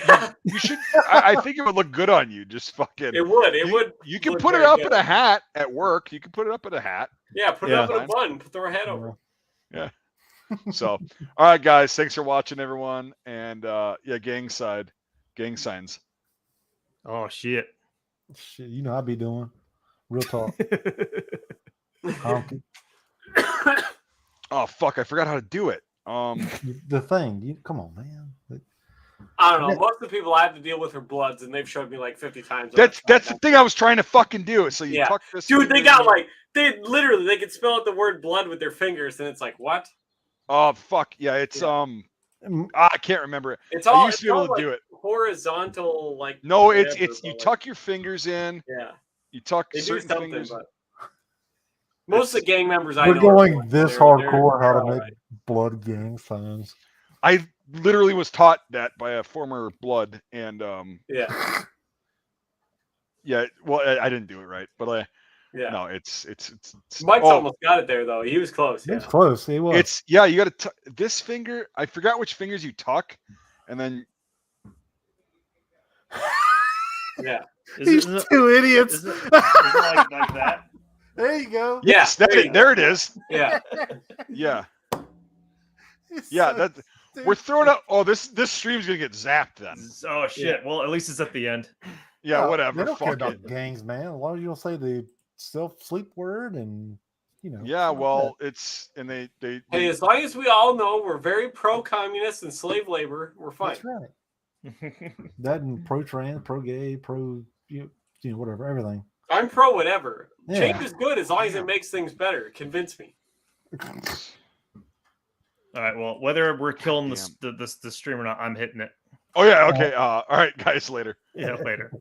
should. I think it would look good on you. Just fucking. It would. It would. You can put it up in a hat at work. You can put it up in a hat. Yeah, put it up in a bun. Throw a hat over. Yeah. So, all right, guys. Thanks for watching, everyone. And yeah, gang signs. Oh shit. Shit, you know I'd be doing. Real talk. Oh fuck! I forgot how to do it. The thing. Come on, man. I don't know. Most of the people I have to deal with are Bloods, and they've showed me like 50 times. That's the thing I was trying to fucking do. So you tuck this. Dude, they got like they could spell out the word blood with their fingers, and it's like what? Oh fuck yeah! It's I can't remember it. It's all. I used to be able to do it Horizontal, like. No, it's you tuck your fingers in. Yeah. You tuck they certain do something, fingers. but most of the gang members I know. We're going this hardcore how to make blood gang signs. I literally was taught that by a former Blood, and yeah. Well, I didn't do it right, but no, it's Mike's almost got it there though. He was close. He was close. He was. It's you got to this finger. I forgot which fingers you tuck, and then. Yeah. These two idiots. Is it like that? There you go. Yes, there it is. Yeah. Yeah. Yeah, we're throwing up. Oh, this stream's gonna get zapped then. Oh shit! Yeah. Well, at least it's at the end. Yeah, whatever. They don't care Fuck about gangs, man. As long as you don't say the self-sleep word, and you know. Yeah, well, it's and they. Hey, as long as we all know we're very pro-communist and slave labor, we're fine. That's right. That and pro-trans, pro-gay, whatever, everything. I'm pro whatever. Yeah. Change is good as long as it makes things better. Convince me. All right. Well, whether we're killing the stream or not, I'm hitting it. Oh yeah. Okay. All right, guys. Later. Yeah. Later.